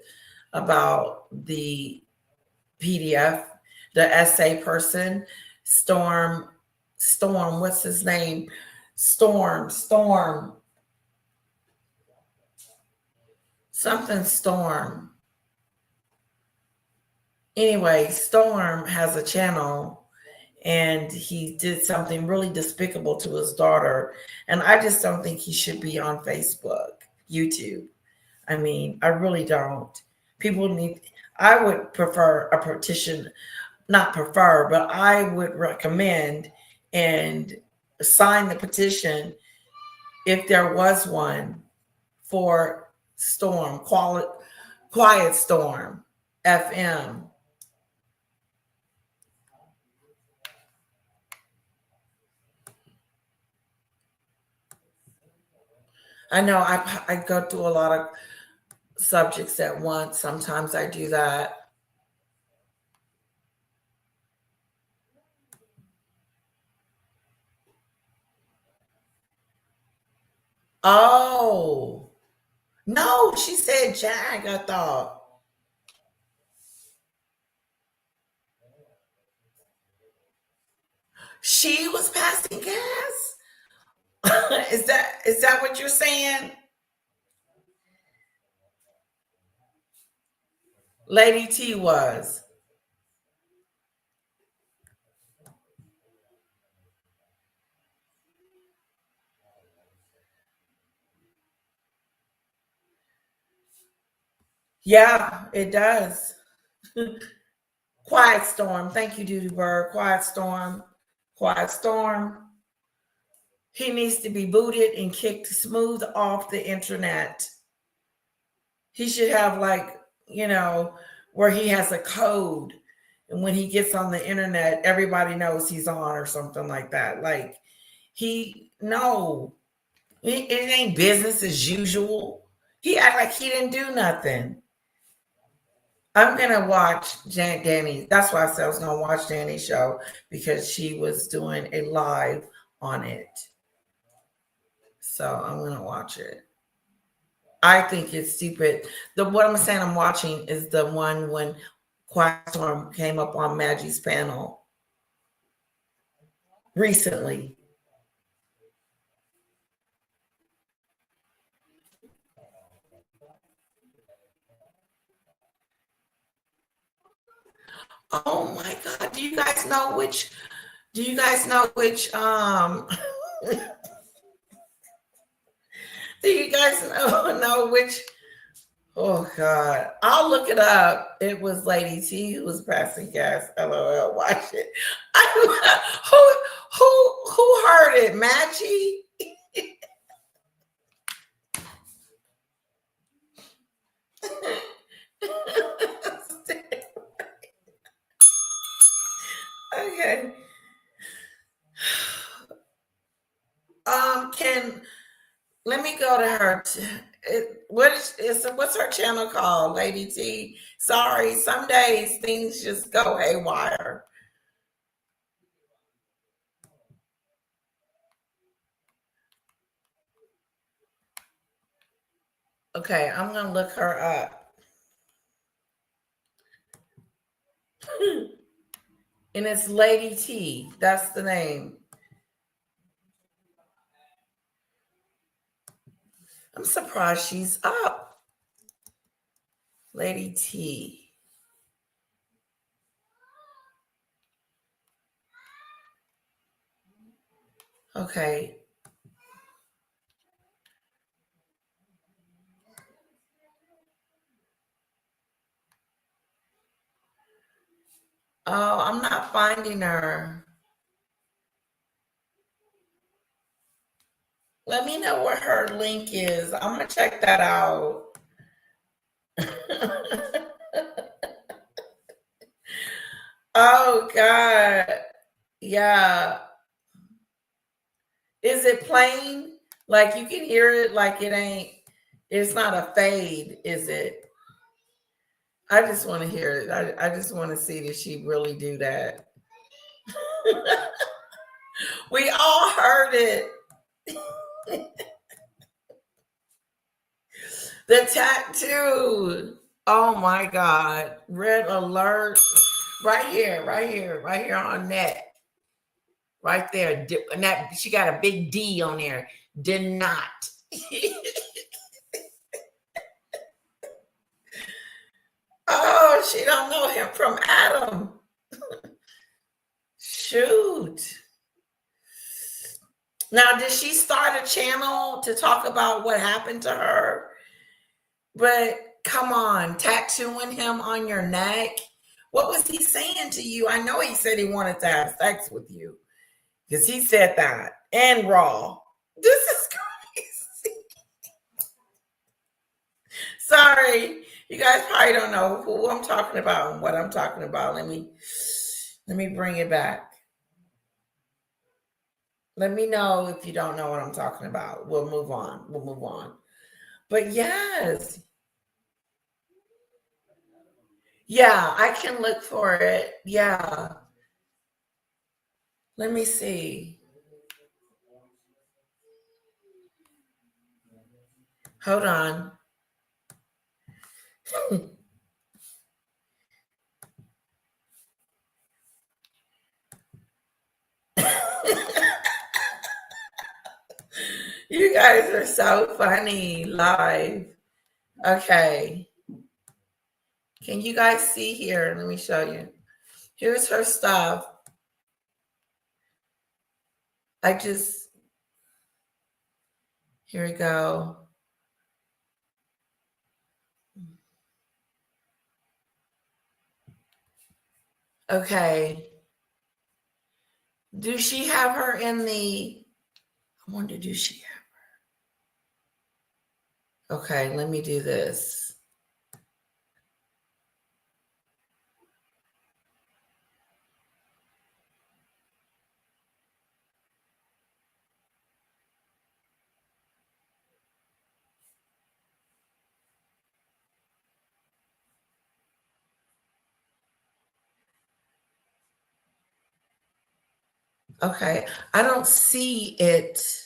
about the PDF, the essay person, Storm, what's his name? Storm, something Storm. Anyway, Storm has a channel and he did something really despicable to his daughter. And I just don't think he should be on Facebook, YouTube. I mean, I really don't. People need, I would prefer a petition, not prefer, but I would recommend and sign the petition if there was one for Storm, Quiet Storm, FM. I know I go through a lot of subjects at once. Sometimes I do that. Oh, no, she said Jag, I thought. She was passing gas? Is that what you're saying? Lady T was. Yeah, it does. Quiet Storm. Thank you, Duty Bird. Quiet Storm. Quiet Storm. He needs to be booted and kicked smooth off the internet. He should have like, where he has a code. And when he gets on the internet, everybody knows he's on or something like that. Like no, it ain't business as usual. He act like he didn't do nothing. I'm gonna watch Danny. That's why I said I was gonna watch Danny's show because she was doing a live on it. So I'm gonna watch it. I think it's stupid. What I'm saying I'm watching is the one when Quiet Storm came up on Maggie's panel recently. Oh my God. Do you guys know which do you guys know which do you guys know which oh God. I'll look it up. It was Lady T who was passing gas. LOL. Watch it. Who heard it? Matchy? Okay. Can let me go to her. What's her channel called, Lady T? Sorry, some days things just go haywire. Okay, I'm gonna look her up. And it's Lady T. That's the name. I'm surprised she's up. Lady T. Okay. Oh, I'm not finding her. Let me know where her link is. I'm gonna check that out. Oh God. Yeah. Is it plain? Like you can hear it like it's not a fade, is it? I just want to hear it. I just want to see that she really do that. We all heard it. The tattoo. Oh my God. Red alert. Right here on that. Right there. And that she got a big D on there. Did not. Oh, she don't know him from Adam. Shoot. Now, did she start a channel to talk about what happened to her? But come on, tattooing him on your neck. What was he saying to you? I know he said he wanted to have sex with you because he said that and raw. This is crazy. Sorry, you guys probably don't know who I'm talking about and what I'm talking about. Let me bring it back. Let me know if you don't know what I'm talking about. We'll move on. But yes. Yeah, I can look for it. Yeah. Let me see. Hold on. You guys are so funny live. Okay. Can you guys see here? Let me show you. Here's her stuff. Here we go. Okay. Do she have her in the, I wonder, do she have her? Okay, let me do this. Okay, I don't see it.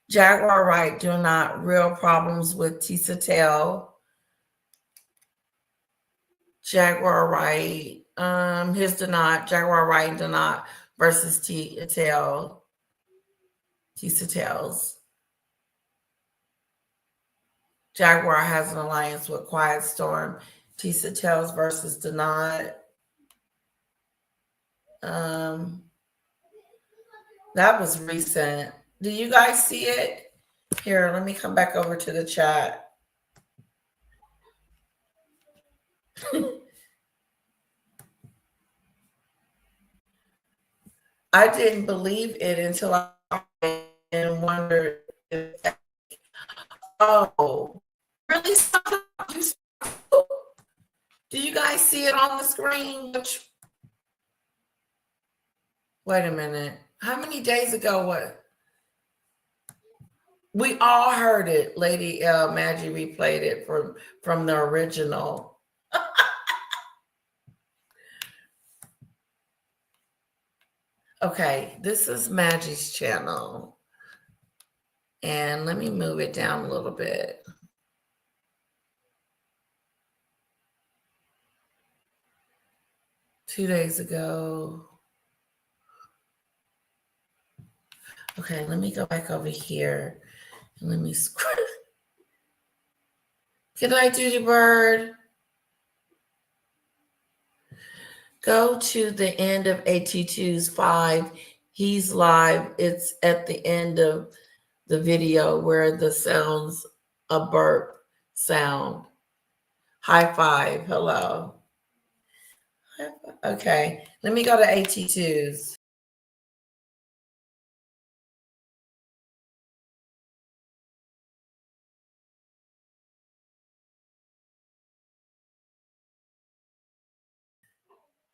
Jaguar Wright, do not. Real problems with Tisa Tell. Jaguar Wright, his do not. Jaguar Wright do not versus Tisa Tells. Jaguar has an alliance with Quiet Storm. Tisa Tells versus Denard. That was recent. Do you guys see it? Here, let me come back over to the chat. I didn't believe it until I and wondered if, oh, really? Do you guys see it on the screen? Wait a minute. How many days ago? What? We all heard it. Lady Maggie replayed it from the original. Okay, this is Maggie's channel. And let me move it down a little bit. Two days ago. Okay, let me go back over here and let me scroll. Good night, Judy Bird. Go to the end of AT2's 5. He's live. It's at the end of the video where the sounds a burp sound. High five. Hello. Okay, let me go to AT2's.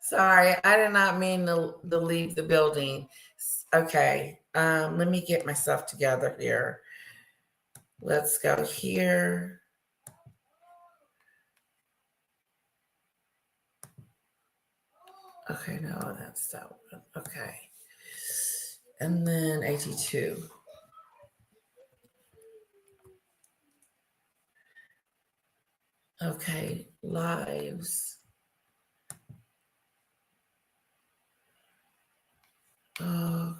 Sorry, I did not mean to leave the building. Okay, let me get myself together here. Let's go here. Okay, no, that's that one. Okay. And then 82. Okay, lives. Oh,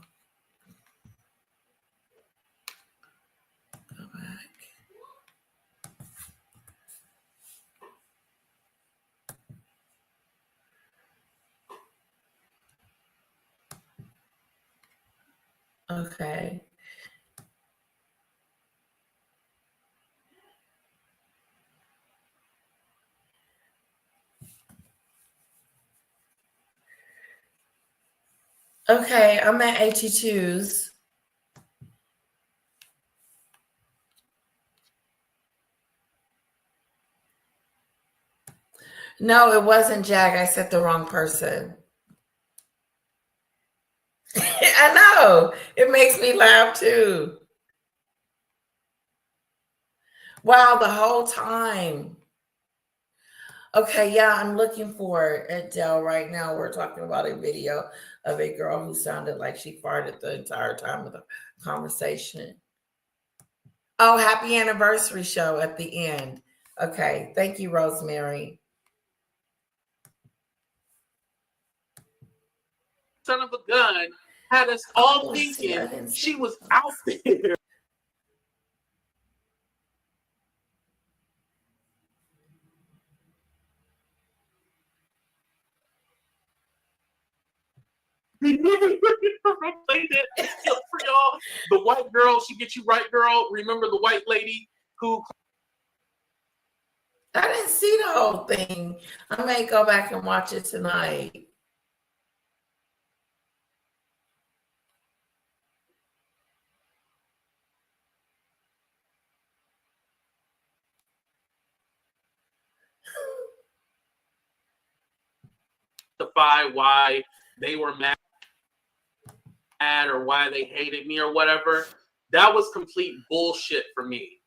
go back. Okay. Okay, I'm at 82's. No, it wasn't Jack. I said the wrong person. I know. It makes me laugh too. Wow, the whole time. Okay, yeah, I'm looking for it at Dell right now. We're talking about a video of a girl who sounded like she farted the entire time of the conversation. Oh, happy anniversary show at the end. Okay, thank you, Rosemary. Son of a gun had us all Oh, thinking she was out there. They never played that for y'all. The white girl, she gets you right, girl. Remember the white lady who? I didn't see the whole thing. I may go back and watch it tonight. Justify why they were mad or why they hated me or whatever. That was complete bullshit for me.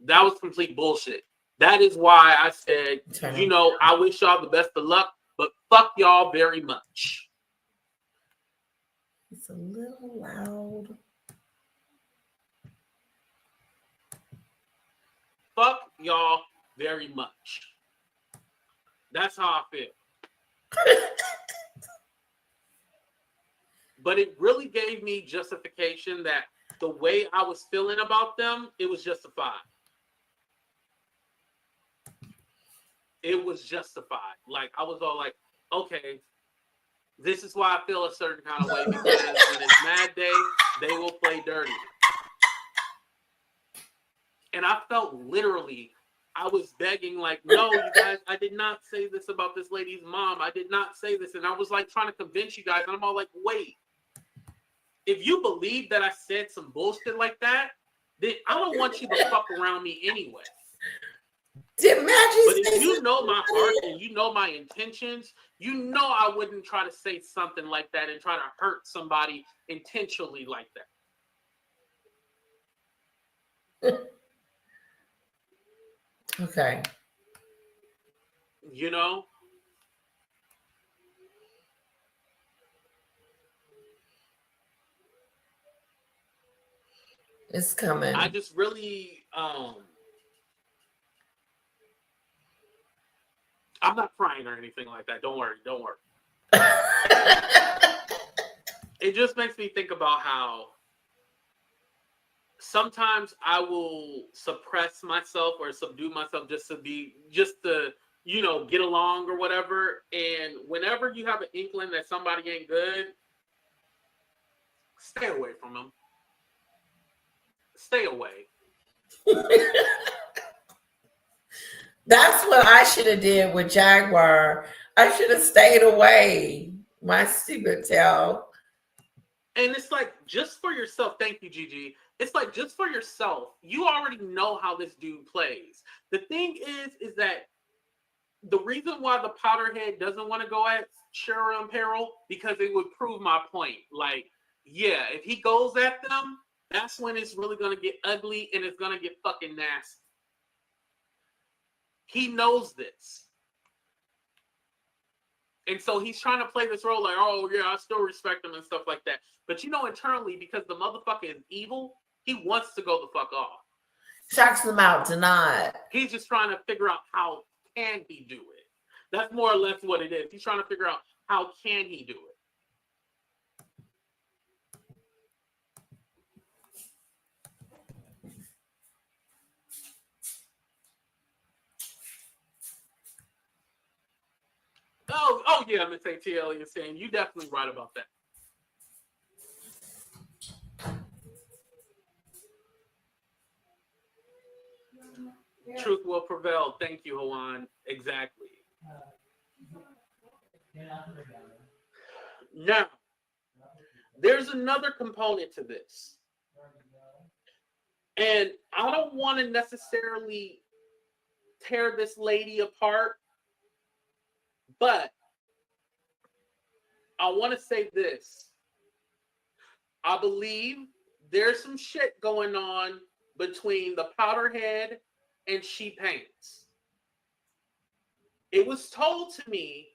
That was complete bullshit. That is why I said, you know, I wish y'all the best of luck, but fuck y'all very much. It's a little loud. Fuck y'all very much. That's how I feel. But it really gave me justification that the way I was feeling about them, it was justified. It was justified. Like, I was all like, okay, This is why I feel a certain kind of way, because when it's Mad Day, they will play dirty. And I felt literally, I was begging, like, no, you guys, I did not say this about this lady's mom. I did not say this. And I was like trying to convince you guys. And I'm all like, wait, if you believe that I said some bullshit like that, then I don't want you to fuck around me anyway. Did Magic But if say you something? know my heart and you know my intentions, you know I wouldn't try to say something like that and try to hurt somebody intentionally like that. Okay. You know? It's coming. I just really I'm not crying or anything like that. Don't worry. It just makes me think about how sometimes I will suppress myself or subdue myself just to get along or whatever. And whenever you have an inkling that somebody ain't good, stay away from them. Stay away. That's what I should have did with Jaguar. I should have stayed away. My stupid tail. And it's like, just for yourself. Thank you, Gigi. It's like, just for yourself. You already know how this dude plays. The thing is that the reason why the Powderhead doesn't want to go at Cheryl and Peril, because it would prove my point. Like, yeah, if he goes at them, that's when it's really going to get ugly and it's going to get fucking nasty. He knows this. And so he's trying to play this role like, oh, yeah, I still respect him and stuff like that. But internally, because the motherfucker is evil, he wants to go the fuck off. Shocks them out tonight. He's just trying to figure out how can he do it. That's more or less what it is. He's trying to figure out how can he do it. Oh yeah, Miss ATL is saying you definitely right about that. Truth will prevail. Thank you, Hawan. Exactly. Now, there's another component to this. And I don't want to necessarily tear this lady apart, but I want to say this. I believe there's some shit going on between the Powderhead and She Paints. It was told to me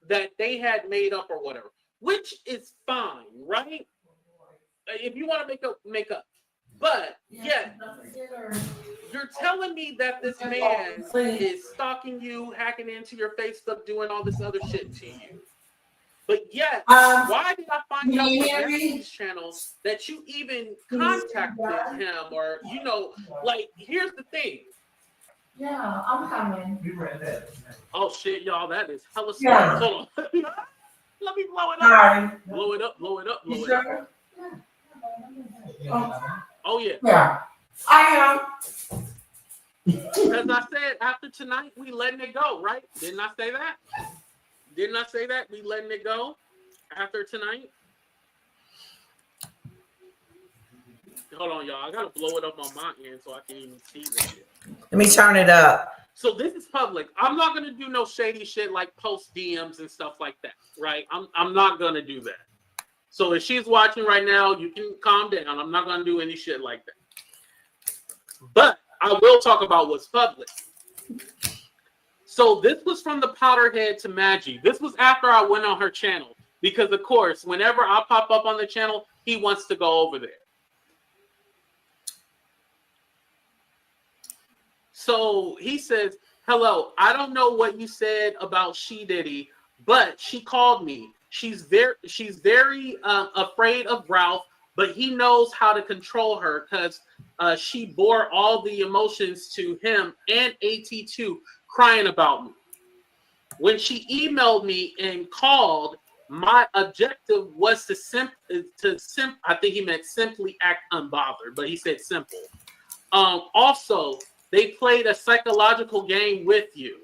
that they had made up or whatever, which is fine, right? If you want to make up. But yet, you're telling me that this man is stalking you, hacking into your Facebook, doing all this other shit to you. But yet, why did I find out on these channels that you even contacted him? Or, like, here's the thing. Yeah, I'm coming. Oh, shit, y'all, that is hella smart. Yeah. Hold on. Let me blow it up. Sorry. Blow it up, blow it up, blow You it sure? up. Oh, yeah. Yeah. I am. As I said, after tonight, we letting it go, right? Didn't I say that? Didn't I say that? We letting it go after tonight? Hold on, y'all. I gotta blow it up on my end so I can even see this shit. Let me turn it up. So this is public. I'm not gonna do no shady shit like post DMs and stuff like that, right? I'm not gonna do that. So if she's watching right now, you can calm down. I'm not gonna do any shit like that. But I will talk about what's public. So this was from the Powderhead to Maggie. This was after I went on her channel. Because, of course, whenever I pop up on the channel, he wants to go over there. So he says, hello, I don't know what you said about She Diddy, but she called me. She's very afraid of Ralph, but he knows how to control her because she bore all the emotions to him and AT2 crying about me. When she emailed me and called, my objective was to I think he meant simply act unbothered, but he said simple. Also, they played a psychological game with you,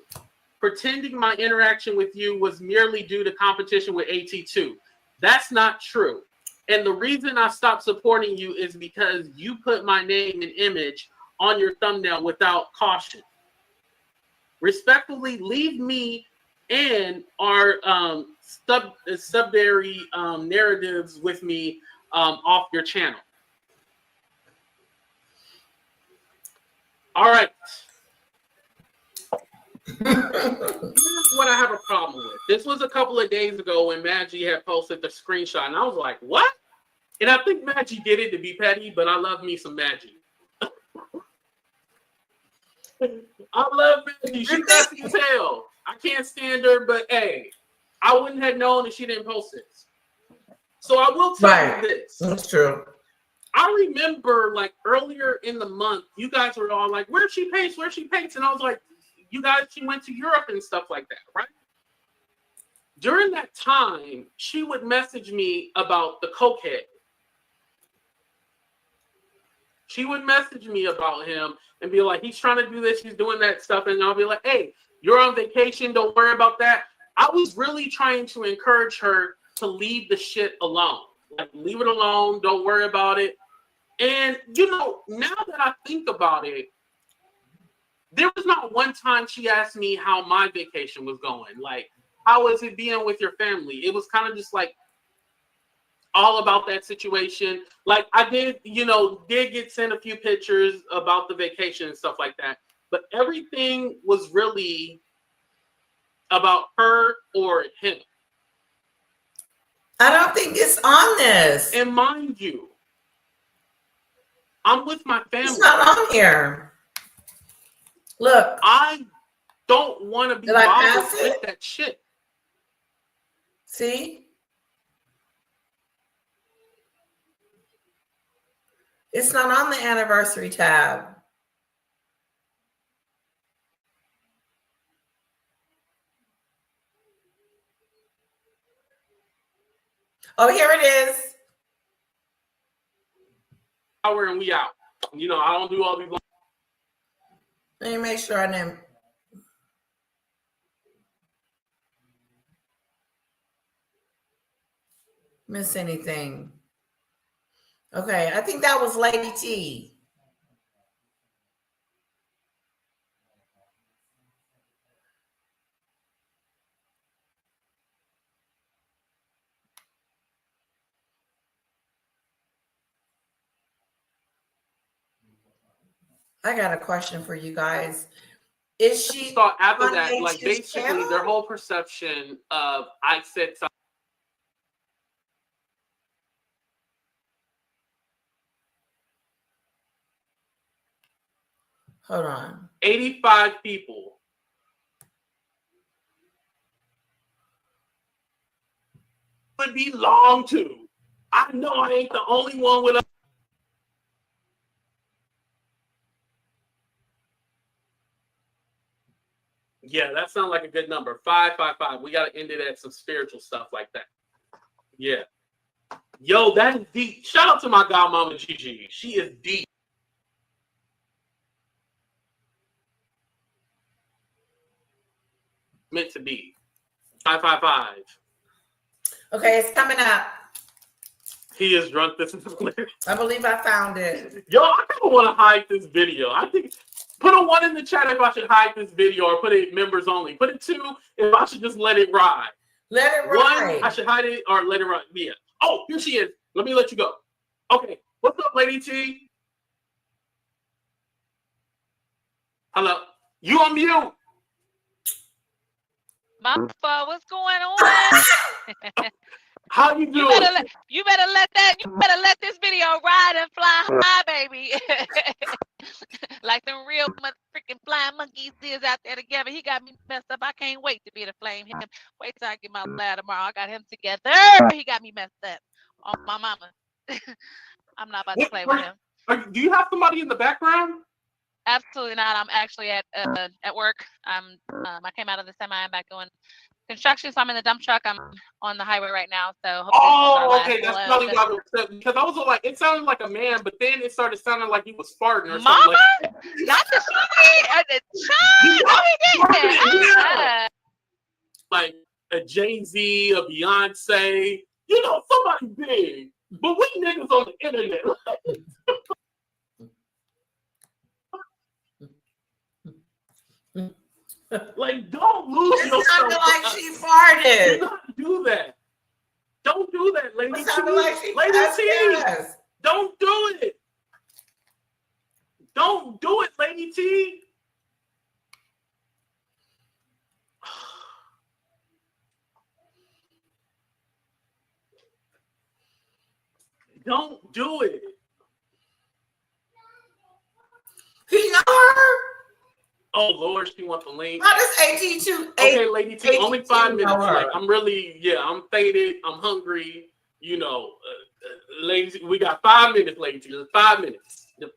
pretending my interaction with you was merely due to competition with AT2. That's not true. And the reason I stopped supporting you is because you put my name and image on your thumbnail without caution. Respectfully, leave me and our subsidiary narratives with me off your channel. All right. Here's what I have a problem with. This was a couple of days ago when Maggie had posted the screenshot, and I was like, what? And I think Maggie did it to be petty, but I love me some Maggie. I love Maggie. She's nasty as hell. I can't stand her, but hey, I wouldn't have known if she didn't post this. So I will tell you this. That's true. I remember like earlier in the month, you guys were all like, where'd she paste? Where'd she paste? And I was like, you guys, she went to Europe and stuff like that, right? During that time, she would message me about the cokehead. She would message me about him and be like, he's trying to do this, he's doing that stuff. And I'll be like, hey, you're on vacation, don't worry about that. I was really trying to encourage her to leave the shit alone. Like, leave it alone, don't worry about it. And, you know, now that I think about it, there was not one time she asked me how my vacation was going. Like, how is it being with your family? It was kind of just like all about that situation. Like, I did get sent a few pictures about the vacation and stuff like that. But everything was really about her or him. I don't think it's on this. And mind you, I'm with my family. It's not on here. Look. I don't want to be bothered with that shit. See? It's not on the anniversary tab. Oh, here it is. Hour and we out. You know, I don't do all these. Let me make sure I didn't miss anything. Okay, I think that was Lady T. I got a question for you guys. Is she so after that, like basically their whole perception of I said something. Hold on. 85 people. Would belong to. I know I ain't the only one with a. Yeah, that sounds like a good number. 555. We got to end it at some spiritual stuff like that. Yeah. Yo, that is deep. Shout out to my godmama Gigi. She is deep. Meant to be. 555. Okay, it's coming up. He is drunk. This is hilarious. I believe I found it. Yo, I kind of want to hide this video. I think put a 1 in the chat if I should hide this video, or put it members only. Put it 2 if I should just let it ride. Let it ride. 1, I should hide it or let it ride. Yeah. Oh, here she is. Let me let you go. Okay. What's up, Lady T? Hello. You on mute. Mama, what's going on? How you doing? You better let this video ride and fly high, baby. Like them real freaking flying monkeys is out there together. He got me messed up. I can't wait to be able to flame him. Wait till I get my lad tomorrow. I got him together. He got me messed up. Oh, my mama. I'm not about to play with him. Do you have somebody in the background? Absolutely not. I'm actually at work. I came out of the semi. I'm back going construction, so I'm in the dump truck. I'm on the highway right now, so hopefully Oh, okay, that's load. probably why I was upset, because I was like, it sounded like a man, but then it started sounding like he was farting or Mama? something. Like, not the child. No, he didn't. Like a Jay-Z, a Beyonce, you know, somebody big. But we niggas on the internet. Like, don't lose It yourself. sounded like she farted. Do not do that. Don't do that, Lady T. It sounded like she Lady passed T. gas. Don't do it. Don't do it, Lady T. Don't do it. He know her? Oh Lord, she wants the link. How does AT2? Okay, Lady T, only 5 minutes. know her? Like, I'm really, I'm faded. I'm hungry. You know, Lady T, we got 5 minutes, Lady T. Just 5 minutes. Just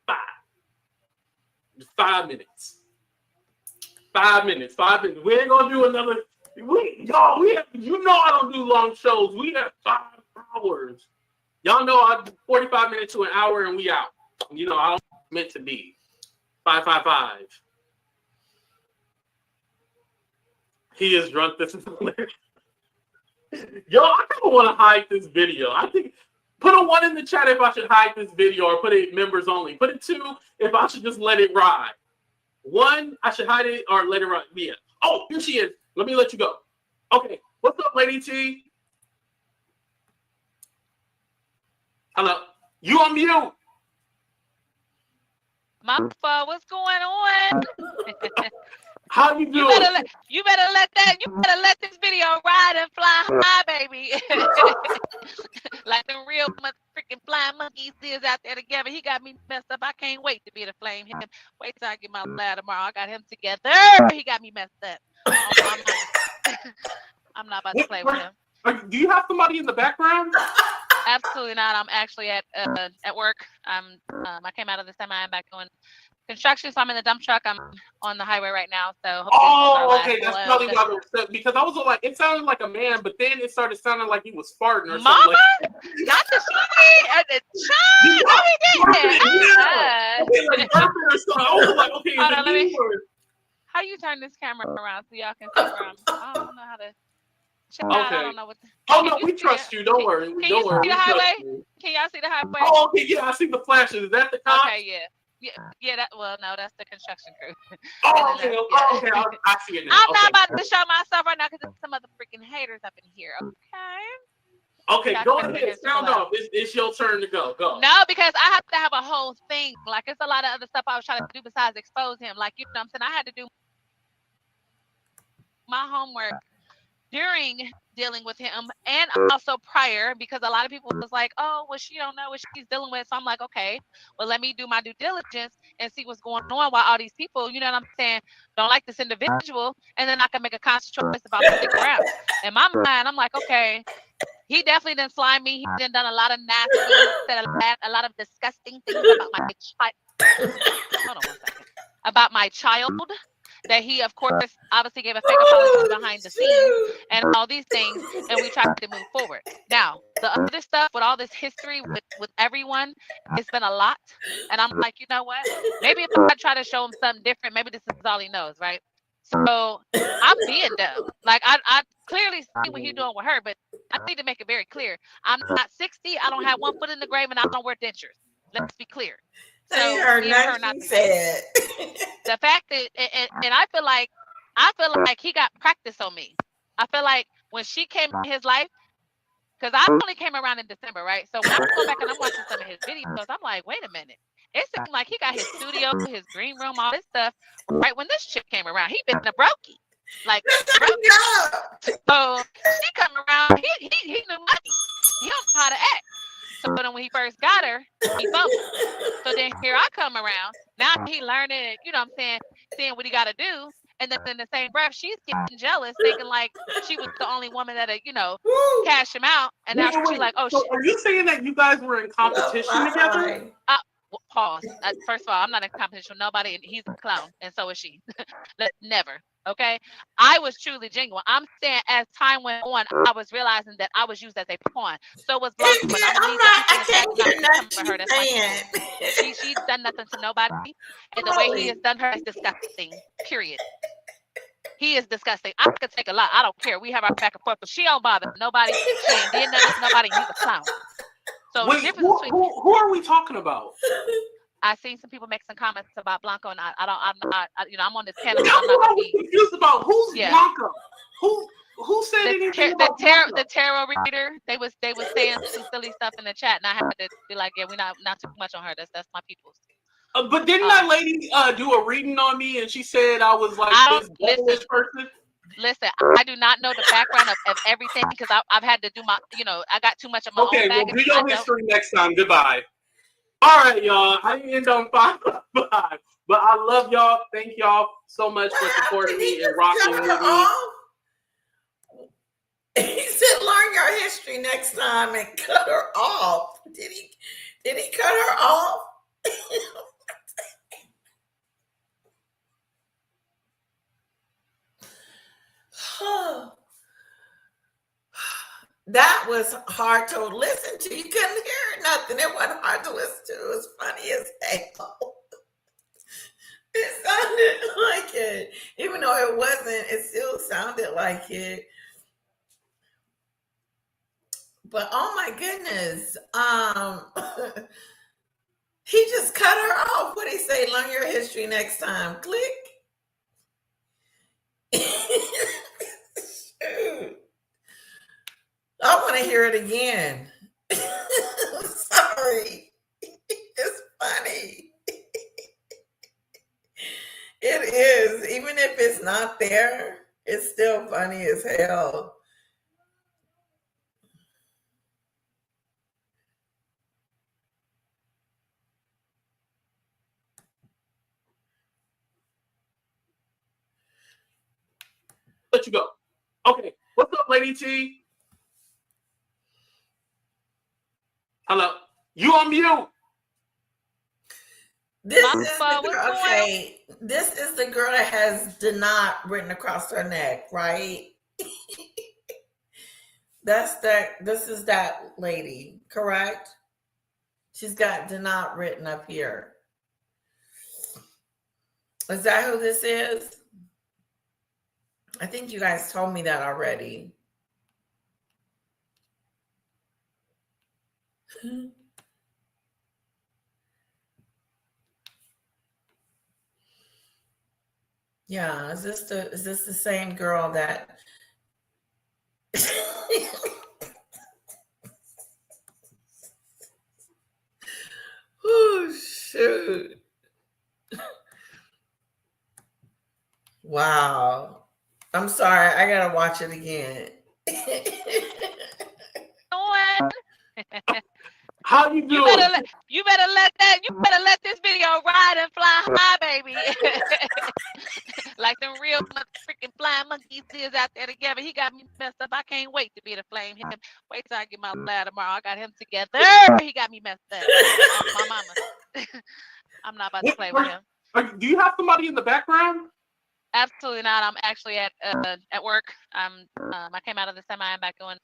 5 minutes. 5 minutes. 5 minutes. We ain't gonna do another. You know I don't do long shows. We have 5 hours. Y'all know I do 45 minutes to an hour and we out. You know, I don't meant to be. 555. He is drunk. This is hilarious. Yo, I kind of want to hide this video. I think put a 1 in the chat if I should hide this video, or put it members only. Put a 2 if I should just let it ride. 1, I should hide it or let it ride. Yeah. Oh, here she is. Let me let you go. Okay. What's up, Lady T? Hello. You on mute. Mama, what's going on? How you doing? You better let this video ride and fly high, baby. Like the real freaking flying monkeys is out there together. He got me messed up. I can't wait to be the flame him. Wait till I get my lad tomorrow. I got him together. He got me messed up. I'm not about to play with him. Do you have somebody in the background? Absolutely not. I'm actually at work. I came out of the semi. I'm back doing construction, so I'm in the dump truck. I'm on the highway right now, so okay, that's probably why I was upset, because I was like, it sounded like a man, but then it started sounding like he was farting or something. Mama? Like, not the child. No, he didn't. I was like, okay, hold on, let me. How you turn this camera around so y'all can see where I'm? I don't know how to. Okay. I don't know what. Oh no, we trust you. Don't worry. Don't worry. See the highway? Can y'all see the highway? Oh, okay, yeah, I see the flashes. Is that the cops? Okay, yeah. Well, no, that's the construction crew. Oh, okay. Okay, I see it now. I'm not about to show myself right now because there's some other freaking haters up in here. Okay. Okay, go ahead. Sound off. It's your turn to go. Go. No, because I have to have a whole thing. Like, it's a lot of other stuff I was trying to do besides expose him. Like, you know what I'm saying? I had to do my homework during dealing with him and also prior, because a lot of people was like, oh, well, she don't know what she's dealing with. So I'm like, okay, well, let me do my due diligence and see what's going on while all these people, you know what I'm saying, don't like this individual, and then I can make a conscious choice about sticking around. In my mind, I'm like, okay, he definitely didn't slime me. He done a lot of nasty, said a lot of disgusting things about my child. Hold on 1 second. About my child. That he, of course, obviously gave a fake apology behind the scenes and all these things, and we tried to move forward. Now, the other stuff with all this history with everyone, it's been a lot. And I'm like, you know what? Maybe if I try to show him something different, maybe this is all he knows, right? So I'm being dumb. Like, I clearly see what he's doing with her, but I need to make it very clear. I'm not 60. I don't have 1 foot in the grave, and I don't wear dentures. Let's be clear. So her not said. The fact that, and I feel like he got practice on me. I feel like when she came in his life, because I only came around in December, right? So when I go back and I'm watching some of his videos, I'm like, wait a minute. It seemed like he got his studio, his green room, all this stuff right when this chick came around. He been a brokey. Like, so she come around, he knew money. He don't know how to act. So then when he first got her, he fumbled. So then here I come around. Now he learning, you know what I'm saying, seeing what he got to do. And then in the same breath, she's getting jealous, thinking like she was the only woman that, cash him out. And now she's like, oh, so are you saying that you guys were in competition together? pause. First of all, I'm not in competition with nobody, and he's a clown, and so is she. Never. Okay, I was truly genuine. I'm saying as time went on, I was realizing that I was used as a pawn. So was Blanca. But I can't hear nothing her. That's my she's done nothing to nobody, and the way he has done her is disgusting. Period. He is disgusting. I could take a lot. I don't care. We have our back and forth, but she don't bother nobody. She ain't did nothing to nobody. He's a clown. So wait, who are we talking about? I seen some people make some comments about Blanco, and I'm not, I'm on this panel. That's I'm not what gonna I was confused about. Who's Blanco? Who said anything about Blanco? The tarot reader. They was saying some silly stuff in the chat, and I had to be like, yeah, we're not too much on her. That's my people's. But didn't that lady do a reading on me, and she said I was like this devilish person? Listen, I do not know the background of everything because I've had to do my, I got too much of my own Okay, well, baggage. do your history next time. Goodbye. All right, y'all. I end on 5-5, but I love y'all. Thank y'all so much for supporting me and rocking with me. He said, "Learn your history next time and cut her off." Did he cut her off? That was hard to listen to. You couldn't hear nothing. It wasn't hard to listen to. It was funny as hell. It sounded like it. Even though it wasn't, it still sounded like it. But oh my goodness. He just cut her off. What did he say? Learn your history next time. Click. Shoot. I want to hear it again. Sorry. It's funny. It is. Even if it's not there, it's still funny as hell. Let you go. Okay. What's up, Lady T? Hello. You on mute. This is the girl, okay. This is the girl that has "Denot" written across her neck, right? This is that lady, correct? She's got "Denot" written up here. Is that who this is? I think you guys told me that already. Yeah, is this the same girl that oh shoot. Wow. I'm sorry, I gotta watch it again. How you doing? You better let this video ride and fly high, baby. Like them real freaking flying monkeys is out there together. He got me messed up. I can't wait to be the flame him. Wait till I get my lad tomorrow. I got him together. He got me messed up. My mama. I'm not about to play with him. Do you have somebody in the background? Absolutely not. I'm actually at work. I came out of the semi. I'm back doing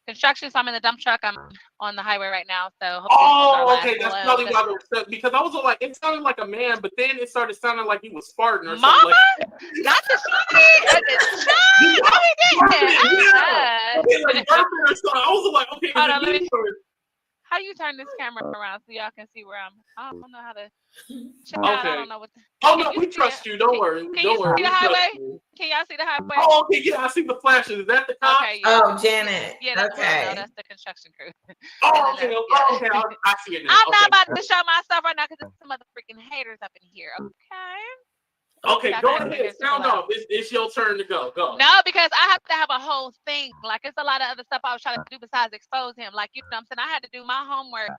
construction, so I'm in the dump truck. I'm on the highway right now. So okay, that's probably why they're upset, because I was like, it sounded like a man, but then it started sounding like he was farting or something. Mama, not the shit. I was like, okay. Hold on, how you turn this camera around so y'all can see where I'm? I don't know how to. Okay. I don't know what. No, we trust you. Don't worry. Can you see the highway? Can y'all see the highway? Oh, okay. Yeah, I see the flashes. Is that the cops? Okay. Yeah. Oh, Janet. Yeah. Okay. No, that's the construction crew. Oh, okay. Okay. I see it now. I'm not about to show myself right now because there's some other freaking haters up in here. Okay. Okay, go ahead. Sound off. It's your turn to go. Go. No, because I have to have a whole thing. Like, it's a lot of other stuff I was trying to do besides expose him. Like, you know what I'm saying? I had to do my homework,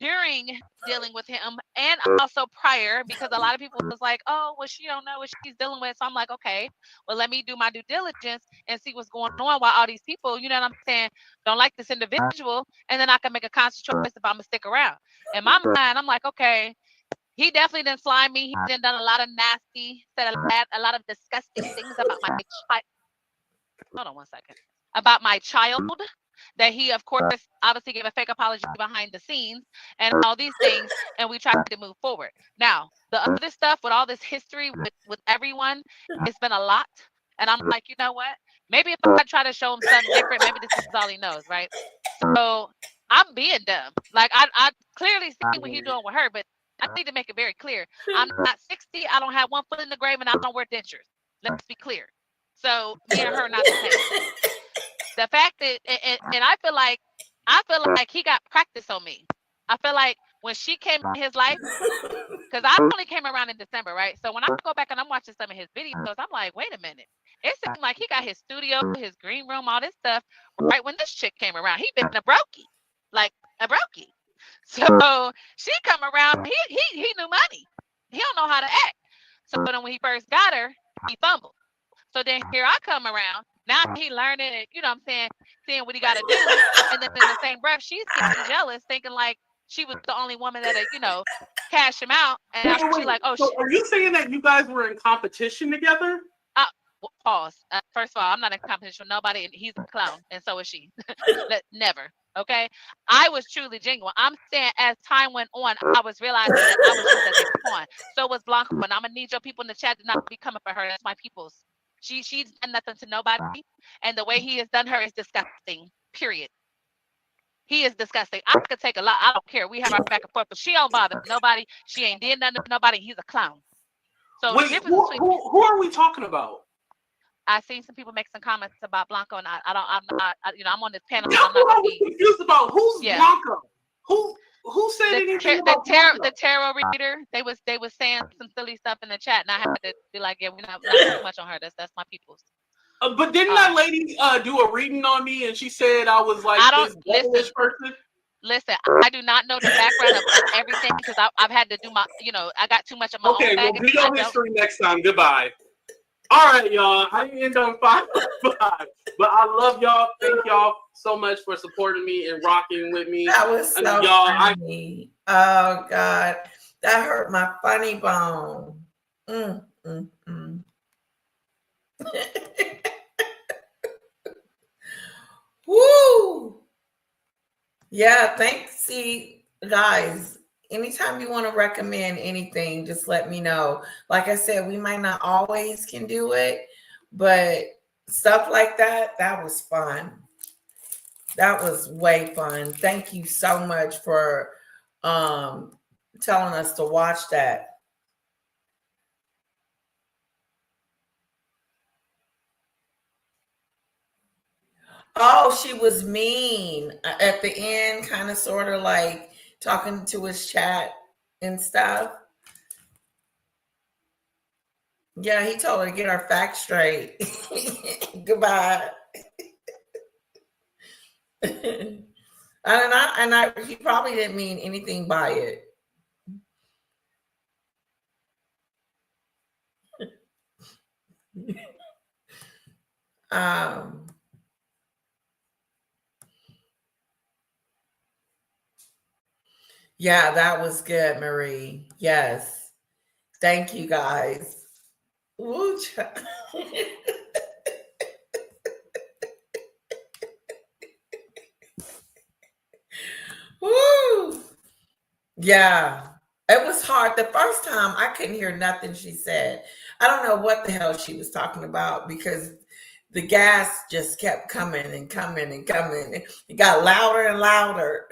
during dealing with him and also prior, because a lot of people was like, oh, well, she don't know what she's dealing with. So I'm like, okay, well, let me do my due diligence and see what's going on while all these people, you know what I'm saying, don't like this individual, and then I can make a conscious choice if I'm gonna stick around. In my mind, I'm like, okay, he definitely didn't slime me. He done a lot of nasty, said a lot of disgusting things about my child. Hold on one second. About my child, that he, of course, obviously gave a fake apology behind the scenes and all these things, and we tried to move forward. Now, the other stuff with all this history with everyone, it's been a lot. And I'm like, you know what? Maybe if I try to show him something different, maybe this is all he knows, right? So I'm being dumb. Like, I clearly see what he's doing with her, but I need to make it very clear. I'm not 60. I don't have one foot in the grave, and I don't wear dentures. Let's be clear. So me and her are not the same. The fact that, and I feel like he got practice on me. I feel like when she came in his life, because I only came around in December, right? So when I go back and I'm watching some of his videos, I'm like, wait a minute. It seemed like he got his studio, his green room, all this stuff right when this chick came around. He been a brokey, like a brokey. So she come around, he knew money. He don't know how to act. So then when he first got her, he fumbled. So then here I come around. Now he learning and, you know what I'm saying, seeing what he got to do. And then in the same breath, she's getting jealous, thinking like she was the only woman that, you know, cash him out. And now she's like, oh, so shit. Are you saying that you guys were in competition together? Pause. First of all, I'm not in competition with nobody, and he's a clown, and so is she. Never. Okay. I was truly genuine. I'm saying as time went on, I was realizing that I was just as a pawn. So was Blanca. And I'm gonna need your people in the chat to not be coming for her. That's my people's. She's done nothing to nobody, and the way he has done her is disgusting. Period. He is disgusting. I could take a lot. I don't care. We have our back and forth, but she don't bother nobody. She ain't did nothing to nobody. He's a clown. So wait, who are we talking about? I seen some people make some comments about Blanco, and I'm not, you know, I'm on this panel. That's I'm not what I gonna was be confused about. Who's Blanco? Who said anything about Blanco? The tarot reader? They was saying some silly stuff in the chat, and I had to be like, yeah, we're not too much on her. That's my people's. But didn't that lady do a reading on me, and she said I was like this devilish person? Listen, I do not know the background of everything because I've had to do my, you know, I got too much of my own. Okay, we'll do your history next time. Goodbye. All right, y'all. I end on 5 but I love y'all. Thank y'all so much for supporting me and rocking with me. That was so funny. Oh God, that hurt my funny bone. Woo! Yeah, thanks. See, guys, anytime you want to recommend anything, just let me know. Like I said, we might not always can do it, but stuff like that was fun. That was way fun. Thank you so much for telling us to watch that. Oh, she was mean at the end, kind of sort of like talking to his chat and stuff. Yeah, he told her to get her facts straight. Goodbye. and he probably didn't mean anything by it. Yeah, that was good, Marie. Yes. Thank you, guys. Woo. Woo. Yeah. It was hard. The first time I couldn't hear nothing she said. I don't know what the hell she was talking about because the gas just kept coming and coming and coming. It got louder and louder.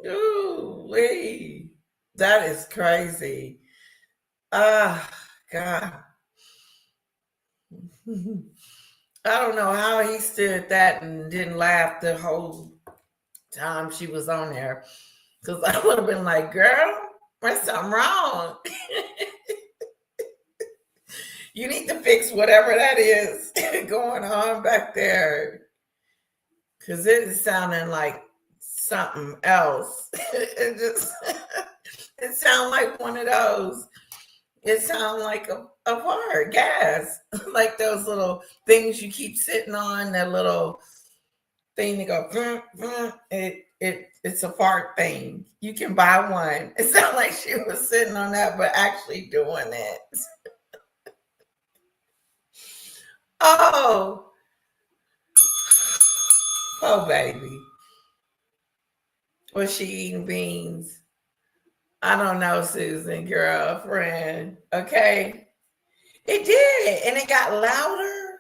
Ooh, wee. That is crazy. God. I don't know how he stood that and didn't laugh the whole time she was on there. Because I would have been like, girl, there's something wrong. You need to fix whatever that is going on back there. Because it is sounding like something else. It sounds like one of those. It sounds like a fart, gas. Like those little things you keep sitting on, that little thing to go, it's a fart thing. You can buy one. It sounds like she was sitting on that, but actually doing it. Oh, oh, baby. Was she eating beans? I don't know, Susan, girlfriend. Okay. It did. And it got louder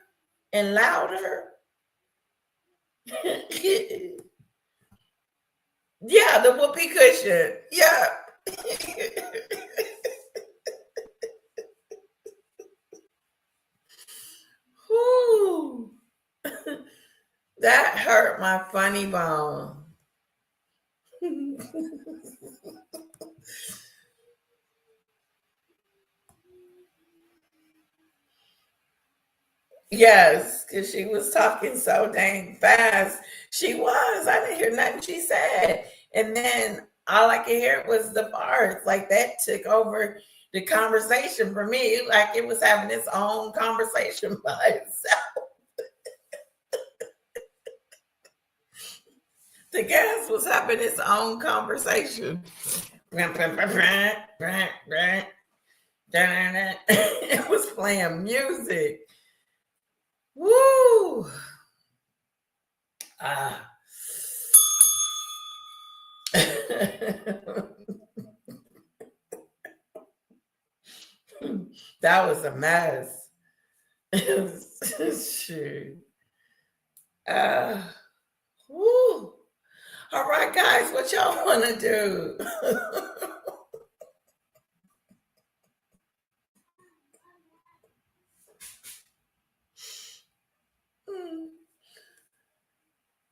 and louder. Yeah, the whoopee cushion. Yeah. Whew. That hurt my funny bone. Yes, because she was talking so dang fast. She was. I didn't hear nothing she said. And then all I could hear was the parts. Like that took over the conversation for me. Like it was having its own conversation by itself. The gas was having its own conversation. It was playing music. Woo! That was a mess. Shoot. Woo. All right, guys, what y'all want to do?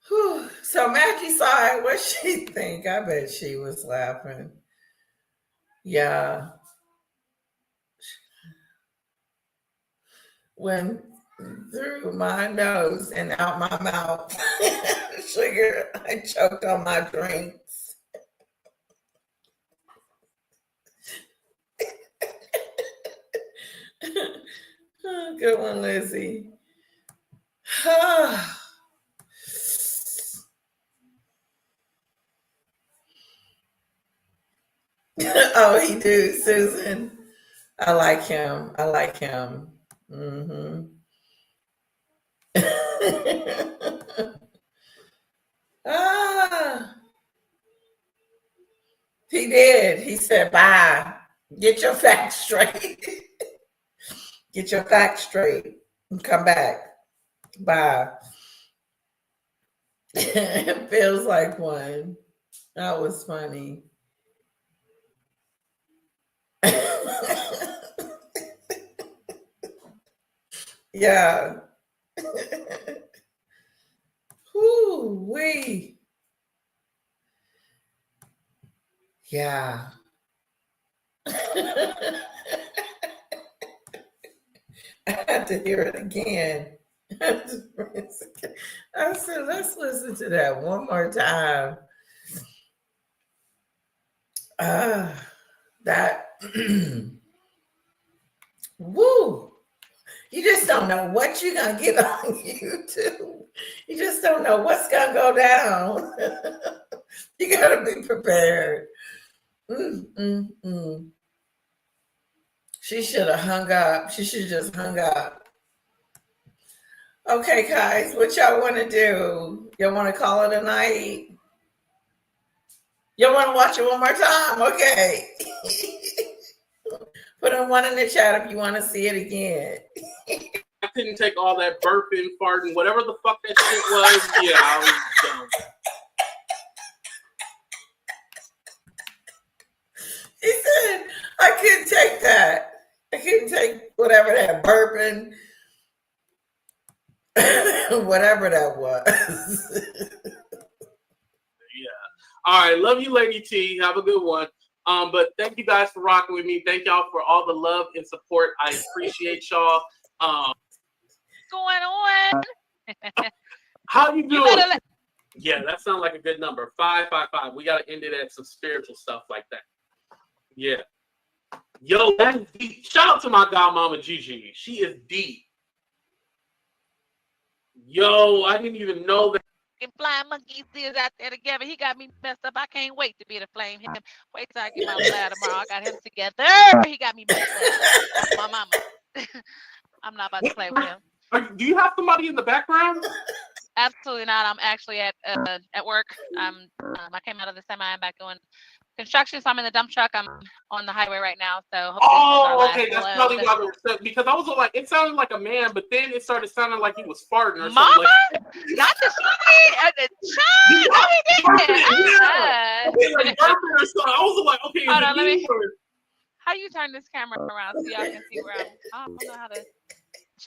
Whew. So Maggie saw it. What she think? I bet she was laughing. Yeah. Went through my nose and out my mouth. Sugar, I choked on my drinks. Oh, good one, Lizzie. Oh, he do, Susan. I like him. I like him. Mm-hmm. He did. He said, bye. Get your facts straight. Get your facts straight and come back. Bye. It feels like one. That was funny. Yeah. Whoo-wee. Yeah. I had to hear it again. I said, let's listen to that one more time. That woo. You just don't know what you're gonna get on YouTube. You just don't know what's gonna go down. You gotta be prepared. She should have hung up. She should have just hung up. Okay, guys, what y'all want to do? Y'all want to call it a night? Y'all want to watch it one more time? Okay. Put a one in the chat if you want to see it again. I couldn't take all that burping, farting, whatever the fuck that shit was. Yeah, I was done. He said, I couldn't take that. I couldn't take whatever that burping, whatever that was. Yeah. All right. Love you, Lady T. Have a good one. But thank you guys for rocking with me. Thank y'all for all the love and support. I appreciate y'all. What's going on? How you doing? Yeah, that sounds like a good number. 555. We gotta end it at some spiritual stuff like that. Yeah. Yo, that's deep. Shout out to my godmama Gigi. She is deep. Yo, I didn't even know that. Flying monkeys is out there together. He got me messed up. I can't wait to be able to flame him. Wait till I get my fly tomorrow. I got him together. He got me messed up. My mama. I'm not about to play with him. Do you have somebody in the background? Absolutely not. I'm actually at work. I came out of the semi. I'm back doing construction, so I'm in the dump truck. I'm on the highway right now. So Okay, that's probably why they're upset, because I was like, it sounded like a man, but then it started sounding like he was farting or Mama? something. Not the shit. No, he didn't. Like burping or something. I was like, okay, hold on, let me. How you turn this camera around so y'all can see where I don't know how to.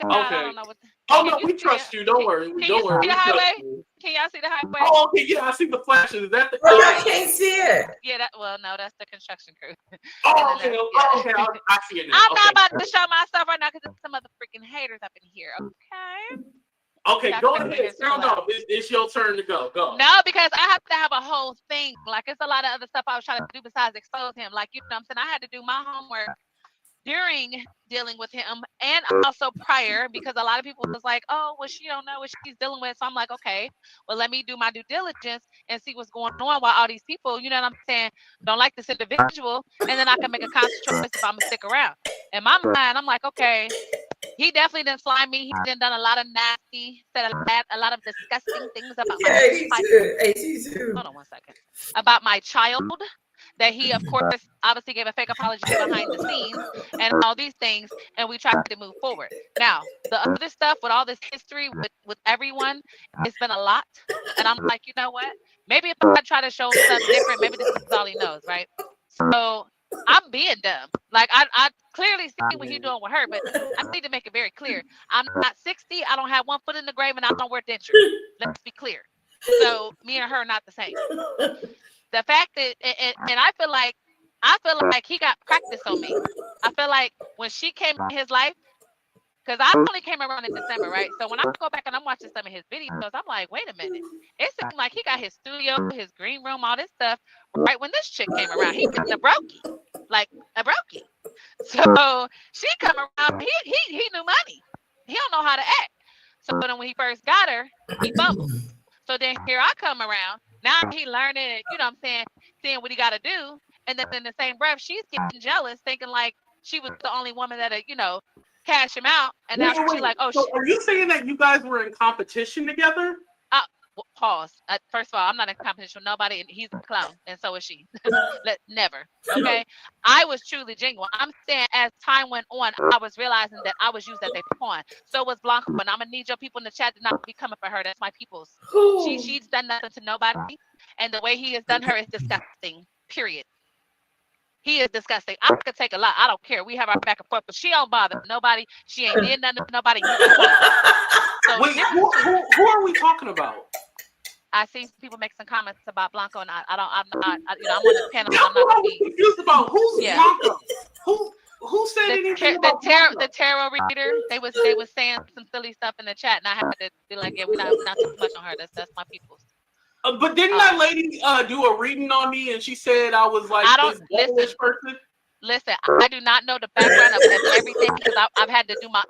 Okay. I don't know what no, we trust you. Don't worry. Don't worry. See the highway? Can y'all see the highway? Oh, okay, yeah, I see the flashes. Is that the? Well, I can't see it. Yeah, no, that's the construction crew. Oh, okay, okay, I see it now. I'm not about to show myself right now because there's some other freaking haters up in here. Okay. Okay, go ahead. No, it's your turn to go. Go. No, because I have to have a whole thing. Like, it's a lot of other stuff I was trying to do besides expose him. Like, you know what I'm saying? I had to do my homework during dealing with him and also prior, because a lot of people was like, oh, well, she don't know what she's dealing with. So I'm like, okay, well, let me do my due diligence and see what's going on while all these people, you know what I'm saying, don't like this individual, and then I can make a conscious choice if I'm gonna stick around. In my mind, I'm like, okay, he definitely didn't slime me. He done a lot of nasty, said a lot of disgusting things about my child. Hold on one second. About my child. That he, of course, obviously gave a fake apology behind the scenes and all these things, and we tried to move forward. Now, the other stuff with all this history with everyone, it's been a lot. And I'm like, you know what? Maybe if I try to show him something different, maybe this is all he knows, right? So I'm being dumb. Like, I clearly see what he's doing with her, but I need to make it very clear. I'm not 60. I don't have one foot in the grave, and I don't wear dentures. Let's be clear. So me and her are not the same. The fact that, and I feel like he got practice on me. I feel like when she came in his life, because I only came around in December, right? So when I go back and I'm watching some of his videos, I'm like, wait a minute. It seemed like he got his studio, his green room, all this stuff right when this chick came around. He was a brokey, like a brokey. So she come around, he knew money. He don't know how to act. So then when he first got her, he fumbled. So then here I come around. Now he learning it, you know what I'm saying, seeing what he got to do. And then in the same breath, she's getting jealous, thinking like she was the only woman that, cash him out. And now she's like, oh, so are you saying that you guys were in competition together? Pause. First of all, I'm not in competition with nobody, and he's a clown, and so is she. Never. Okay. I was truly genuine. I'm saying as time went on, I was realizing that I was used as a pawn. So was Blanco, and I'm gonna need your people in the chat to not be coming for her. That's my people's. She's done nothing to nobody, and the way he has done her is disgusting. Period. He is disgusting. I could take a lot. I don't care. We have our back and forth, but she don't bother nobody. She ain't did nothing to nobody. So wait, who are we talking about? I see people make some comments about Blanco, and I'm on the panel. I'm not gonna be confused about who's Blanco. Who said anything about the tarot reader? They was saying some silly stuff in the chat, and I had to be like, yeah, we're not too much on her. That's my people's. But didn't that lady do a reading on me, and she said I was like this person? Listen, I do not know the background of everything because I've had to do my,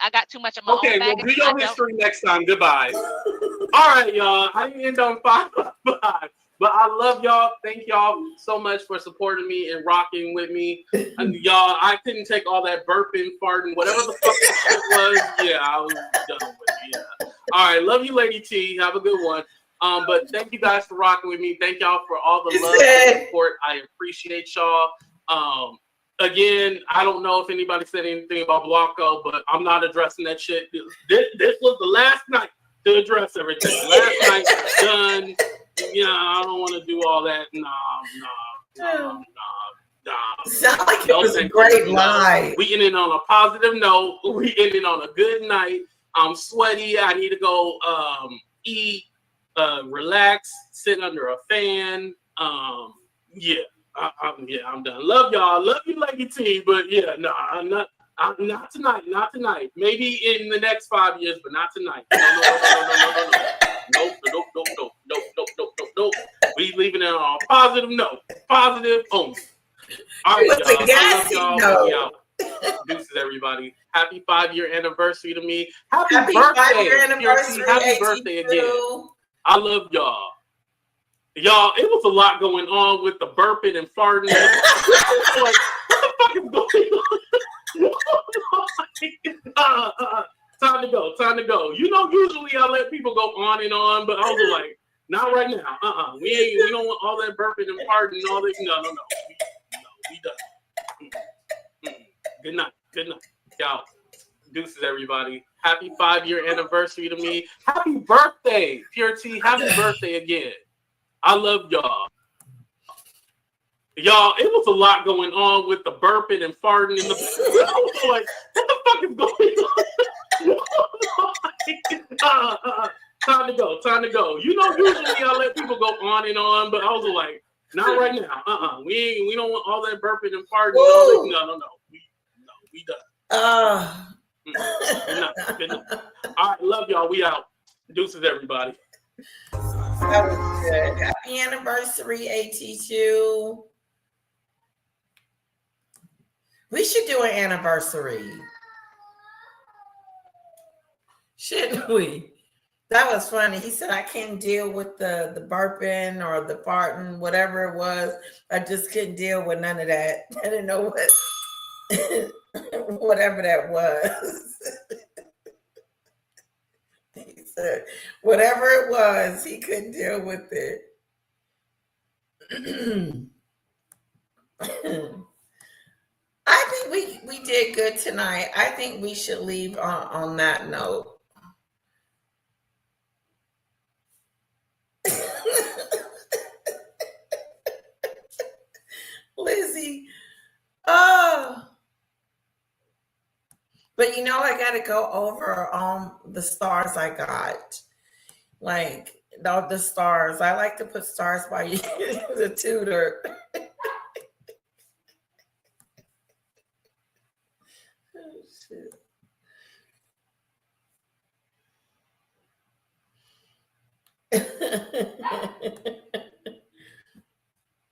I got too much of my own baggage. Okay, well, do your history next time. Goodbye. All right, y'all. I didn't end on 555, but I love y'all. Thank y'all so much for supporting me and rocking with me. And y'all, I couldn't take all that burping, farting, whatever the fuck that shit was. Yeah, I was done with it. Yeah. All right, love you, Lady T. Have a good one. But thank you guys for rocking with me. Thank y'all for all the love and support. I appreciate y'all. Again, I don't know if anybody said anything about Blanco, but I'm not addressing that shit. This was the last night to address everything. Last night, done. Yeah, I don't want to do all that. Nah. Sound like it was a great night. We ended on a positive note. We ended on a good night. I'm sweaty. I need to go eat, relax, sit under a fan. Yeah. I'm done. Love y'all. Love you, Lady T. But yeah, no, I'm not tonight. Not tonight. Maybe in the next 5 years, but not tonight. No. Nope. ending on a positive note. Positive only. All right, y'all. I love y'all. We out. Deuces, everybody. Happy 5-year anniversary to me. Happy birthday. 5-year anniversary. Happy birthday again. I love y'all. Y'all, it was a lot going on with the burping and farting. Like, what the fuck is going on? Time to go. Time to go. You know, usually I let people go on and on, but I was like, not right now. We don't want all that burping and farting and all that. No. We done. Good night. Good night. Y'all. Deuces, everybody. Happy 5-year anniversary to me. Happy birthday, Pure T. Happy birthday again. I love y'all. Y'all, it was a lot going on with the burping and farting in the I was like, what the fuck is going on? Time to go. Time to go. You know, usually I let people go on and on, but I was like, not right now. We don't want all that burping and farting and all that. No. We done. Good night. All right, love y'all. We out. Deuces, everybody. That was good. Happy anniversary, AT2. We should do an anniversary. Shouldn't we? That was funny. He said, I can't deal with the burping or the farting, whatever it was. I just couldn't deal with none of that. I didn't know whatever that was. He said, whatever it was, he couldn't deal with it. I think we did good tonight. I think we should leave on that note. Lizzie. Oh. But you know, I got to go over the stars I got. Like, the stars. I like to put stars by you, the tutor. Oh, shit.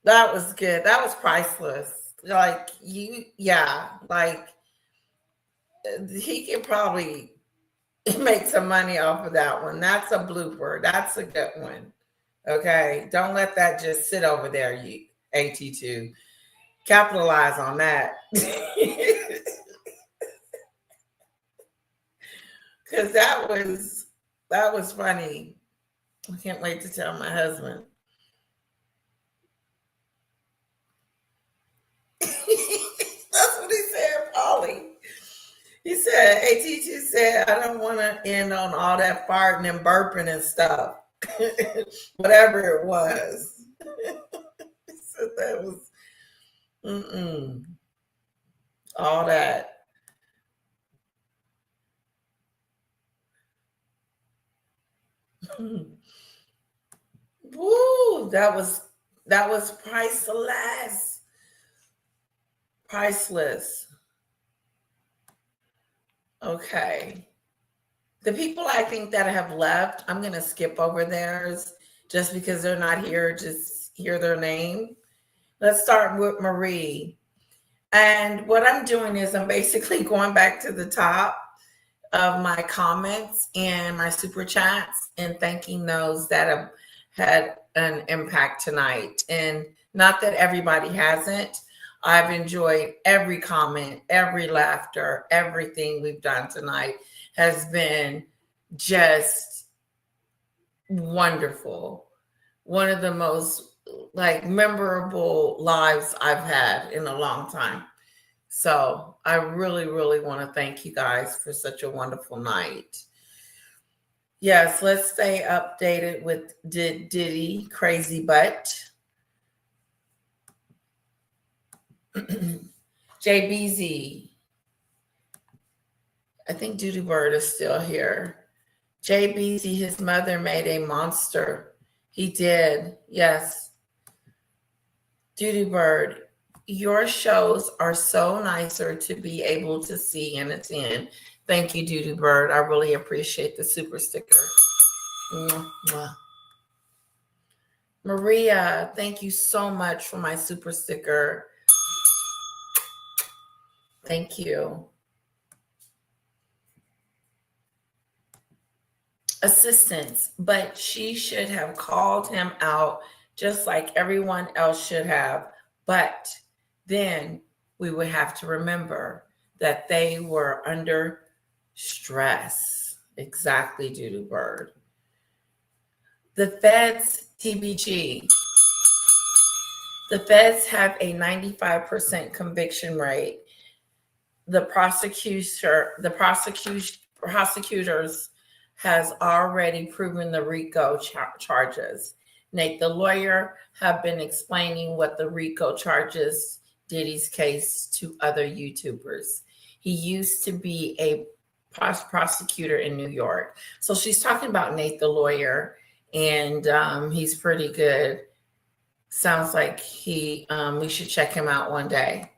That was good. That was priceless. Like, like, he can probably make some money off of that one. That's a blooper. That's a good one. Okay. Don't let that just sit over there, you AT2. Capitalize on that. Because that was funny. I can't wait to tell my husband. That's what he said, Paulie. He said, AT2 said, I don't want to end on all that farting and burping and stuff. Whatever it was. He said that was, all that. Woo, that was priceless. Priceless. Okay. The people I think that have left, I'm going to skip over theirs just because they're not here. Just hear their name. Let's start with Marie. And what I'm doing is I'm basically going back to the top of my comments and my super chats and thanking those that have had an impact tonight. And not that everybody hasn't. I've enjoyed every comment, every laughter, everything we've done tonight has been just wonderful. One of the most memorable lives I've had in a long time. So I really, really want to thank you guys for such a wonderful night. Yes, let's stay updated with Diddy, Crazy Butt. JBZ. I think Duty Bird is still here. JBZ, his mother made a monster. He did. Yes. Duty Bird, your shows are so nicer to be able to see and attend. Thank you, Duty Bird. I really appreciate the super sticker. Mwah. Maria, thank you so much for my super sticker. Thank you. Assistance, but she should have called him out just like everyone else should have. But then we would have to remember that they were under stress. Exactly, Doodoo Bird. The feds, TBG. The feds have a 95% conviction rate. The prosecutors has already proven the RICO charges. Nate, the lawyer, have been explaining what the RICO charges Diddy's case to other YouTubers. He used to be a prosecutor in New York. So she's talking about Nate, the lawyer, and he's pretty good. Sounds like we should check him out one day.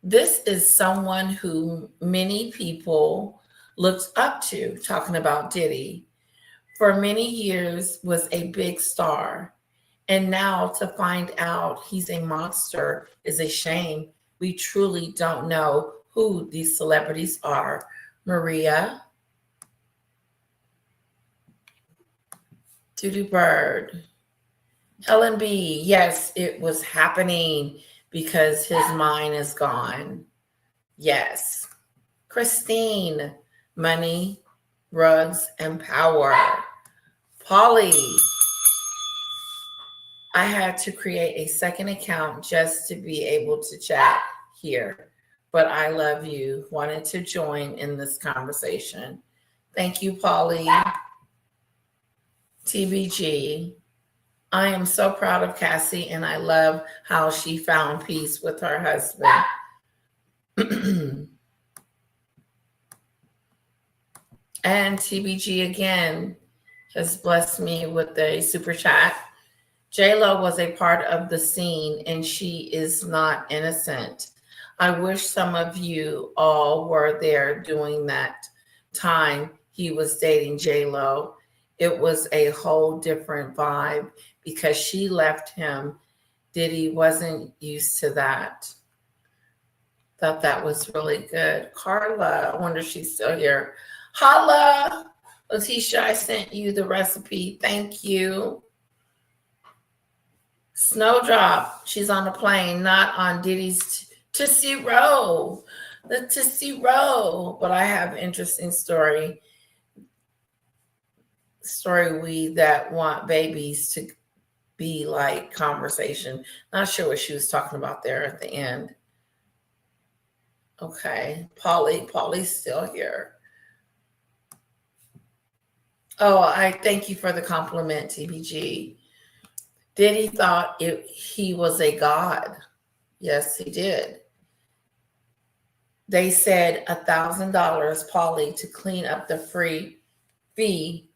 This is someone who many people looked up to, talking about Diddy. For many years was a big star. And now to find out he's a monster is a shame. We truly don't know who these celebrities are. Maria. Doodoo Bird. Helen B. Yes, it was happening because his mind is gone. Yes. Christine. Money, rugs, and power. Polly. I had to create a second account just to be able to chat here. But I love you. Wanted to join in this conversation. Thank you, Polly. TBG. I am so proud of Cassie, and I love how she found peace with her husband. And TBG again has blessed me with a super chat. J-Lo was a part of the scene, and she is not innocent. I wish some of you all were there during that time he was dating J-Lo. It was a whole different vibe because she left him. Diddy wasn't used to that. Thought that was really good. Carla, I wonder if she's still here. Holla, Letitia, I sent you the recipe. Thank you. Snowdrop, she's on a plane, not on Diddy's Tootsie Roll. The Tootsie Roll. But I have an interesting story we that want babies to be like conversation. Not sure what she was talking about there at the end. Okay, Polly's still here. Oh, I thank you for the compliment, TBG. Diddy thought he was a god. Yes, he did. They said $1,000, Polly, to clean up the free fee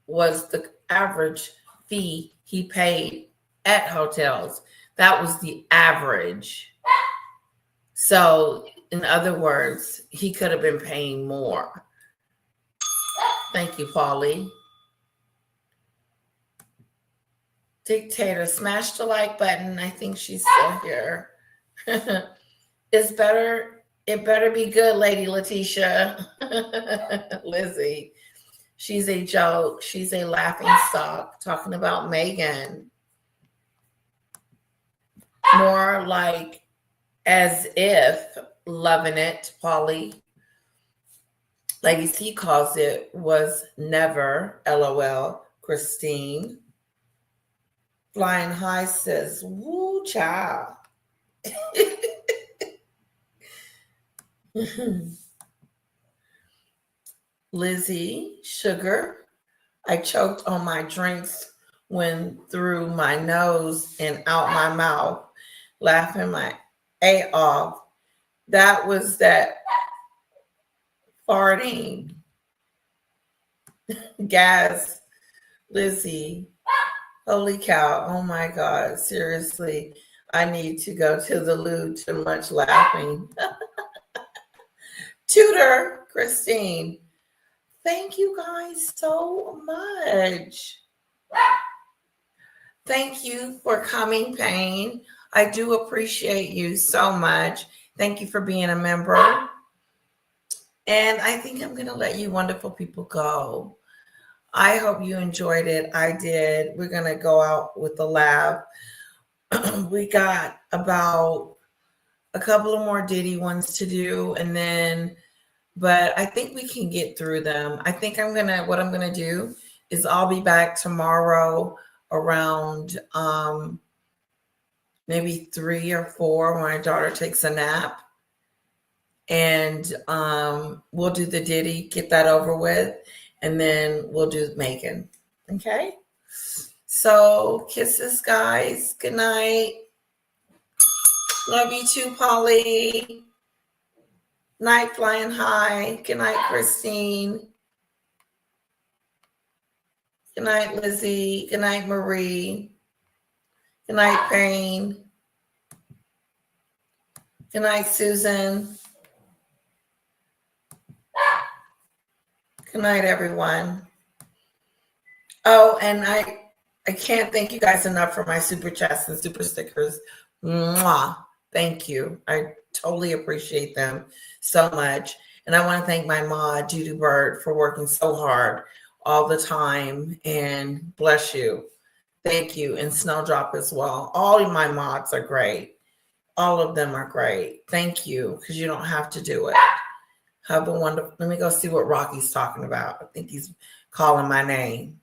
was the average fee he paid at hotels. That was the average. So, in other words, he could have been paying more. Thank you, Paulie. Dictator, smash the like button. I think she's still here. It better be good, Lady Letitia. Lizzie. She's a joke. She's a laughing stock. Talking about Meghan. More like as if loving it, Polly. Lady C calls it was never, LOL. Christine. Flying High says, woo, child. Lizzie, sugar. I choked on my drinks, went through my nose and out my mouth, laughing my A off. That was that farting. Gas, Lizzie. Holy cow. Oh my God. Seriously. I need to go to the loo. Too much laughing. Tutor, Christine. Thank you guys so much. Thank you for coming, Payne. I do appreciate you so much. Thank you for being a member. And I think I'm going to let you wonderful people go. I hope you enjoyed it. I did. We're going to go out with the lab. We got about a couple of more Diddy ones to do, and then, but I think we can get through them. I think what I'm gonna do is I'll be back tomorrow around maybe 3 or 4 when my daughter takes a nap, and we'll do the Diddy, get that over with, and then we'll do Meghan. Okay. So kisses, guys. Good night. Love you too, Polly. Night, flying high. Good night, Christine. Good night, Lizzie. Good night, Marie. Good night, Payne. Good night, Susan. Good night, everyone. Oh, and I can't thank you guys enough for my super chats and super stickers. Mwah. Thank you. I totally appreciate them so much. And I want to thank my mod, Judy Bird, for working so hard all the time. And bless you. Thank you. And Snowdrop as well. All of my mods are great. All of them are great. Thank you, because you don't have to do it. Have a wonderful, let me go see what Rocky's talking about. I think he's calling my name.